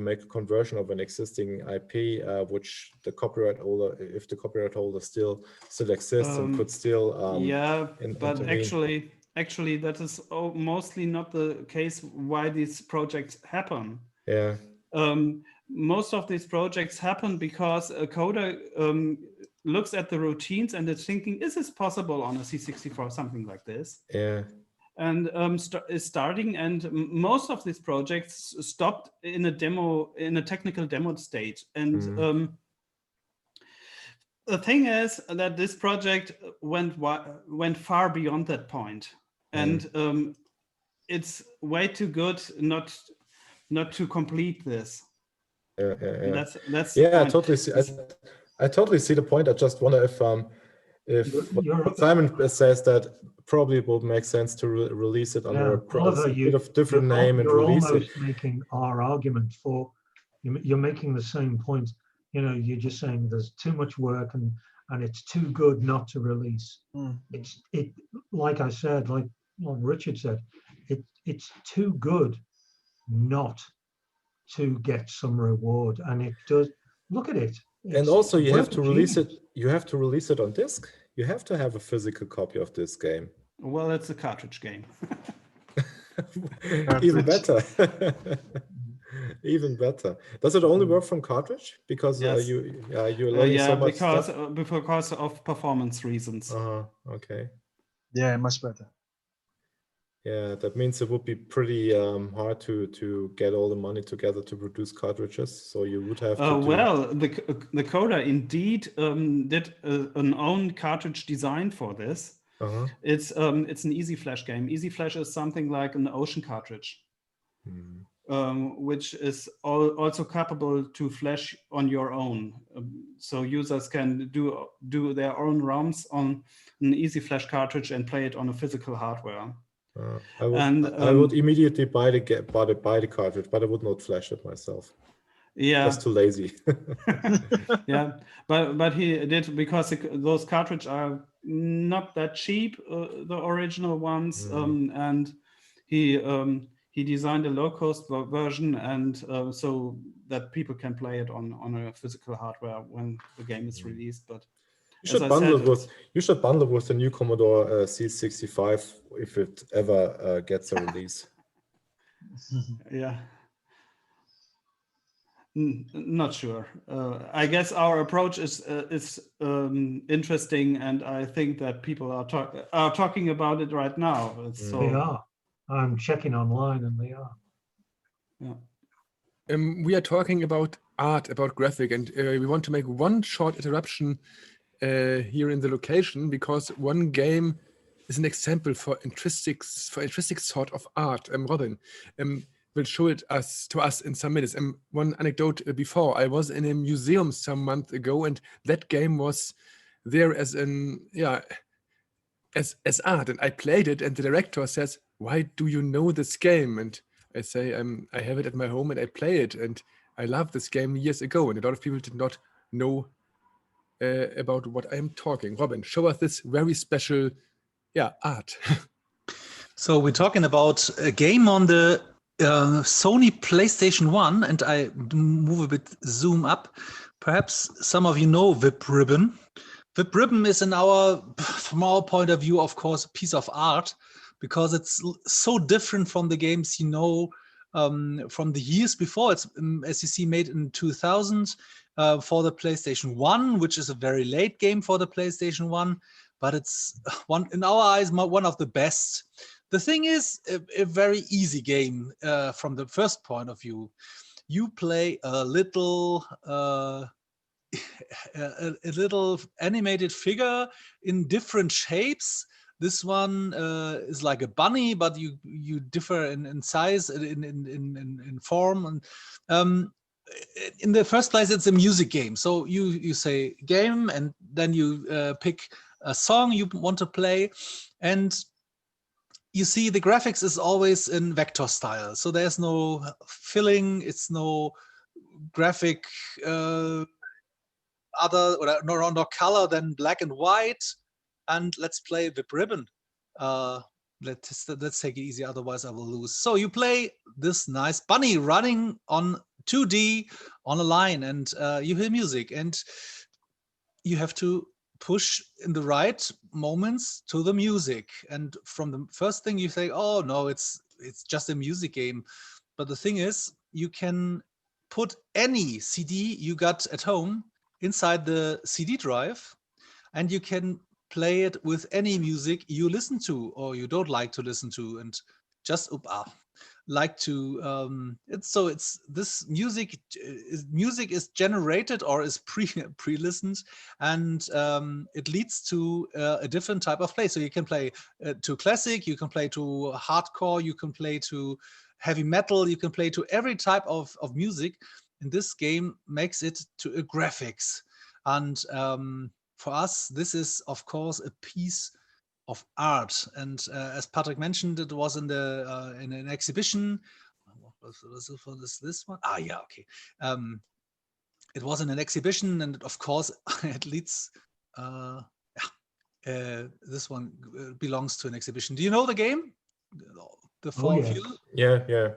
make a conversion of an existing IP, which the copyright holder, if the copyright holder still exists and could still but actually that is mostly not the case why these projects happen. most of these projects happen because a coder looks at the routines and is thinking, is this possible on a C64, something like this? Yeah. And is starting, and most of these projects stopped in a technical demo stage. And the thing is that this project went far beyond that point, and it's way too good not to complete this. Yeah. That's yeah. I totally see the point. I just wonder if Simon says that probably it would make sense to release it under a bit of different name and release it. You're almost making our argument for, you're making the same point. You know, you're just saying there's too much work and it's too good not to release. It like I said, like Richard said, it's too good not to get some reward, and it does. Look at it. And also, you have to release it. You have to release it on disc. You have to have a physical copy of this game. Well, it's a cartridge game. Even better. Even better. Does it only work from cartridge? Because yes. you're learning so much because of performance reasons. Okay. Yeah, much better. Yeah, that means it would be pretty hard to get all the money together to produce cartridges. So you would have to. Well, the coder indeed did an own cartridge design for this. It's an Easy Flash game. Easy Flash is something like an Ocean cartridge, which is also capable to flash on your own. So users can do their own ROMs on an Easy Flash cartridge and play it on a physical hardware. I would immediately buy the cartridge, but I would not flash it myself. Yeah, just too lazy. Yeah, but he did, because those cartridges are not that cheap, the original ones, and he designed a low-cost version, and so that people can play it on a physical hardware when the game is released. But you should bundle with the new Commodore C65 if it ever gets a release. Yeah. Not sure. I guess our approach is interesting, and I think that people are talking about it right now. So, they are. I'm checking online, and they are. Yeah. We are talking about art, about graphic, and we want to make one short interruption here in the location, because one game is an example for intrinsic sort of art. Robin will show it to us in some minutes. One anecdote before, I was in a museum some month ago, and that game was there as as art, and I played it, and the director says, "Why do you know this game?" And I say, I have it at my home and I play it, and I loved this game years ago, and a lot of people did not know about what I'm talking. Robin, show us this very special art. So we're talking about a game on the Sony PlayStation 1, and I move a bit, zoom up. Perhaps some of you know Whip Ribbon. Whip Ribbon is, from our point of view, of course, a piece of art, because it's so different from the games you know from the years before. It's, as you see, made in 2000 for the PlayStation 1, which is a very late game for the PlayStation 1, but it's in our eyes, one of the best. The thing is, a very easy game from the first point of view. You play a little animated figure in different shapes. This one is like a bunny, but you differ in size, in form. And in the first place, it's a music game. So you say game, and then you pick a song you want to play, and you see the graphics is always in vector style. So there's no filling, it's no graphic no color than black and white. And let's play Whip Ribbon. Let's take it easy, otherwise I will lose. So you play this nice bunny running on 2D on a line, and you hear music, and you have to push in the right moments to the music. And from the first thing you say, oh no, it's just a music game. But the thing is, you can put any CD you got at home inside the CD drive, and you can play it with any music you listen to or you don't like to listen to, and just like to it's this music is generated or is pre-listened, and it leads to a different type of play. So you can play to classic, you can play to hardcore, you can play to heavy metal, you can play to every type of music. And this game makes it to a graphics. And for us, this is of course a piece of art. And as Patrick mentioned, it was in the in an exhibition. What was this one? Ah, yeah, okay. It was in an exhibition, and of course, it leads. This one belongs to an exhibition. Do you know the game? The four of you? Yeah.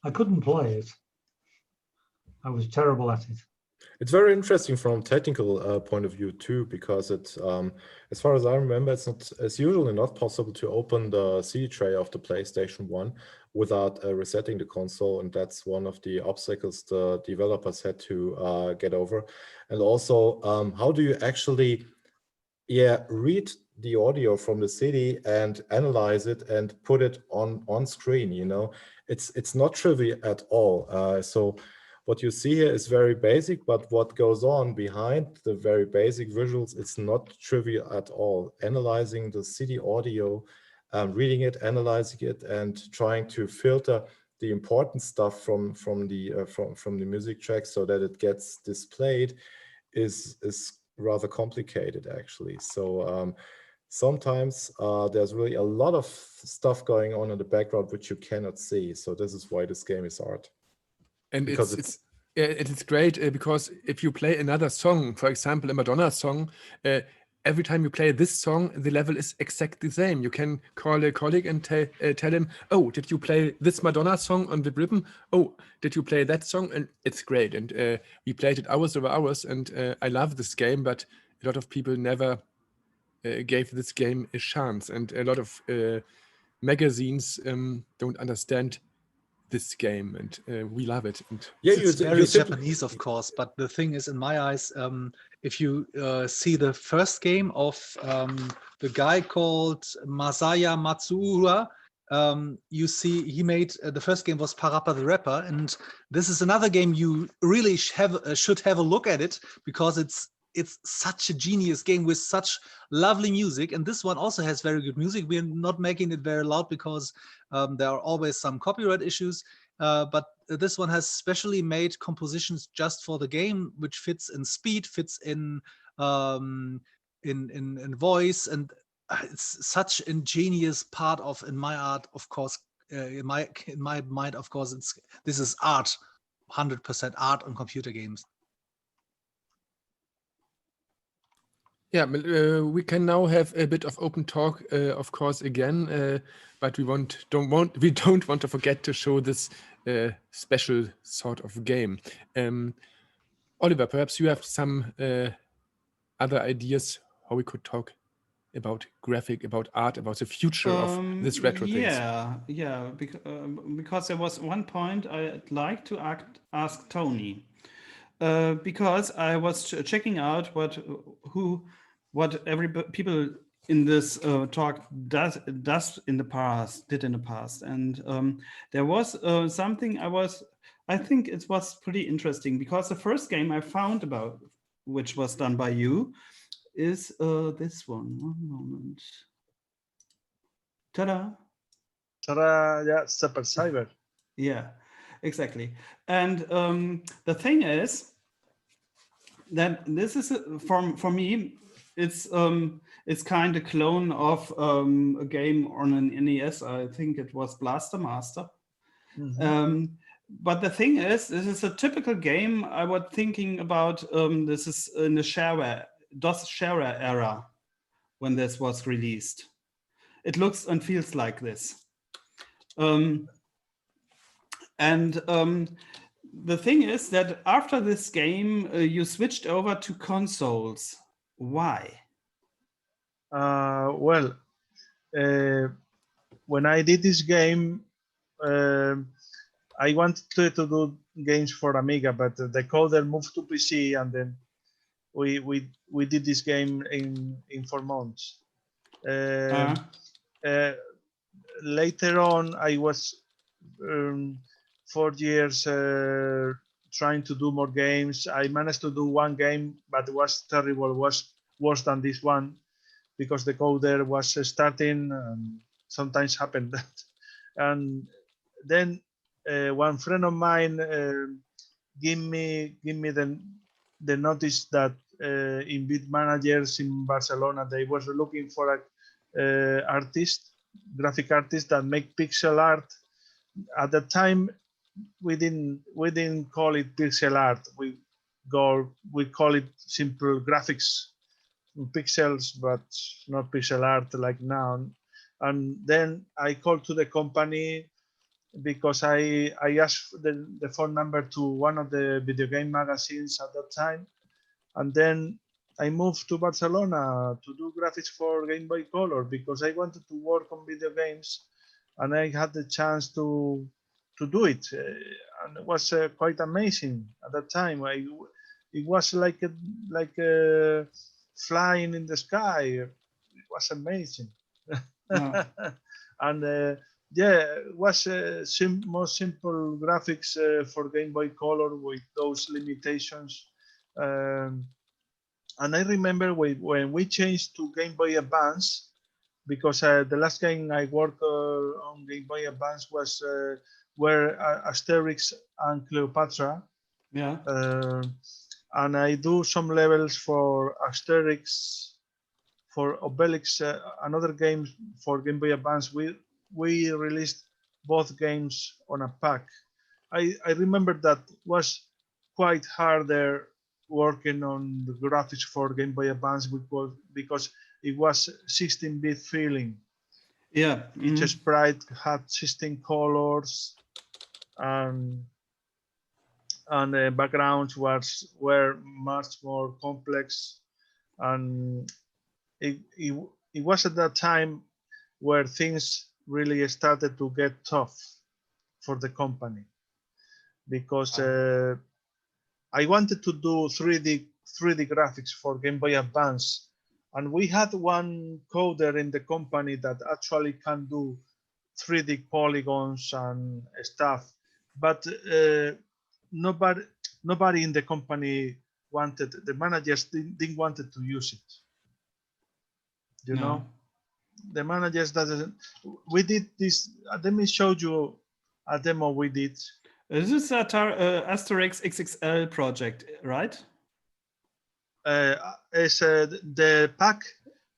I couldn't play it. I was terrible at it. It's very interesting from a technical point of view too, because it's, as far as I remember, it's usually not possible to open the CD tray of the PlayStation 1 without resetting the console, and that's one of the obstacles the developers had to get over. And also, how do you actually, read the audio from the CD and analyze it and put it on screen? You know, it's not trivial at all. So what you see here is very basic, but what goes on behind the very basic visuals, it's not trivial at all. Analyzing the CD audio, reading it, analyzing it, and trying to filter the important stuff from the music track so that it gets displayed is rather complicated, actually. So sometimes there's really a lot of stuff going on in the background which you cannot see. So this is why this game is art. And Because it's great because if you play another song, for example, a Madonna song, every time you play this song, the level is exactly the same. You can call a colleague and tell him, oh, did you play this Madonna song on the rhythm? Oh, did you play that song? And it's great. And we played it hours over hours, and I love this game, but a lot of people never gave this game a chance. And a lot of magazines don't understand this game, and we love it. And it's very Japanese, of course, but the thing is, in my eyes, if you see the first game of the guy called Masaya Matsuura, you see he made the first game was Parappa the Rapper, and this is another game you really should have a look at it, because it's such a genius game with such lovely music. And this one also has very good music. We're not making it very loud because there are always some copyright issues. But this one has specially made compositions just for the game, which fits in speed, fits in voice, and it's such an ingenious part of in my art. Of course, in my mind, of course, this is art, 100% art on computer games. Yeah, we can now have a bit of open talk, of course, again, but we don't want to forget to show this special sort of game. Oliver, perhaps you have some other ideas how we could talk about graphic, about art, about the future of this retro things. Yeah, because there was one point I'd like to ask Tony. Because I was checking out what people in this talk did in the past, and there was something I think it was pretty interesting, because the first game I found about which was done by you is this one. One moment. Ta-da! Ta-da! Yeah, Super Cyber. Yeah, exactly. And the thing is that this is for me, it's kind of clone of a game on an NES. I think it was Blaster Master. Mm-hmm. But the thing is, this is a typical game I was thinking about. This is in the DOS shareware era when this was released. It looks and feels like this. The thing is that after this game, you switched over to consoles. Why? Well, when I did this game, I wanted to do games for Amiga, but the coder moved to PC, and then we did this game in 4 months. Later on, I was 4 years trying to do more games. I managed to do 1 game, but it was terrible. It was worse than this one because the coder was starting, and sometimes happened that. And then one friend of mine give me the notice that in bid managers in Barcelona they was looking for a graphic artist that make pixel art. At the time, we didn't call it pixel art. We call it simple graphics, pixels, but not pixel art like now. And then I called to the company because I asked the phone number to one of the video game magazines at that time, and then I moved to Barcelona to do graphics for Game Boy Color because I wanted to work on video games, and I had the chance to do it, and it was quite amazing at that time. It was like flying in the sky. It was amazing. Yeah. And yeah, it was more simple graphics for Game Boy Color with those limitations. And I remember when we changed to Game Boy Advance, because the last game I worked on Game Boy Advance was were Asterix and Cleopatra. Yeah. And I do some levels for Asterix, for Obelix, another game for Game Boy Advance. We released both games on a pack. I remember that was quite harder working on the graphics for Game Boy Advance because it was 16-bit feeling. Yeah. Each sprite had 16 colors, and the backgrounds were much more complex, and it was at that time where things really started to get tough for the company, because I wanted to do 3D graphics for Game Boy Advance, and we had one coder in the company that actually can do 3D polygons and stuff, but nobody in the company wanted. The managers didn't wanted to use it. You know, the managers doesn't. We did this. Let me show you a demo we did. This is a Asterix XXL project, right? Is the pack?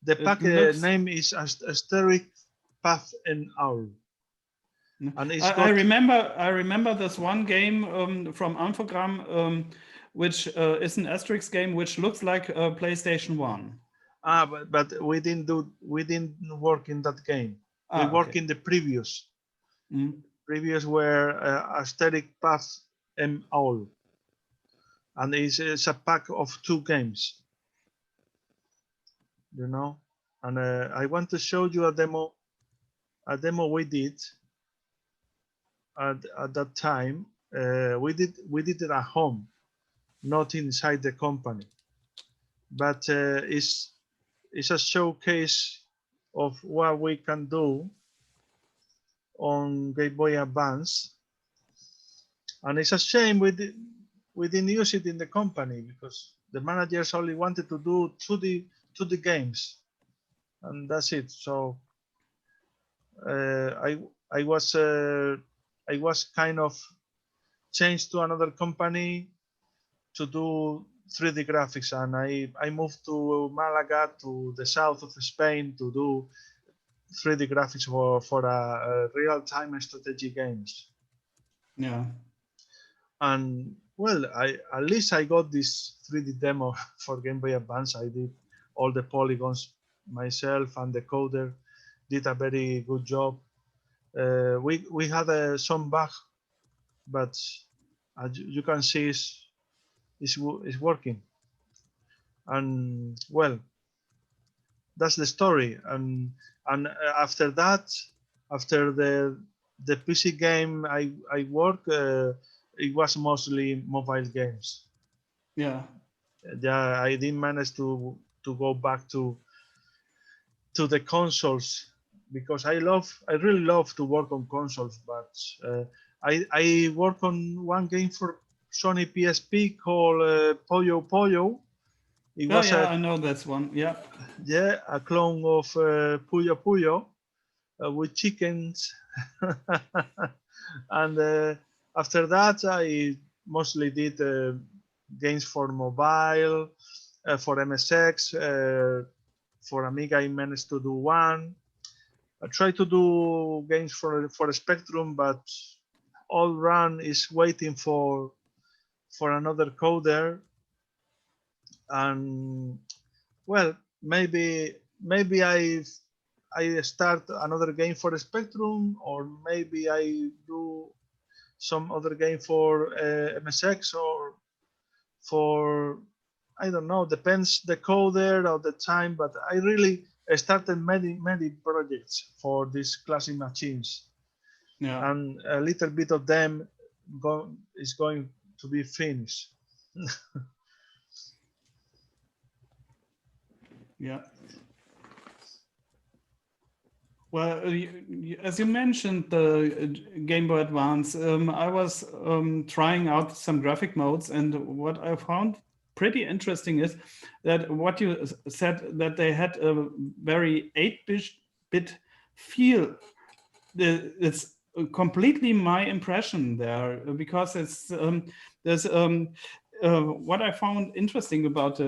The pack name is Asterix Path and Owl. And it's I remember this one game from Infogramm, which is an Asterix game, which looks like a PlayStation 1. But we didn't work in that game. We work in the previous. Previous were Asterix Path and Owl, and it's a pack of 2 games. You know, and I want to show you a demo we did at that time. We did it at home, not inside the company, but it's a showcase of what we can do on Game Boy Advance, and it's a shame we didn't use it in the company because the managers only wanted to do 2D games, and that's it. So I was kind of changed to another company to do 3D graphics, and I moved to Malaga, to the south of Spain, to do 3D graphics for a real-time strategy games. Yeah. And well, at least I got this 3D demo for Game Boy Advance. I did all the polygons myself, and the coder did a very good job. We had some bug, but as you can see, it's working. And well, that's the story. And after that, after the PC game I work, it was mostly mobile games. Yeah. Yeah, I didn't manage to go back to the consoles because I really love to work on consoles, but I work on one game for Sony PSP called Puyo Puyo. It Oh, was yeah, I know that's one. Yeah. a clone of Puyo Puyo with chickens. And after that, I mostly did games for mobile, for MSX, for Amiga. I managed to do one. I tried to do games for Spectrum, but all run is waiting for another coder. And well, maybe I start another game for Spectrum, or maybe I do some other game for MSX, or for, I don't know, depends the coder or the time, but I really started many projects for these classic machines. Yeah. And a little bit of them is going to be finished. Yeah. Well, as you mentioned the Game Boy Advance, I was trying out some graphic modes, and what I found pretty interesting is that what you said, that they had a very 8-bit feel. It's completely my impression there, because it's there's what I found interesting about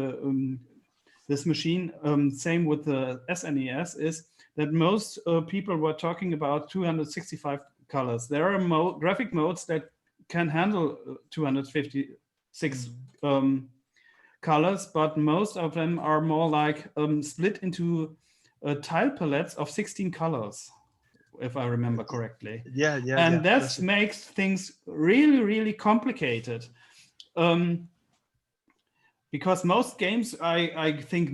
this machine, same with the SNES, is that most people were talking about 265 colors. There are graphic modes that can handle 256 colors, but most of them are more like split into tile palettes of 16 colors, if I remember correctly. Yeah. And that makes things really, really complicated. Because most games, I think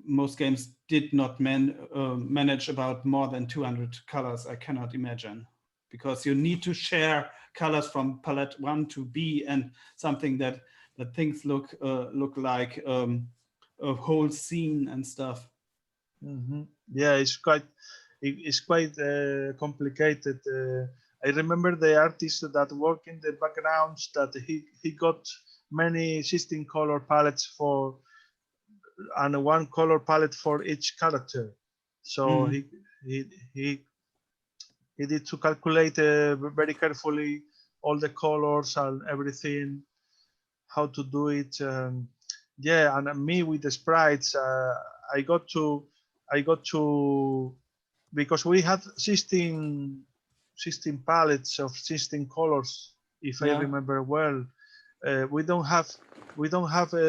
most games did not manage about more than 200 colors. I cannot imagine, because you need to share colors from palette 1 to B, and something that things look like a whole scene and stuff. Yeah, it's quite complicated. I remember the artist that worked in the backgrounds, that he got many 16 color palettes for, and one color palette for each character. So he did to calculate very carefully all the colors and everything, how to do it. Yeah, and me with the sprites, I got to, because we had 16 palettes of 16 colors, if I remember well. We don't have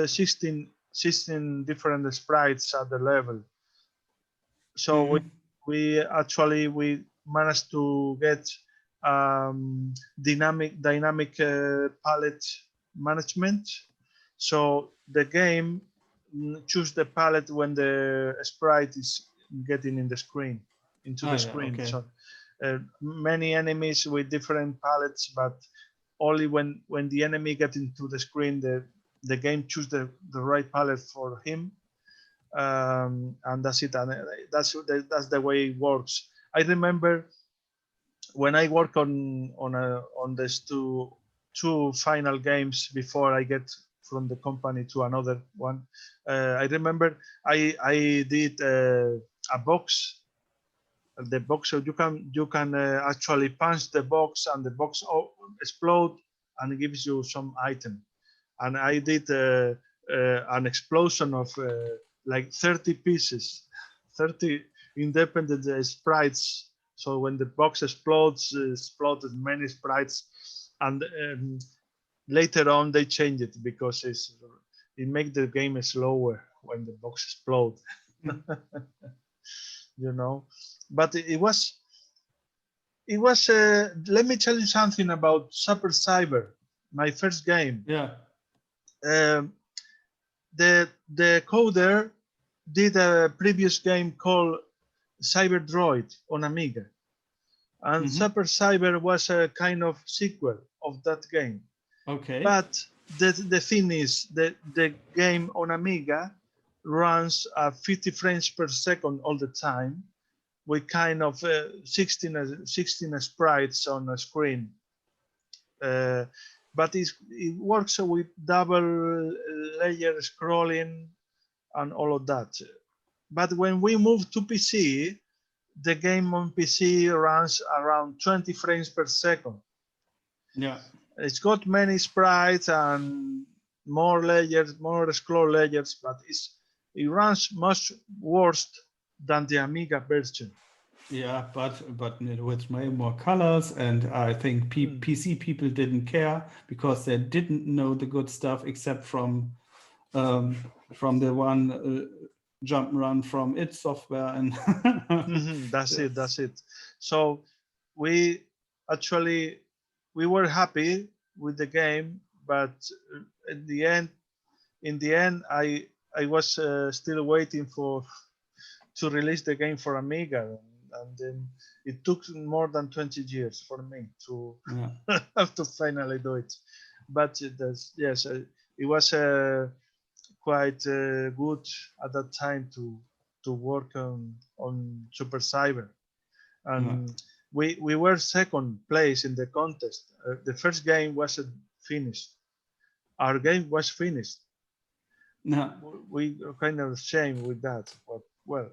16 different sprites at the level. So we actually managed to get dynamic palette management. So the game choose the palette when the sprite is getting in the screen, into the screen. Okay. So many enemies with different palettes, but only when the enemy gets into the screen, the game choose the right palette for him. And that's it, and that's the way it works. I remember when I work on these two final games before I get from the company to another one. I remember I did a box. The box, so you can actually punch the box, and the box explode and it gives you some item. And I did an explosion of like 30 pieces, 30 independent sprites. So when the box explodes, exploded many sprites, and later on they changed it because it makes the game slower when the box explodes. You know, but it was. Let me tell you something about Super Cyber, my first game. Yeah. The coder did a previous game called Cyber Droid on Amiga, And Super Cyber was a kind of sequel of that game. Okay. But the thing is, the game on Amiga runs at 50 frames per second all the time, with kind of 16 sprites on a screen. But it works with double layer scrolling and all of that. But when we move to PC, the game on PC runs around 20 frames per second. Yeah. It's got many sprites and more layers, more scroll layers, but it runs much worse than the Amiga version. Yeah, but with way more colors, and I think PC people didn't care because they didn't know the good stuff except from the one jump and run from id Software and That's it. So we were happy with the game, but in the end, I was still waiting to release the game for Amiga, and then it took more than 20 years for me to have to finally do it. But yes, it was quite good at that time to work on Super Cyber, and we were second place in the contest. The first game wasn't finished. Our game was finished. No. We are kind of ashamed with that, but well,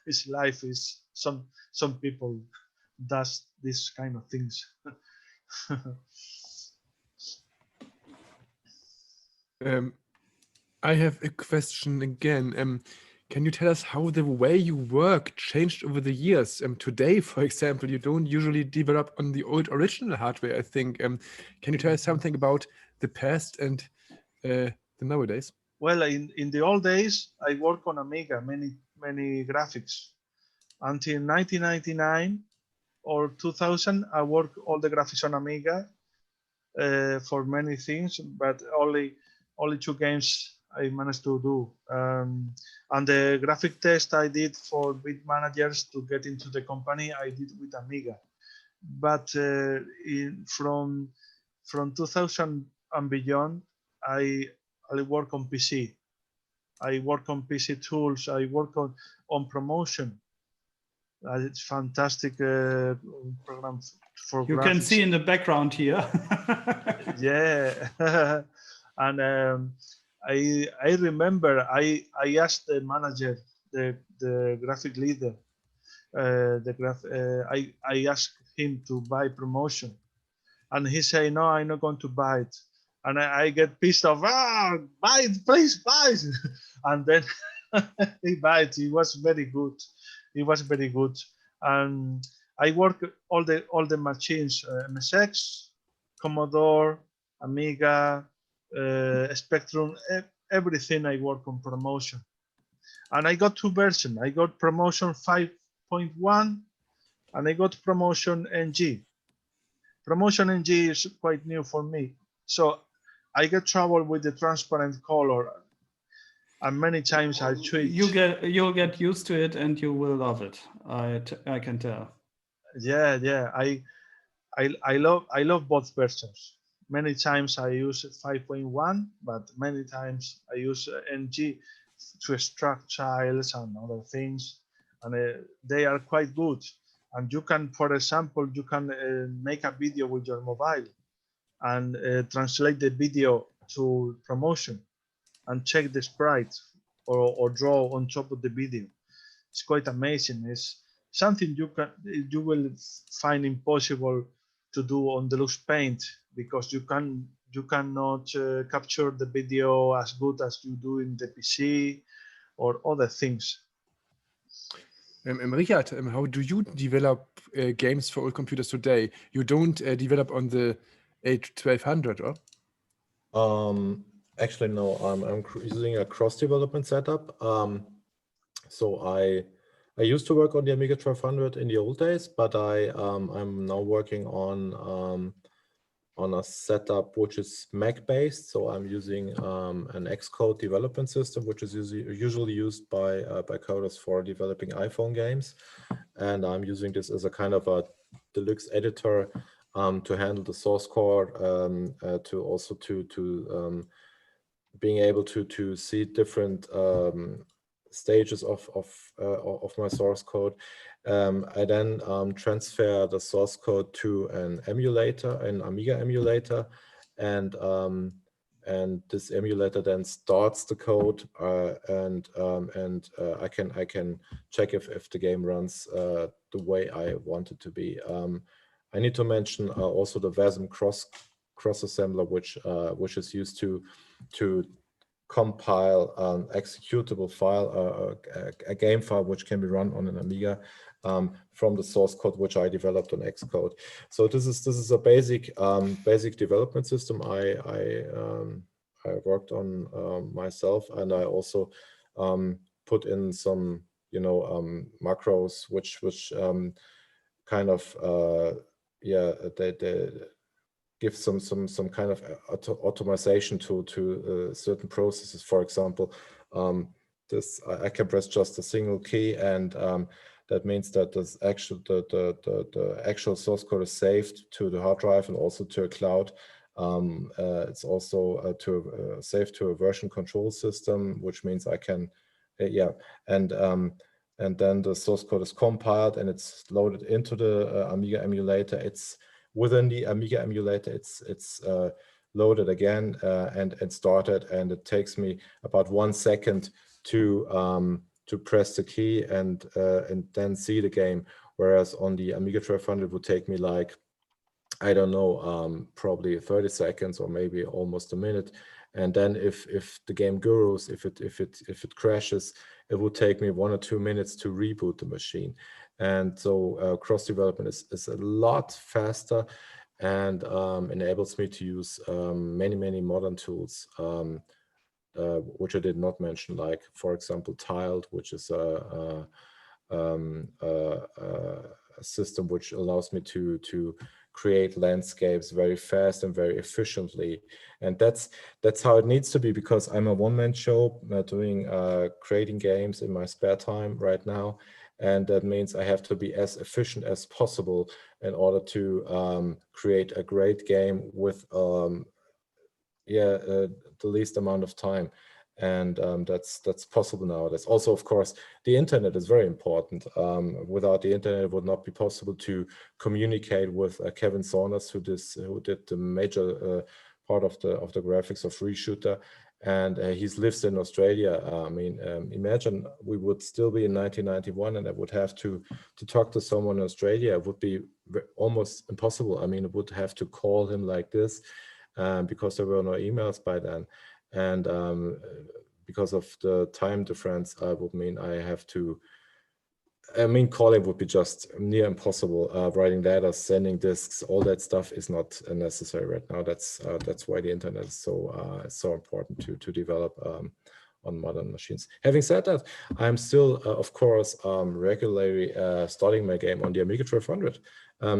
his life is some people does these kind of things. I have a question again. Can you tell us how the way you work changed over the years? Today, for example, you don't usually develop on the old original hardware, I think. Can you tell us something about the past and the nowadays? Well, in the old days, I worked on Amiga, many graphics. Until 1999 or 2000, I worked all the graphics on Amiga for many things, but only 2 games I managed to do. And the graphic test I did for bid managers to get into the company, I did with Amiga. But from 2000 and beyond, I work on PC. I work on PC tools. I work on promotion. It's fantastic program for you graphics. Can see in the background here. Yeah. And I remember I asked the manager, the graphic leader, I asked him to buy promotion, and he said, no, I'm not going to buy it. And I get pissed off. Buy it, please, buy it. And then he buy it. It was very good. It was very good. And I work all the machines, MSX, Commodore, Amiga, Spectrum, everything I work on promotion. And I got 2 versions. I got promotion 5.1 and I got promotion NG. Promotion NG is quite new for me. So I get trouble with the transparent color. And many times I tweet. You'll get used to it and you will love it. I can tell. Yeah. I love both versions. Many times I use 5.1, but many times I use NG to extract files and other things, and they are quite good. And you can, for example, you can make a video with your mobile and translate the video to promotion and check the sprite or draw on top of the video. It's quite amazing. It's something you will find impossible to do on Deluxe Paint, because you cannot capture the video as good as you do in the PC or other things. Richard, how do you develop games for old computers today? You don't develop on the H1200, or? Actually, no. I'm using a cross-development setup. So I used to work on the Amiga 1200 in the old days, but I'm now working on a setup which is Mac-based. So I'm using an Xcode development system, which is usually used by coders for developing iPhone games, and I'm using this as a kind of a deluxe editor to handle the source code, to also to being able to see different stages of my source code. I then transfer the source code to an emulator, an Amiga emulator, and this emulator then starts the code, and I can check if the game runs the way I want it to be. I need to mention also the VASM cross assembler, which is used to compile an executable file, a game file which can be run on an Amiga from the source code which I developed on Xcode. So this is a basic development system I worked on myself, and I also put in some macros which kind of they give some kind of automation to certain processes. For example, this I can press just a single key, and that means that the actual source code is saved to the hard drive and also to a cloud. It's also saved to a version control system, which means I can and then the source code is compiled and it's loaded into the Amiga emulator. It's within the Amiga emulator, it's loaded again and started, and it takes me about 1 second to press the key and then see the game. Whereas on the Amiga 1200 it would take me like, I don't know, probably 30 seconds or maybe almost a minute. And then if the game gurus, if it crashes, it would take me 1 or 2 minutes to reboot the machine. And so cross development is a lot faster and enables me to use many modern tools, which I did not mention, like for example Tiled, which is a system which allows me to create landscapes very fast and very efficiently. And that's how it needs to be, because I'm a one-man show doing creating games in my spare time right now. And that means I have to be as efficient as possible in order to create a great game with the least amount of time. And that's possible nowadays. Also, of course, the internet is very important. Without the internet, it would not be possible to communicate with Kevin Saunders, who did the major part of the graphics of Free Shooter, and he lives in Australia. I mean, imagine we would still be in 1991, and I would have to talk to someone in Australia. It would be almost impossible. I mean, I would have to call him like this because there were no emails by then. And because of the time difference, would mean calling would be just near impossible. Writing letters, sending disks, all that stuff is not necessary right now. That's why the internet is so important to develop on modern machines. Having said that, I'm still, of course, regularly starting my game on the Amiga 1200.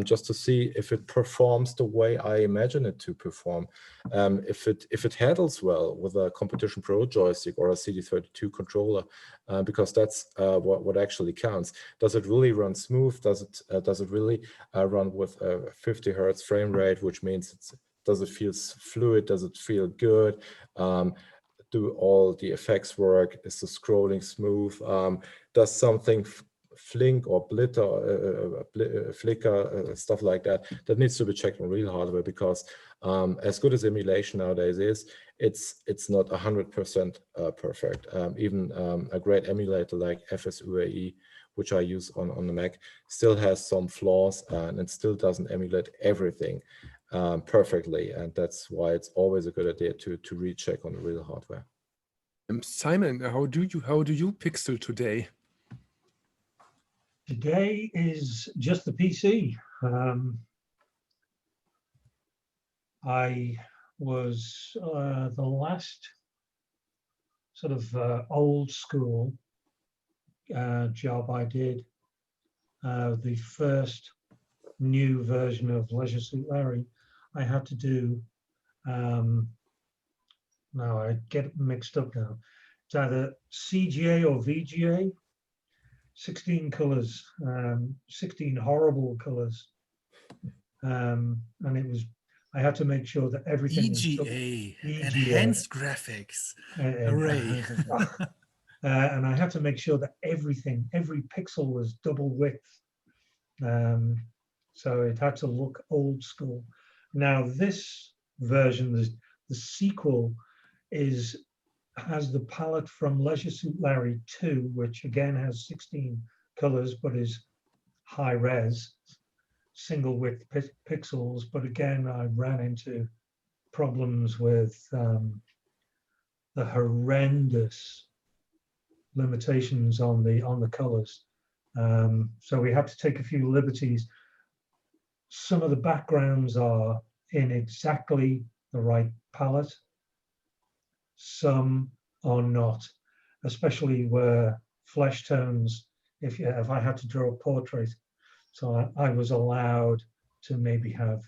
Just to see if it performs the way I imagine it to perform. If it handles well with a Competition Pro joystick or a CD32 controller, because that's what actually counts. Does it really run smooth? Does it really run with a 50 Hertz frame rate, which means does it feel fluid? Does it feel good? Do all the effects work? Is the scrolling smooth? Does something flink or flicker, stuff like that needs to be checked on real hardware, because as good as emulation nowadays is, it's not 100% perfect. Even a great emulator like FSUAE, which I use on the Mac, still has some flaws, and it still doesn't emulate everything perfectly, and that's why it's always a good idea to recheck on the real hardware. Simon, how do you pixel today? Today is just the PC. I was the last sort of old school job I did. The first new version of Leisure Suit Larry, I had to do. Now I get mixed up now. It's either CGA or VGA. 16 colors, 16 horrible colors. and it was, I had to make sure that everything was EGA, EGA. enhanced graphics. Hooray. And I had to make sure that every pixel was double width. So it had to look old school. Now this version, the sequel, has the palette from Leisure Suit Larry 2, which again has 16 colors, but is high res, single width pixels. But again, I ran into problems with the horrendous limitations on the colors. So we had to take a few liberties. Some of the backgrounds are in exactly the right palette. Some are not, especially where flesh tones, if I had to draw a portrait. So I was allowed to maybe have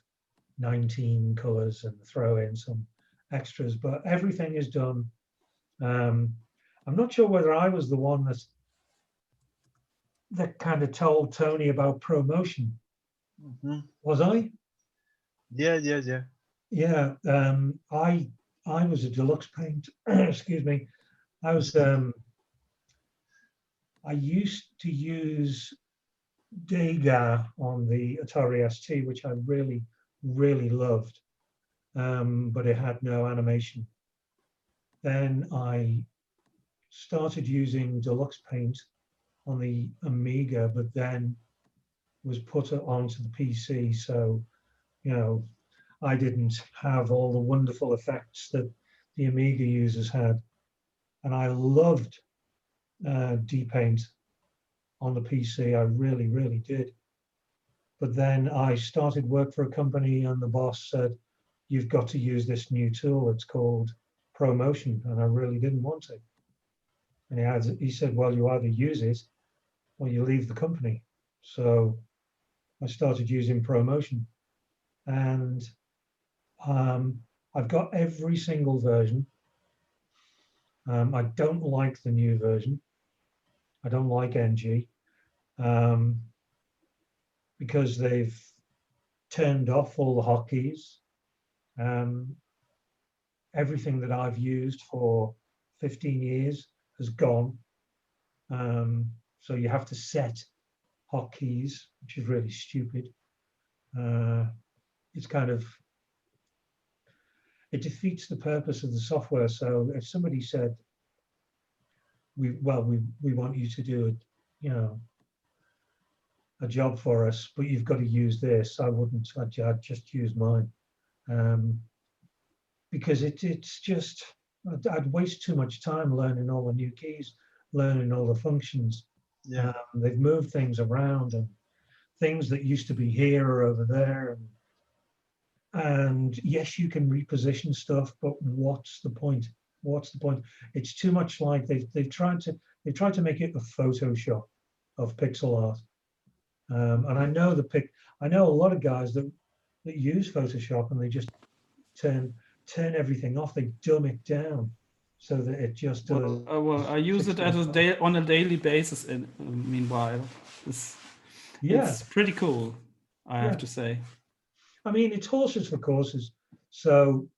19 colors and throw in some extras, but everything is done. I'm not sure whether I was the one that kind of told Tony about promotion. Was I? Yeah. Yeah. I was a deluxe paint. Excuse me. I was. I used to use Degas on the Atari ST, which I really, really loved, but it had no animation. Then I started using deluxe paint on the Amiga, but then was put onto the PC. So, you know, I didn't have all the wonderful effects that the Amiga users had. And I loved D-Paint on the PC. I really, really did. But then I started work for a company and the boss said, you've got to use this new tool. It's called ProMotion. And I really didn't want to. And he said, well, you either use it or you leave the company. So I started using ProMotion. And I've got every single version. I don't like the new version. I don't like NG because they've turned off all the hotkeys. Everything that I've used for 15 years has gone. So you have to set hotkeys, which is really stupid. It's kind of, it defeats the purpose of the software. So if somebody said, we want you to do a job for us, but you've got to use this, I wouldn't. I'd just use mine, because it's just, I'd waste too much time learning all the new keys, learning all the functions. Yeah. They've moved things around, and things that used to be here are over there. And yes, you can reposition stuff, but what's the point? What's the point? It's too much like they've tried to make it a Photoshop of pixel art. And I know I know a lot of guys that use Photoshop and they just turn everything off. They dumb it down so that it just does. Well, I use it on a daily basis. Meanwhile, it's pretty cool, I have to say. I mean, it's horses for courses. So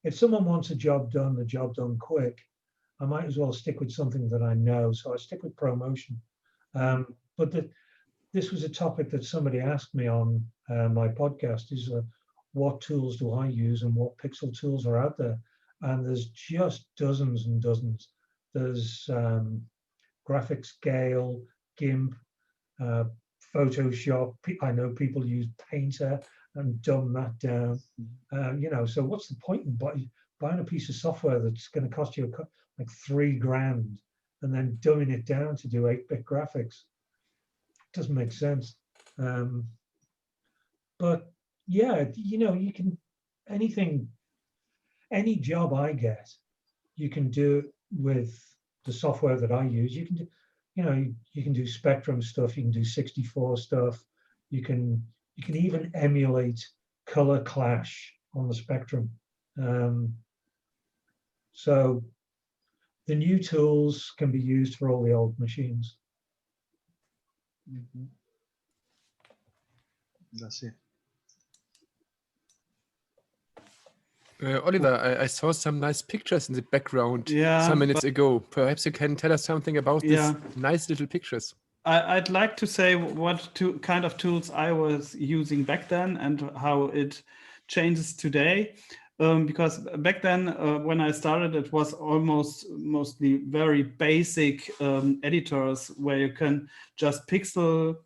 if someone wants the job done quick, I might as well stick with something that I know. So I stick with ProMotion. But this was a topic that somebody asked me on my podcast, is what tools do I use and what pixel tools are out there? And there's just dozens and dozens. There's Graphics Scale, GIMP, Photoshop. I know people use Painter and dumb that down. So what's the point in buying a piece of software that's going to cost you like $3,000 and then dumbing it down to do 8-bit graphics? Doesn't make sense. But yeah, you can, any job I get, you can do with the software that I use. You can do, you can do Spectrum stuff, you can do 64 stuff, you can even emulate color clash on the Spectrum. So the new tools can be used for all the old machines. That's it. Oliver, I saw some nice pictures in the background Yeah, some minutes ago. Perhaps you can tell us something about Yeah. these nice little pictures. I'd like to say what kind of tools I was using back then and how it changes today. Because back then, when I started, it was mostly very basic editors where you can just pixel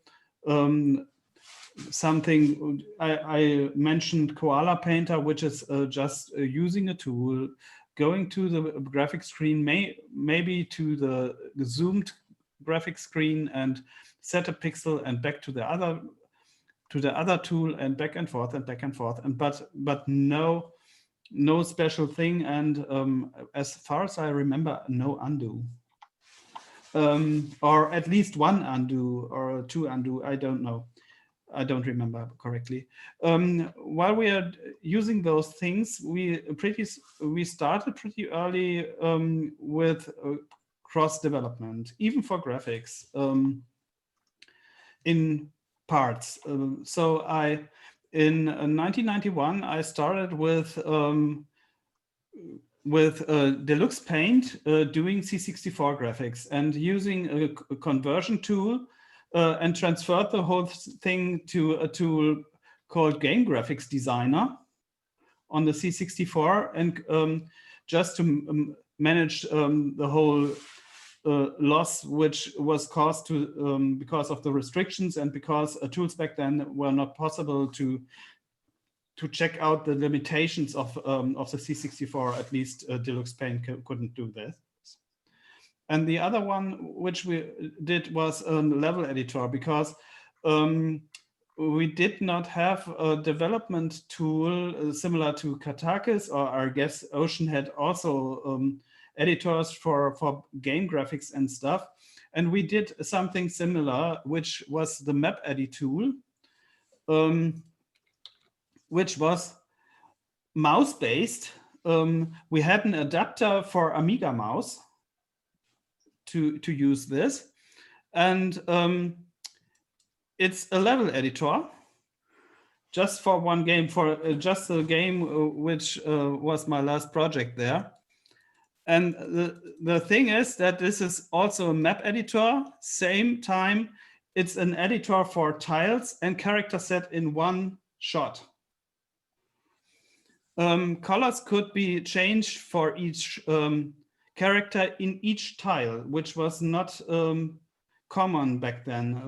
something. I mentioned Koala Painter, which is just using a tool, going to the graphic screen, maybe to the zoomed graphic screen and set a pixel and back to the other tool and back and forth, and but no special thing, and as far as I remember, no undo. Or at least one undo or two undo, I don't know. I don't remember correctly. While we are using those things, we started pretty early with cross development, even for graphics in parts. So in 1991, I started with Deluxe Paint doing C64 graphics and using a conversion tool and transferred the whole thing to a tool called Game Graphics Designer on the C64, and just to manage the whole loss which was caused to because of the restrictions and because tools back then were not possible to check out the limitations of the C64. At least Deluxe Paint couldn't do this. And the other one which we did was a level editor, because we did not have a development tool similar to Katakis, or I guess Ocean had also editors for game graphics and stuff. And we did something similar, which was the Map Edit tool, which was mouse-based. We had an adapter for Amiga mouse to use this. And it's a level editor just for one game, for just the game which was my last project there. And the thing is that this is also a map editor. Same time, it's an editor for tiles and character set in one shot. Colors could be changed for each character in each tile, which was not common back then.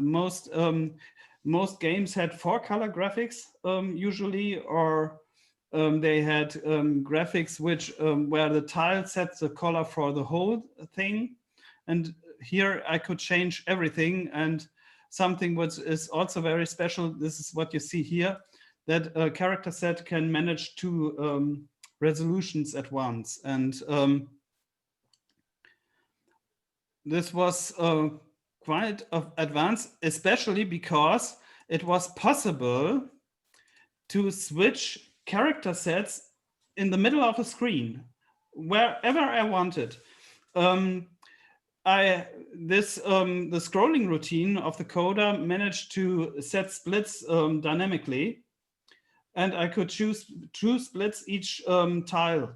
Most games had 4-color graphics usually, or they had graphics which where the tile sets the color for the whole thing. And here I could change everything. And something which is also very special, this is what you see here, that a character set can manage 2 resolutions at once. And this was quite advanced, especially because it was possible to switch character sets in the middle of a screen, wherever I wanted. The scrolling routine of the coder managed to set splits dynamically, and I could choose 2 splits each tile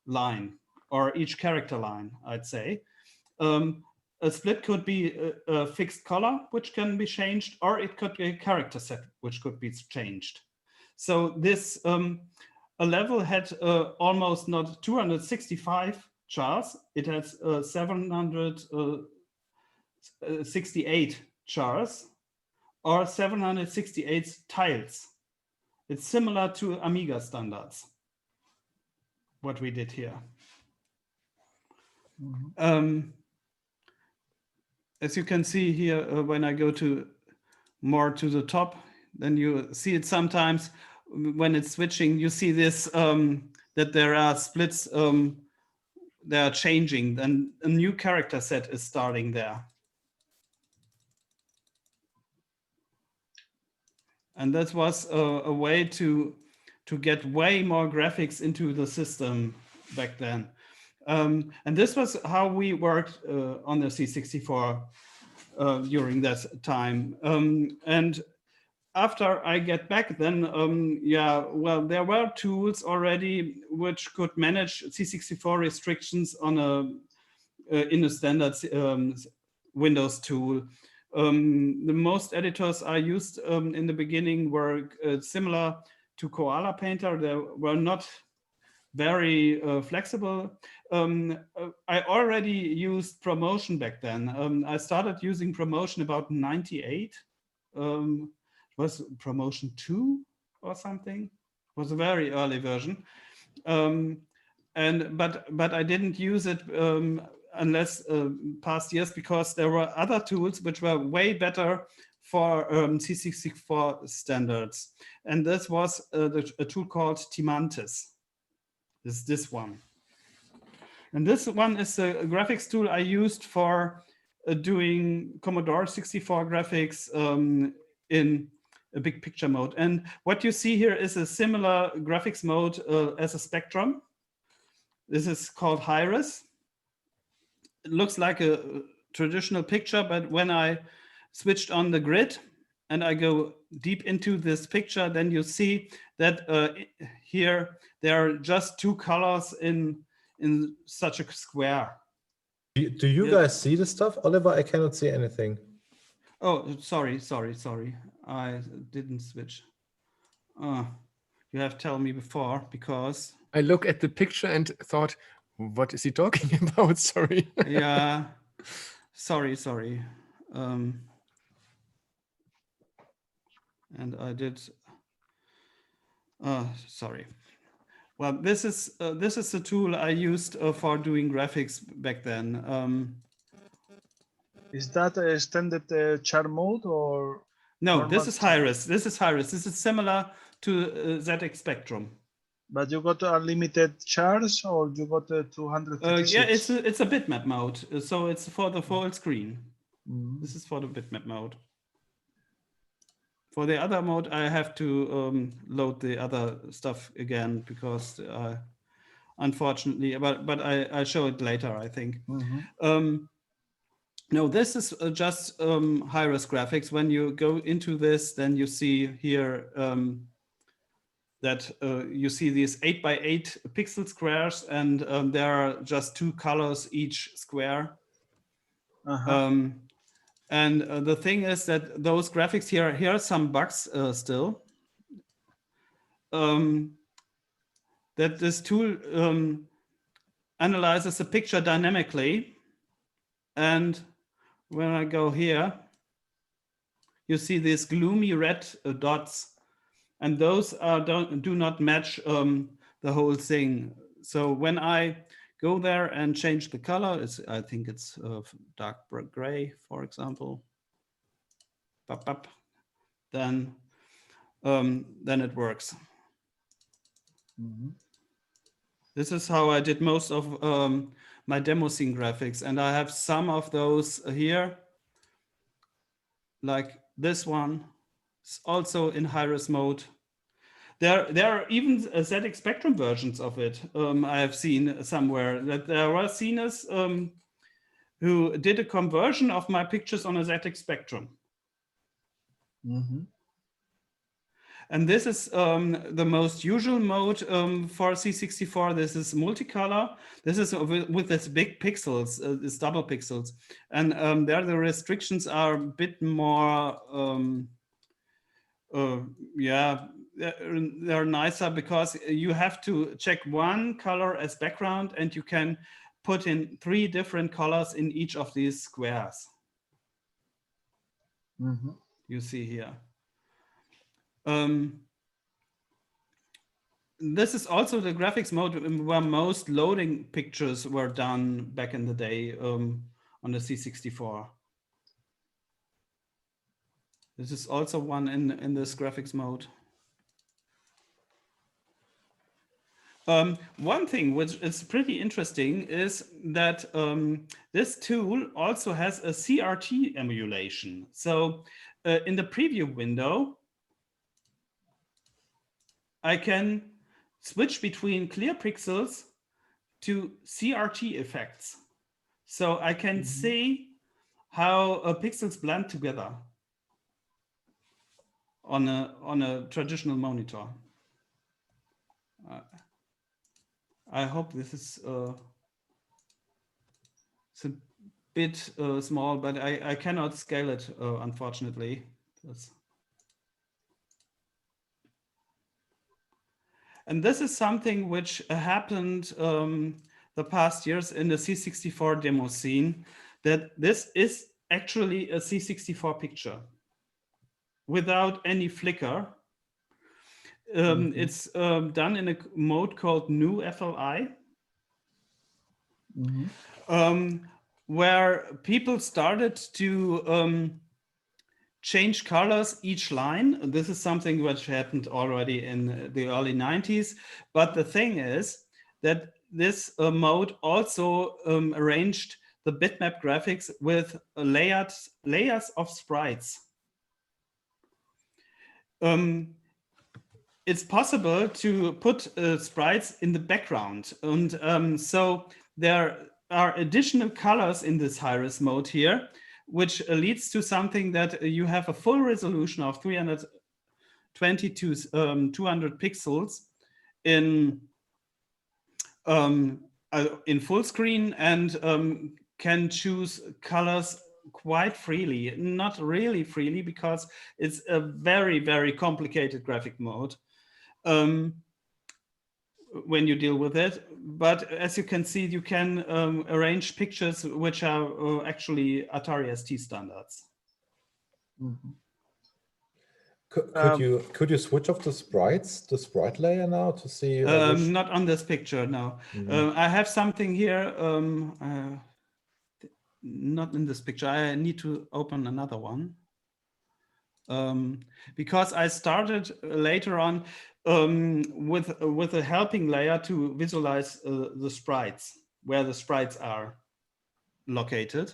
line, or each character line, I'd say. A split could be a fixed color, which can be changed, or it could be a character set, which could be changed. So this, a level had almost not 265 chars, it has 768 chars, or 768 tiles. It's similar to Amiga standards, what we did here. Mm-hmm. As you can see here, when I go more to the top, then you see it sometimes when it's switching, you see this, that there are splits, they are changing, and a new character set is starting there. And that was a way to get way more graphics into the system back then. And this was how we worked on the C64 during that time. And after I get back, then yeah, well, there were tools already which could manage C64 restrictions on in a standard Windows tool. The most editors I used in the beginning were similar to Koala Painter. They were not very flexible. I already used Promotion back then. I started using Promotion about 98. Was Promotion 2 or something? It was a very early version. But I didn't use it unless past years, because there were other tools which were way better for C64 standards. And this was a tool called Timantis. This one. And this one is a graphics tool I used for doing Commodore 64 graphics in a big picture mode. And what you see here is a similar graphics mode as a Spectrum. This is called Hi-Res. It looks like a traditional picture, but when I switched on the grid and I go deep into this picture, then you see that here there are just two colors in such a square. Do you guys see the stuff? Oliver, I cannot see anything. Oh, sorry. I didn't switch. You have told me before, because I look at the picture and thought, what is he talking about? Sorry. yeah, sorry. And I did. Sorry. Well, this is the tool I used for doing graphics back then. Is that a standard char mode or? No, this is Hi-Res. This is Hi-Res. This is similar to ZX Spectrum. But you got unlimited chars, or you got 256? Yeah, it's a bitmap mode, so it's for the full screen. Mm-hmm. This is for the bitmap mode. For the other mode, I have to load the other stuff again, because unfortunately, but I'll show it later, I think. Mm-hmm. No, this is just Hi-Res graphics. When you go into this, then you see here that you see these 8x8 pixel squares, and there are just two colors each square. Uh-huh. And the thing is that those graphics here are some bugs still. That this tool analyzes the picture dynamically, and when I go here, you see these gloomy red dots, and those do not match the whole thing. So when I go there and change the color, I think it's dark gray, for example. Then it works. Mm-hmm. This is how I did most of my demo scene graphics, and I have some of those here, like this one. It's also in Hi-Res mode. There are even ZX Spectrum versions of it. I have seen somewhere that there were sceners who did a conversion of my pictures on a ZX Spectrum. Mm-hmm. And this is the most usual mode for C64. This is multicolor. This is with this big pixels, this double pixels. And there the restrictions are a bit more, yeah, they're nicer, because you have to check one color as background, and you can put in 3 different colors in each of these squares. Mm-hmm. You see here. This is also the graphics mode where most loading pictures were done back in the day on the C64. This is also one in this graphics mode. One thing which is pretty interesting is that this tool also has a CRT emulation. So in the preview window, I can switch between clear pixels to CRT effects. So I can see how pixels blend together. on a traditional monitor. I hope this is it's a bit small, but I cannot scale it, unfortunately. And this is something which happened the past years in the C64 demo scene, that this is actually a C64 picture without any flicker. It's done in a mode called new FLI, where people started to change colors each line. This is something which happened already in the early 90s. But the thing is that this mode also arranged the bitmap graphics with layers of sprites. It's possible to put sprites in the background. And so there are additional colors in this high-res mode here, which leads to something that you have a full resolution of 320 to 200 pixels in full screen, and can choose colors quite freely. Not really freely, because it's a very, very complicated graphic mode when you deal with it. But as you can see, you can arrange pictures which are actually Atari ST standards. Could you switch off the sprite layer now to see? Not on this picture, no. I have something here, not in this picture. I need to open another one. Because I started later on with a helping layer to visualize the sprites, where the sprites are located.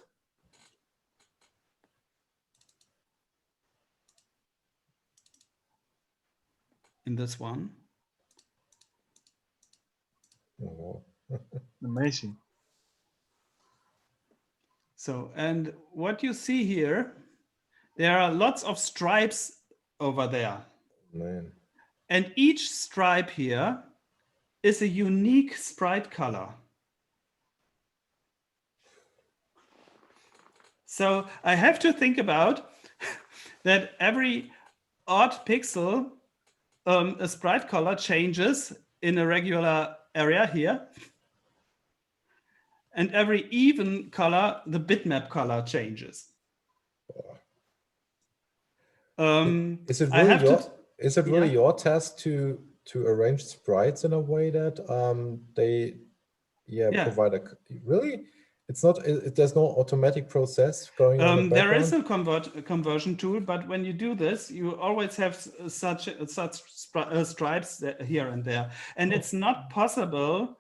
In this one. Oh. Amazing. So, and what you see here, there are lots of stripes over there. Man. And each stripe here is a unique sprite color. So I have to think about that every odd pixel, a sprite color changes in a regular area here. And every even color, the bitmap color changes. Is it really your task to arrange sprites in a way that they provide a really? It's not. There's no automatic process going on in the there is background? a conversion tool, but when you do this, you always have such stripes here and there, and it's not possible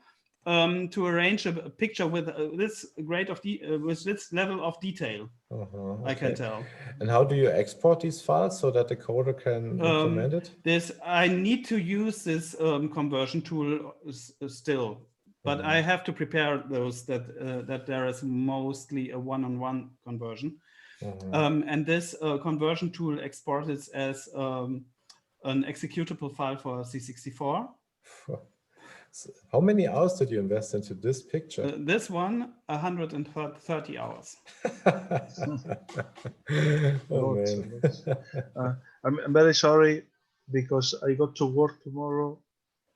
to arrange a picture with this with this level of detail. Okay. I can tell. And how do you export these files so that the coder can implement it? I need to use this conversion tool still, but I have to prepare those that there is mostly a one-on-one conversion, and this conversion tool exports it as an executable file for C64. So how many hours did you invest into this picture? This one, 130 hours. Oh, man. I'm very sorry, because I got to work tomorrow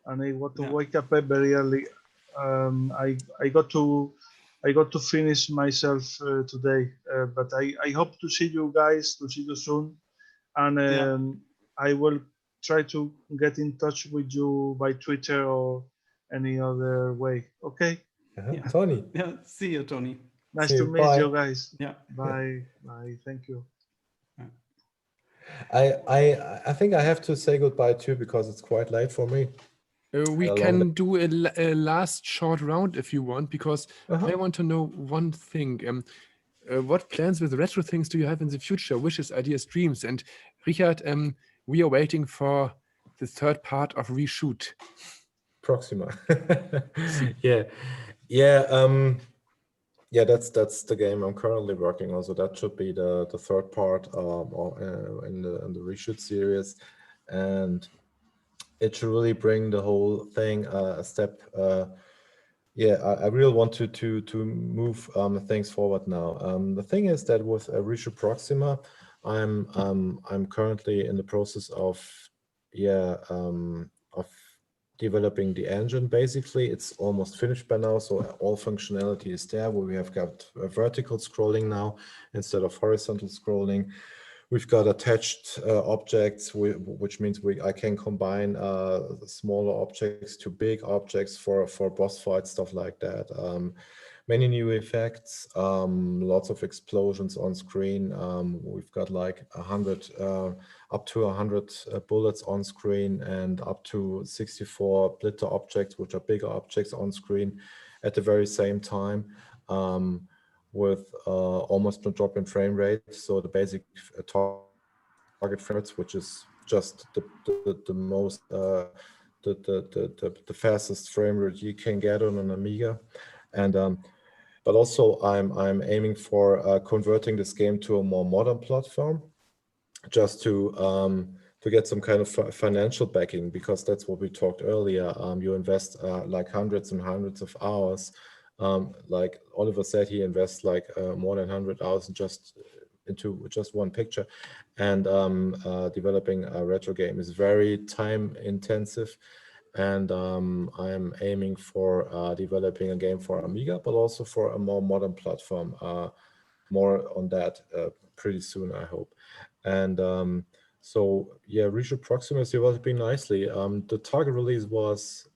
and I got to wake up very early. I got to finish myself today, but I hope to see you guys, to see you soon, and I will try to get in touch with you by Twitter or any other way. Okay. Tony. Yeah. See you, Tony. Nice See to you. meet Bye. you guys. Yeah. Bye. Bye. Thank you. I think I have to say goodbye too, because it's quite late for me. We can do a last short round if you want, because I want to know one thing. What plans with retro things do you have in the future? Wishes, ideas, dreams? And Richard, we are waiting for the third part of Reshoot. Proxima. Yeah, that's the game I'm currently working on. So that should be the third part in the reshoot series, and it should really bring the whole thing a step. Yeah, I really want to move things forward now. The thing is that with Reshoot Proxima, I'm currently in the process of developing the engine. Basically, it's almost finished by now, so all functionality is there. Where we have got vertical scrolling now instead of horizontal scrolling. We've got attached objects, which means I can combine smaller objects to big objects for boss fights, stuff like that. Many new effects, lots of explosions on screen. We've got like 100, up to 100 bullets on screen, and up to 64 blitter objects, which are bigger objects on screen at the very same time. With almost no drop in frame rate. So the basic target frame rates, which is just the most the fastest frame rate you can get on an Amiga, and but also I'm aiming for converting this game to a more modern platform, just to get some kind of financial backing, because that's what we talked earlier. You invest like hundreds and hundreds of hours. Like Oliver said, he invests like more than 100 hours into just one picture, and developing a retro game is very time intensive. And I'm aiming for developing a game for Amiga, but also for a more modern platform. More on that pretty soon, I hope. And so yeah, Reshoot Proxima is developing nicely. The target release was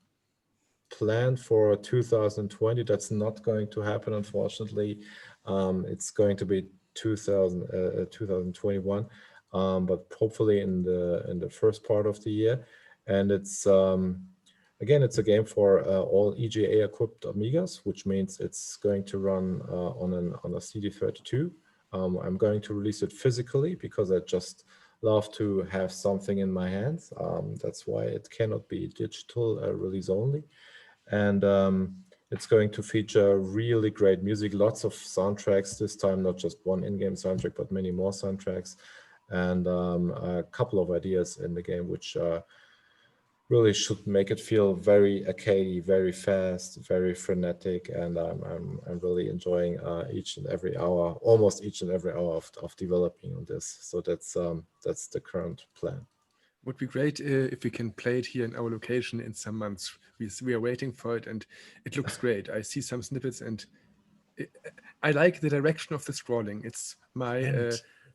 planned for 2020. That's not going to happen, unfortunately. It's going to be 2021, but hopefully in the first part of the year. And it's again, it's a game for all EGA equipped Amigas, which means it's going to run on a CD32. I'm going to release it physically because I just love to have something in my hands. That's why it cannot be digital release only. And it's going to feature really great music, lots of soundtracks this time, not just one in-game soundtrack, but many more soundtracks, and a couple of ideas in the game, which really should make it feel very arcadey, very fast, very frenetic, and I'm really enjoying each and every hour, almost each and every hour of developing on this. So that's the current plan. Would be great if we can play it here in our location in some months. We are waiting for it, and it looks great. I see some snippets, and I like the direction of the scrolling. It's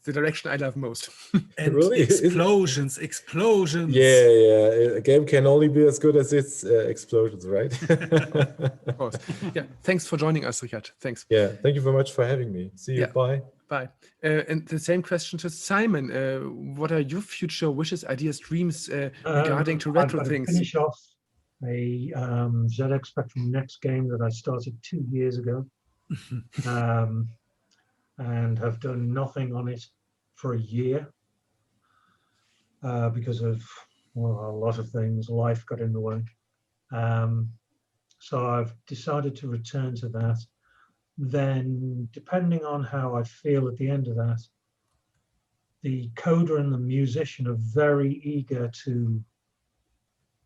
the direction I love most. And Really? explosions. Yeah. A game can only be as good as its explosions, right? Of course. Yeah. Thanks for joining us, Richard. Thanks. Yeah. Thank you very much for having me. See you. Yeah. Bye. Bye. And the same question to Simon. What are your future wishes, ideas, dreams regarding to retro I've got things? to finish off a ZX Spectrum Next game that I started 2 years ago, and have done nothing on it for a year because of a lot of things. Life got in the way. So I've decided to return to that. Then, depending on how I feel at the end of that, the coder and the musician are very eager to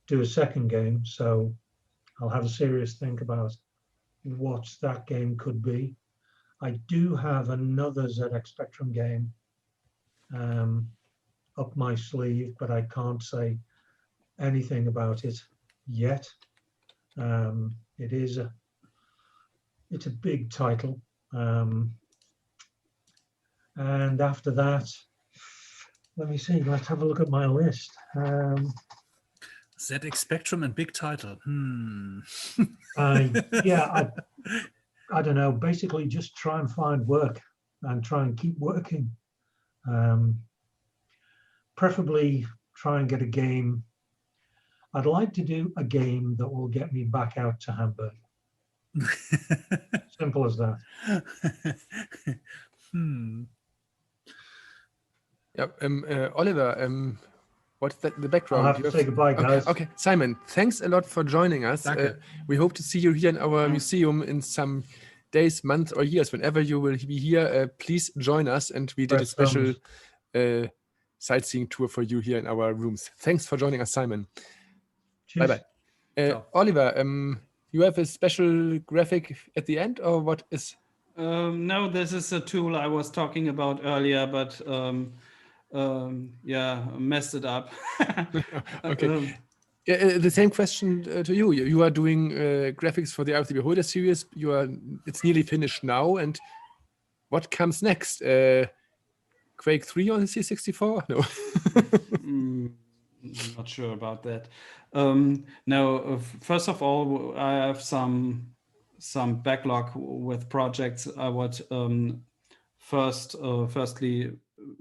do a second game. So I'll have a serious think about what that game could be. I do have another ZX Spectrum game up my sleeve, but I can't say anything about it yet. It's a big title. And after that, let me see, let's have a look at my list. ZX Spectrum and big title. Yeah, I don't know, basically just try and find work and try and keep working. Preferably try and get a game. I'd like to do a game that will get me back out to Hamburg. Simple as that. Yeah, Oliver, what's the background? I'll have to say goodbye, guys. Okay, Simon, thanks a lot for joining us. We hope to see you here in our museum in some days, months, or years, whenever you will be here, please join us. And we did a Press special thumbs. sightseeing tour for you here in our rooms. Thanks for joining us, Simon. Cheers. Bye-bye. Ciao. Oliver, you have a special graphic at the end, or what is? No, this is a tool I was talking about earlier, but yeah, messed it up. Okay. The same question to you. You are doing graphics for the Eye of the Beholder series. It's nearly finished now. And what comes next? Quake 3 on the C64? No. Not sure about that. No, first of all, I have some backlog with projects I would firstly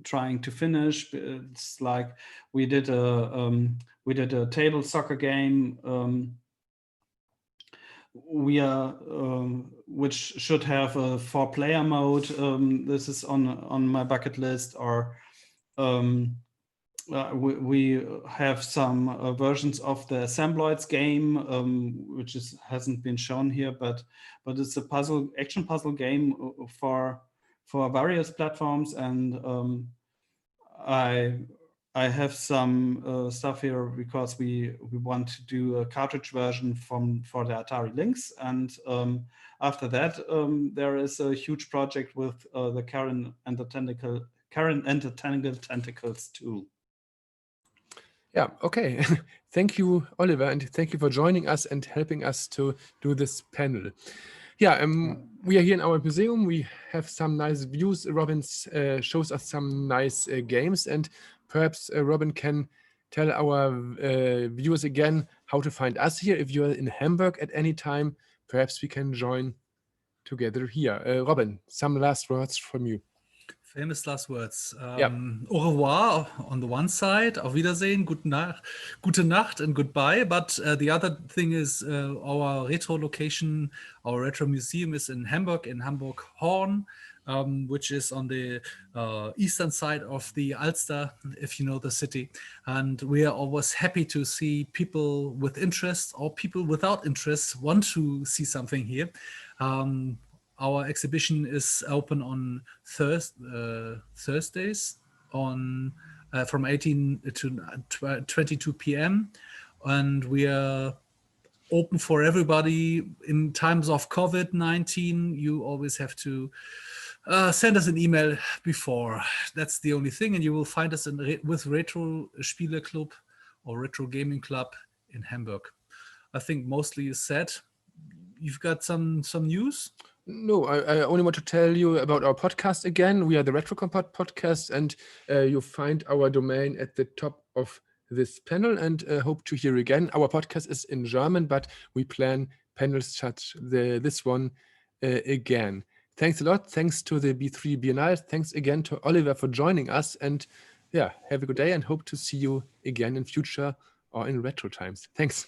trying to finish. It's like we did a table soccer game. Which should have a 4-player mode. This is on my bucket list. Or we have some versions of the Assembloids game, which hasn't been shown here, but it's a action puzzle game for various platforms, and I have some stuff here because we want to do a cartridge version for the Atari Lynx, and after that there is a huge project with the Karen and the Tangled Tentacles tool. Yeah, okay. Thank you, Oliver, and thank you for joining us and helping us to do this panel. Yeah, we are here in our museum. We have some nice views. Robin shows us some nice games, and perhaps Robin can tell our viewers again how to find us here. If you're in Hamburg at any time, perhaps we can join together here. Robin, some last words from you. Famous last words. Yeah. Au revoir on the one side, auf Wiedersehen, gute Nacht and goodbye. But the other thing is our retro location, our retro museum is in Hamburg Horn, which is on the eastern side of the Alster, if you know the city. And we are always happy to see people with interest or people without interest want to see something here. Our exhibition is open on Thursdays from 18 to 22 p.m. and we are open for everybody. In times of COVID-19, you always have to send us an email before. That's the only thing, and you will find us with Retro Spiele Club or Retro Gaming Club in Hamburg. I think mostly is said. You've got some news? No, I only want to tell you about our podcast again. We are the Retrokompott podcast, and you find our domain at the top of this panel, and hope to hear again. Our podcast is in German, but we plan panels such this one again. Thanks a lot. Thanks to the B3 Biennale. Thanks again to Oliver for joining us, and yeah, have a good day and hope to see you again in future or in retro times. Thanks.